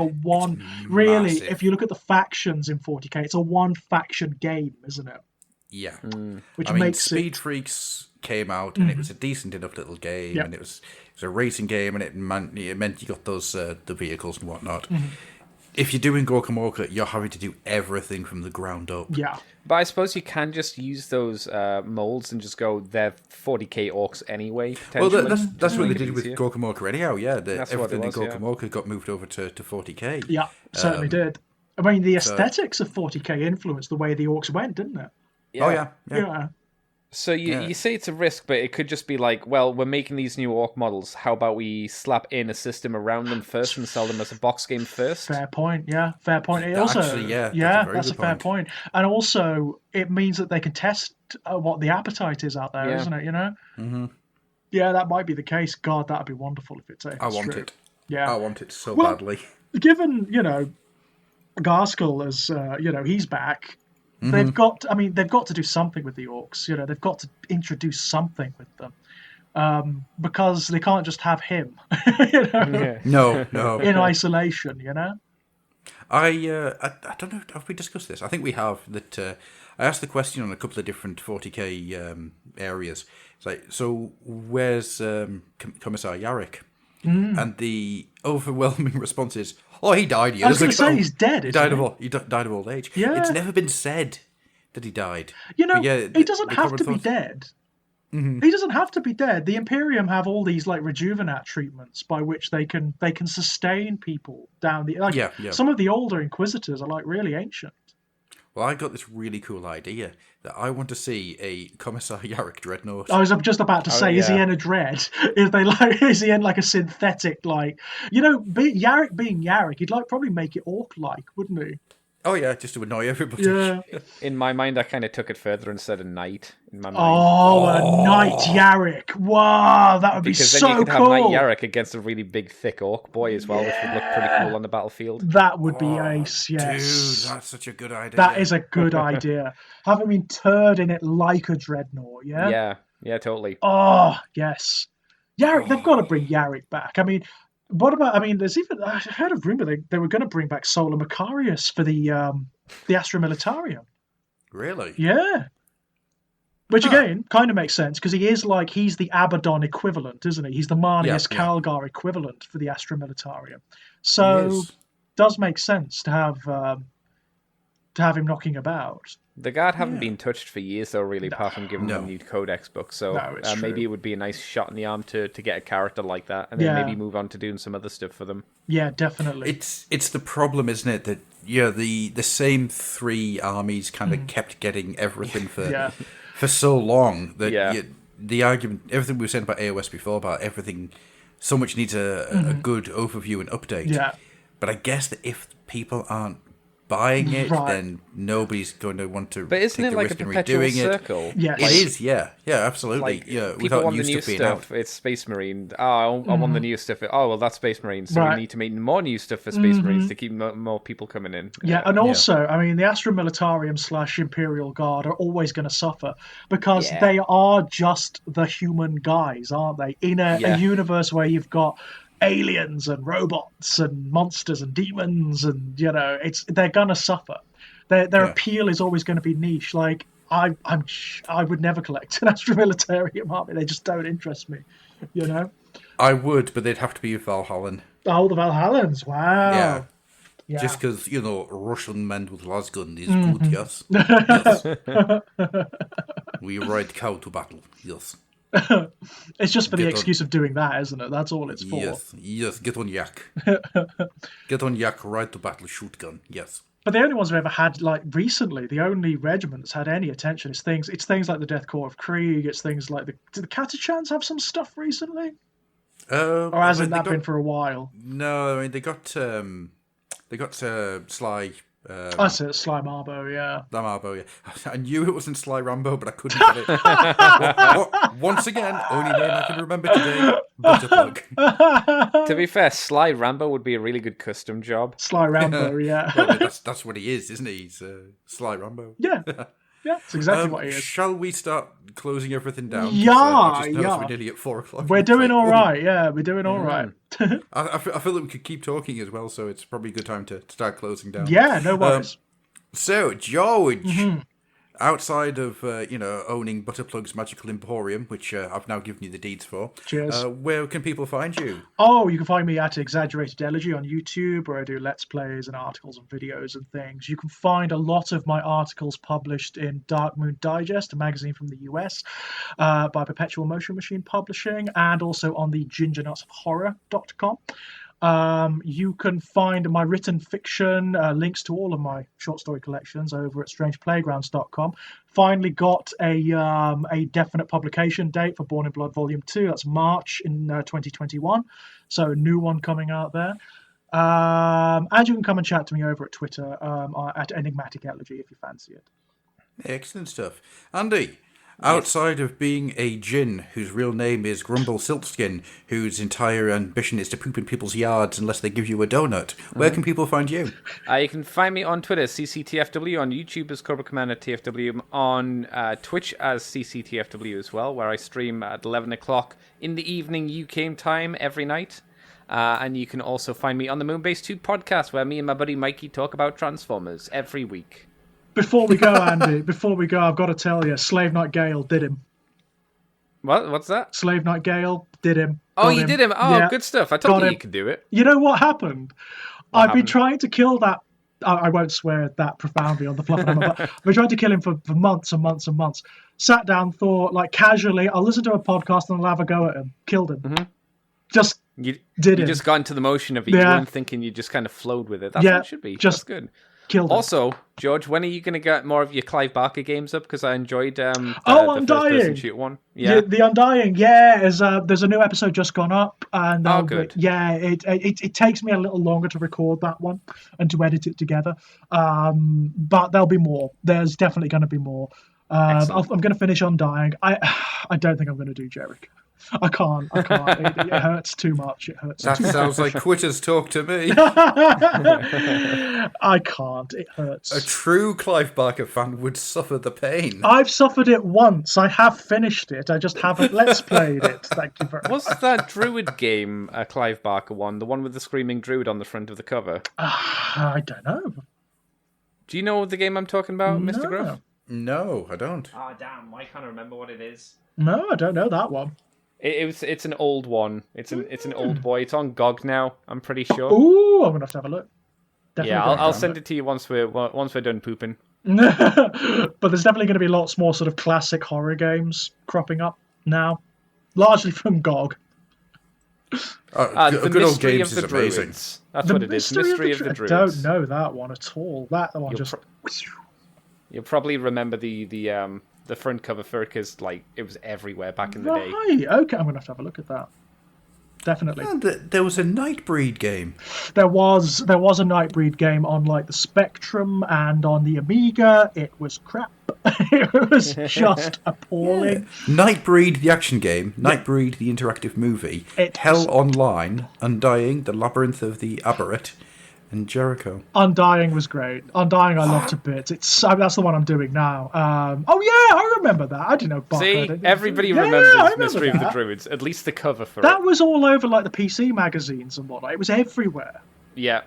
really, if you look at the factions in 40k, it's a 1 faction game, isn't it?
Yeah.
Which makes
Speed Freaks came out and it was a decent enough little game, and it was a racing game, and it meant you got those the vehicles and whatnot. Mm-hmm. If you're doing Gorka Morka, you're having to do everything from the ground up.
Yeah.
But I suppose you can just use those molds and just go, they're 40k orcs anyway, potentially.
Well, that's what they did with Gorka Morka anyhow, yeah. Everything in Gorka
Morka
Morka got moved over to 40k.
Yeah, certainly did. I mean, the aesthetics of 40k influenced the way the orcs went, didn't it?
Yeah.
Oh, yeah.
So you say it's a risk, but it could just be like, well, we're making these new orc models. How about we slap in a system around them first and sell them as a box game first?
Fair point. Yeah, fair point. It
that's
a fair point. And also, it means that they can test what the appetite is out there, isn't it? You know.
Mm-hmm.
Yeah, that might be the case. God, that'd be wonderful if it's true.
I want it.
Yeah,
I want it so badly.
Given Gaskell as he's back. Mm-hmm. They've got to do something with the orcs. They've got to introduce something with them, because they can't just have him.
No.
In isolation,
I don't know. Have we discussed this? I think we have. That I asked the question on a couple of different 40k areas. It's like, so where's Commissar Yarrick? And the overwhelming response is, "Oh, he died years ago."
I was going to say he's dead.
He died of old age.
Yeah.
It's never been said that he died.
He doesn't have to be dead. Mm-hmm. He doesn't have to be dead. The Imperium have all these like rejuvenate treatments by which they can sustain people down the Some of the older Inquisitors are like really ancient.
Well, I got this really cool idea that I want to see a Commissar Yarrick Dreadnought.
I was just about to say, is he in a dread? Is he in like a synthetic Yarrick being Yarrick, he'd probably make it orc-like, wouldn't he?
Oh yeah, just to annoy everybody.
Yeah.
In my mind, I kind of took it further and said a knight. In my mind.
A knight Yarrick! Wow, that would be so cool. Because then you could have
knight Yarrick against a really big, thick orc boy as well, which would look pretty cool on the battlefield.
That would be ace, yes.
Dude, that's such a good idea.
That is a good idea. Having been turd in it like a dreadnought, yeah?
Yeah, totally.
Oh, yes. Yarrick, they've got to bring Yarrick back. I mean, what about? There's even I heard a rumor they were going to bring back Solar Macarius for the Astra Militarium.
Really?
Yeah. Which again kind of makes sense because he's the Abaddon equivalent, isn't he? He's the Marnius Calgar equivalent for the Astra Militarium. So does make sense to have him knocking about.
The Guard haven't been touched for years, though, really, apart from giving them new Codex books. So maybe it would be a nice shot in the arm to get a character like that, and then maybe move on to doing some other stuff for them.
Yeah, definitely.
It's the problem, isn't it? That the same 3 armies kind of kept getting everything for so long that the argument, everything we were saying about AOS before, about everything, so much needs a good overview and update.
Yeah.
But I guess that if people aren't buying it,
Right.
then nobody's going to want to
But isn't
take
it
the
like a
risk in
perpetual
redoing
circle?
Yeah.
it. It is, yeah, absolutely.
Like,
yeah,
people
without
want
new
the new
stuff being out.
stuff. It's Space Marine. Oh, I want the new stuff. Oh, well, that's Space Marine. So
Right.
we need to make more new stuff for Space Marines to keep more people coming in.
Yeah, and also, I mean, the Astra Militarium / Imperial Guard are always going to suffer because they are just the human guys, aren't they? In a universe where you've got aliens and robots and monsters and demons, and they're going to suffer. Their appeal is always going to be niche. Like I would never collect an Astra Militarium army. They just don't interest me.
I would, but they'd have to be Valhallan.
Oh, the Valhallans! Wow.
Yeah. Just because, Russian men with lasgun is good, yes. Yes. We ride cow to battle, yes.
It's just for the excuse of doing that, isn't it? That's all it's for.
Yes, get on yak. Get on yak, ride to battle, shoot gun, yes.
But the only ones we've ever had, like, recently, the only regiment that's had any attention is things like the Death Corps of Krieg, it's things like did the Catachans have some stuff recently? Or hasn't that been for a while?
No, I mean, they got Sly...
That's it, Sly Marbo, yeah.
The Marbo, yeah. I knew it wasn't Sly Rambo, but I couldn't get it. Once again, only name I can remember today, Butterplug.
To be fair, Sly Rambo would be a really good custom job.
Sly Rambo, yeah.
Well, that's what he is, isn't he? He's Sly Rambo.
Yeah. Yeah, that's exactly what he is.
Shall we start closing everything down?
Yeah.
We're nearly at 4 o'clock.
We're doing all right, yeah. We're doing all right.
I feel that we could keep talking as well, so it's probably a good time to start closing down.
Yeah, no worries.
So, George, outside of owning Butterplug's Magical Emporium, which I've now given you the deeds for,
cheers.
Where can people find you?
Oh, you can find me at Exaggerated Elegy on YouTube, where I do Let's Plays and articles and videos and things. You can find a lot of my articles published in Dark Moon Digest, a magazine from the US, by Perpetual Motion Machine Publishing, and also on the gingernutsofhorror.com. You can find my written fiction, links to all of my short story collections over at strangeplaygrounds.com. Finally got a definite publication date for Born in Blood Volume 2. That's March in 2021. So a new one coming out there. And you can come and chat to me over at Twitter at Enigmatic Elegy if you fancy it.
Excellent stuff. Andy, outside of being a djinn whose real name is Grumble Silkskin, whose entire ambition is to poop in people's yards unless they give you a donut, where can people find you?
You can find me on Twitter, CCTFW, on YouTube as Cobra Commander TFW, on Twitch as CCTFW as well, where I stream at 11 o'clock in the evening UK time every night. And you can also find me on the Moonbase 2 podcast, where me and my buddy Mikey talk about Transformers every week.
Before we go, Andy, I've got to tell you, Slave Knight Gale did him.
What's that?
Slave Knight Gale did him.
Oh, you did him? Oh, yeah. Good stuff. I told you you could do it.
You know what happened? I've been trying to kill that. I won't swear that profoundly on the Fluffenhammer, but I've been trying to kill him for months and months and months. Sat down, thought, like, casually, I'll listen to a podcast and I'll have a go at him. Killed him. Mm-hmm. Just did it. You
just got into the motion of it. You weren't thinking, you just kind of flowed with it. That's what it should be. That's good.
Killed him.
Also, George, when are you going to get more of your Clive Barker games up? Because I enjoyed the
Undying.
Shoot one. Yeah,
the Undying. Yeah, there's a new episode just gone up, and
good.
Yeah, it takes me a little longer to record that one and to edit it together. But there'll be more. There's definitely going to be more. I'm going to finish Undying. I don't think I'm going to do Jericho. I can't. It hurts too much.
That sounds like quitters talk to me.
I can't. It hurts.
A true Clive Barker fan would suffer the pain.
I've suffered it once. I have finished it. I just haven't let's played it. Thank you very much.
What's that Druid game, Clive Barker one? The one with the screaming Druid on the front of the cover?
I don't know.
Do you know the game I'm talking about, Mr. Gruff?
No, I don't.
Oh, damn. I can't remember what it is.
No, I don't know that one.
It's an old one. It's an old boy. It's on GOG now, I'm pretty sure.
Ooh, I'm gonna have to have a look.
Definitely I'll send it to you once we're done pooping.
But there's definitely going to be lots more sort of classic horror games cropping up now, largely from GOG.
Good old games is amazing.
That's what it is. Mystery of the Druids.
I don't know that one at all. That one
You'll probably remember the front cover for it because it was everywhere back in the day.
Right, okay, I'm going to have to have a look at that. definitely.
And there was a Nightbreed game.
There was a Nightbreed game on like the Spectrum and on the Amiga. It was crap. It was just appalling.
Yeah. Nightbreed, the action game. Nightbreed, the interactive movie. Hell Online, Undying, The Labyrinth of the Aberrant, and Jericho.
Undying was great. Undying I loved to bits. That's the one I'm doing now. Oh yeah, I remember that. I didn't know. Barker
See,
did.
everybody remembers Mystery of the Druids. At least the cover for
that was all over like the PC magazines and whatnot. It was everywhere.
Yeah.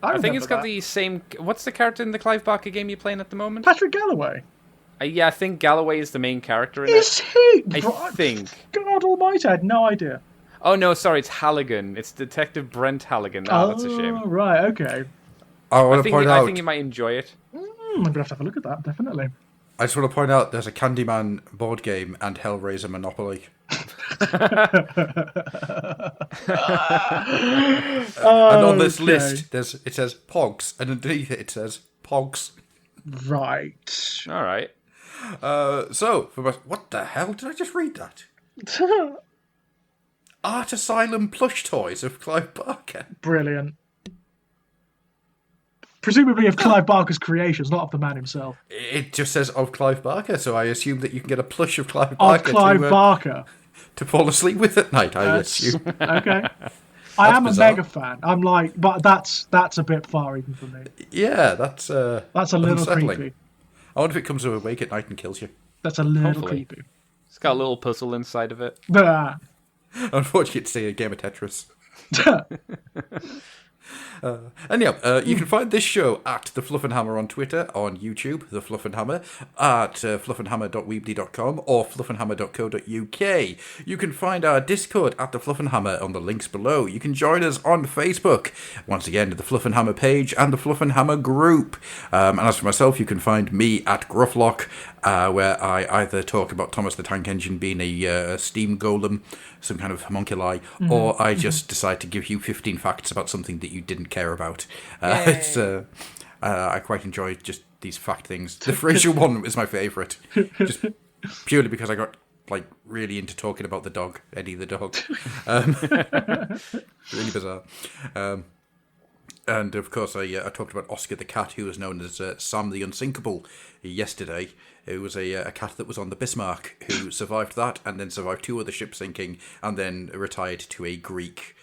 I think it's got the same... What's the character in the Clive Barker game you're playing at the moment?
Patrick Galloway.
Yeah, I think Galloway is the main character in
Is
it.
he?
I think.
God almighty, I had no idea.
Oh, no, sorry, it's Halligan. It's Detective Brent Halligan. Oh, that's a shame.
Right, okay.
I
think you might enjoy it.
I'm going to have to have a look at that, definitely.
I just want to point out there's a Candyman board game and Hellraiser Monopoly. And on this list, it says Pogs, and underneath it says Pogs.
Right.
All right.
What the hell? Did I just read that? Art Asylum plush toys of Clive Barker.
Brilliant. Presumably of Clive Barker's creations, not of the man himself.
It just says of Clive Barker, so I assume that you can get a plush of Clive Barker.
Of Clive Barker.
To fall asleep with at night, I assume.
Okay. I am bizarre. A mega fan. I'm like, but that's a bit far even for me.
Yeah, that's
a little
unsettling.
Creepy.
I wonder if it comes awake at night and kills you.
That's a little creepy.
It's got a little puzzle inside of it.
Unfortunately, it's a game of Tetris. Anyhow, you can find this show at The Fluffenhammer on Twitter, on YouTube, The Fluffenhammer, at fluffenhammer.weebly.com or fluffenhammer.co.uk. You can find our Discord at The Fluffenhammer on the links below. You can join us on Facebook, once again, the Fluffenhammer page and the Fluffenhammer group. And as for myself, you can find me at Grufflock, where I either talk about Thomas the Tank Engine being a steam golem, some kind of homunculi, or I just decide to give you 15 facts about something that you didn't care about. I quite enjoy just these fact things. The Frasier one is my favourite, just purely because I got really into talking about the dog, Eddie the dog. Really bizarre. And of course, I talked about Oscar the cat, who was known as Sam the Unsinkable yesterday. It was a cat that was on the Bismarck, who survived that, and then survived 2 other ships sinking, and then retired to a Greek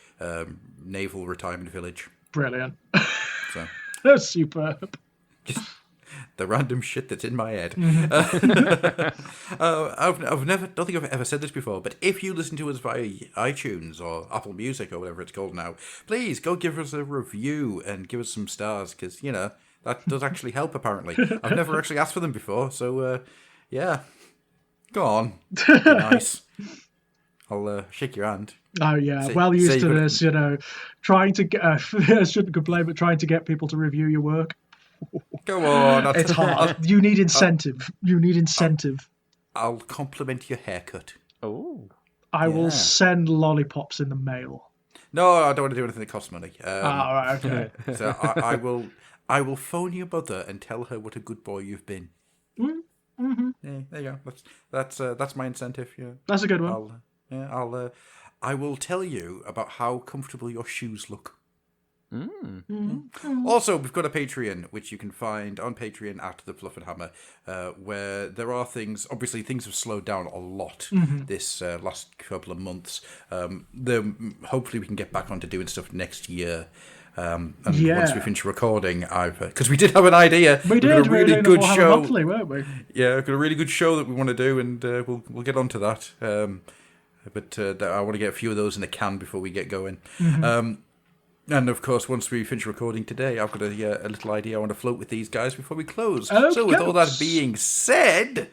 naval retirement village.
Brilliant.
So
that's superb.
Just the random shit that's in my head. I don't think I've ever said this before, but if you listen to us via iTunes or Apple Music or whatever it's called now, please go give us a review and give us some stars, because that does actually help. Apparently, I've never actually asked for them before, so yeah, go on, nice. I'll shake your hand.
Oh yeah, well used to this, trying to get shouldn't complain, but trying to get people to review your work.
Go on.
It's hard. You need incentive.
I'll compliment your haircut.
Oh.
I will send lollipops in the mail.
No, I don't want to do anything that costs money.
Right, okay.
So I will phone your mother and tell her what a good boy you've been.
Mm-hmm.
Yeah, there you go. That's my incentive. Yeah,
that's a good one.
I will tell you about how comfortable your shoes look.
Mm.
Also, we've got a Patreon, which you can find on Patreon at The Fluffenhammer, where there are things. Obviously, things have slowed down a lot this last couple of months. Hopefully, we can get back onto doing stuff next year. And once we finish recording, because we did have an idea.
We did.
A really good show,
monthly, weren't we?
Yeah, we've got a really good show that we want to do, and we'll get onto that. But I want to get a few of those in the can before we get going. And of course, once we finish recording today, I've got a little idea I want to float with these guys before we close. So with all that being said,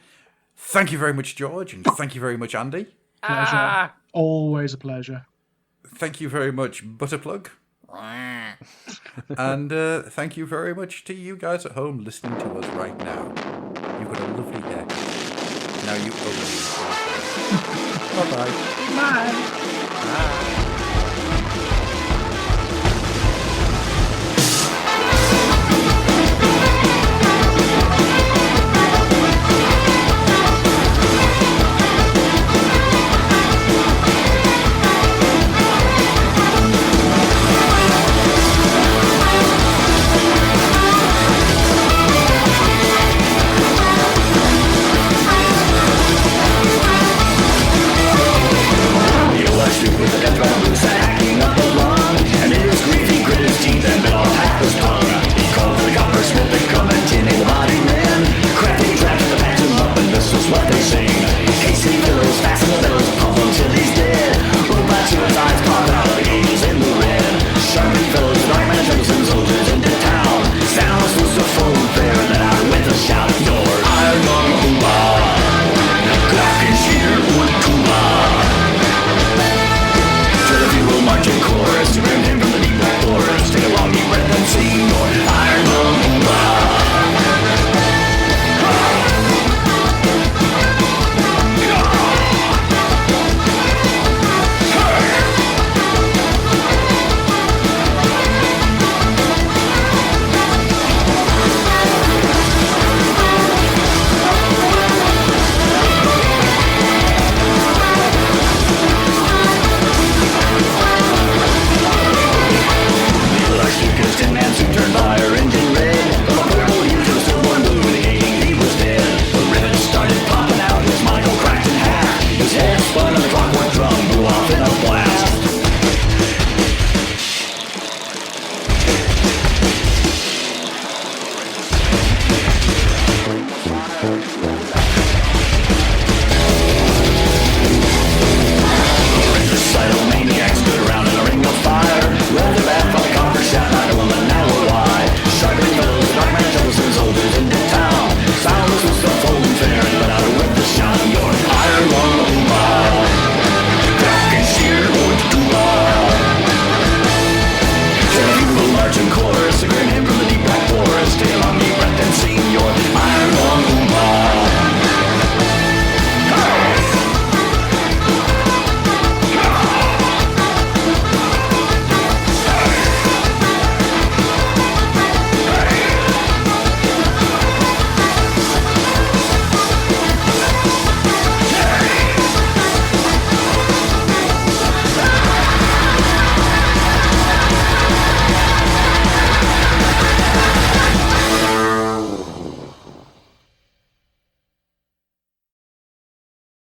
thank you very much, George, and thank you very much, Andy.
Pleasure. Always a pleasure.
Thank you very much, Butterplug. And thank you very much to you guys at home listening to us right now. You've got a lovely hair. Now you owe me. Bye-bye.
Bye. Bye.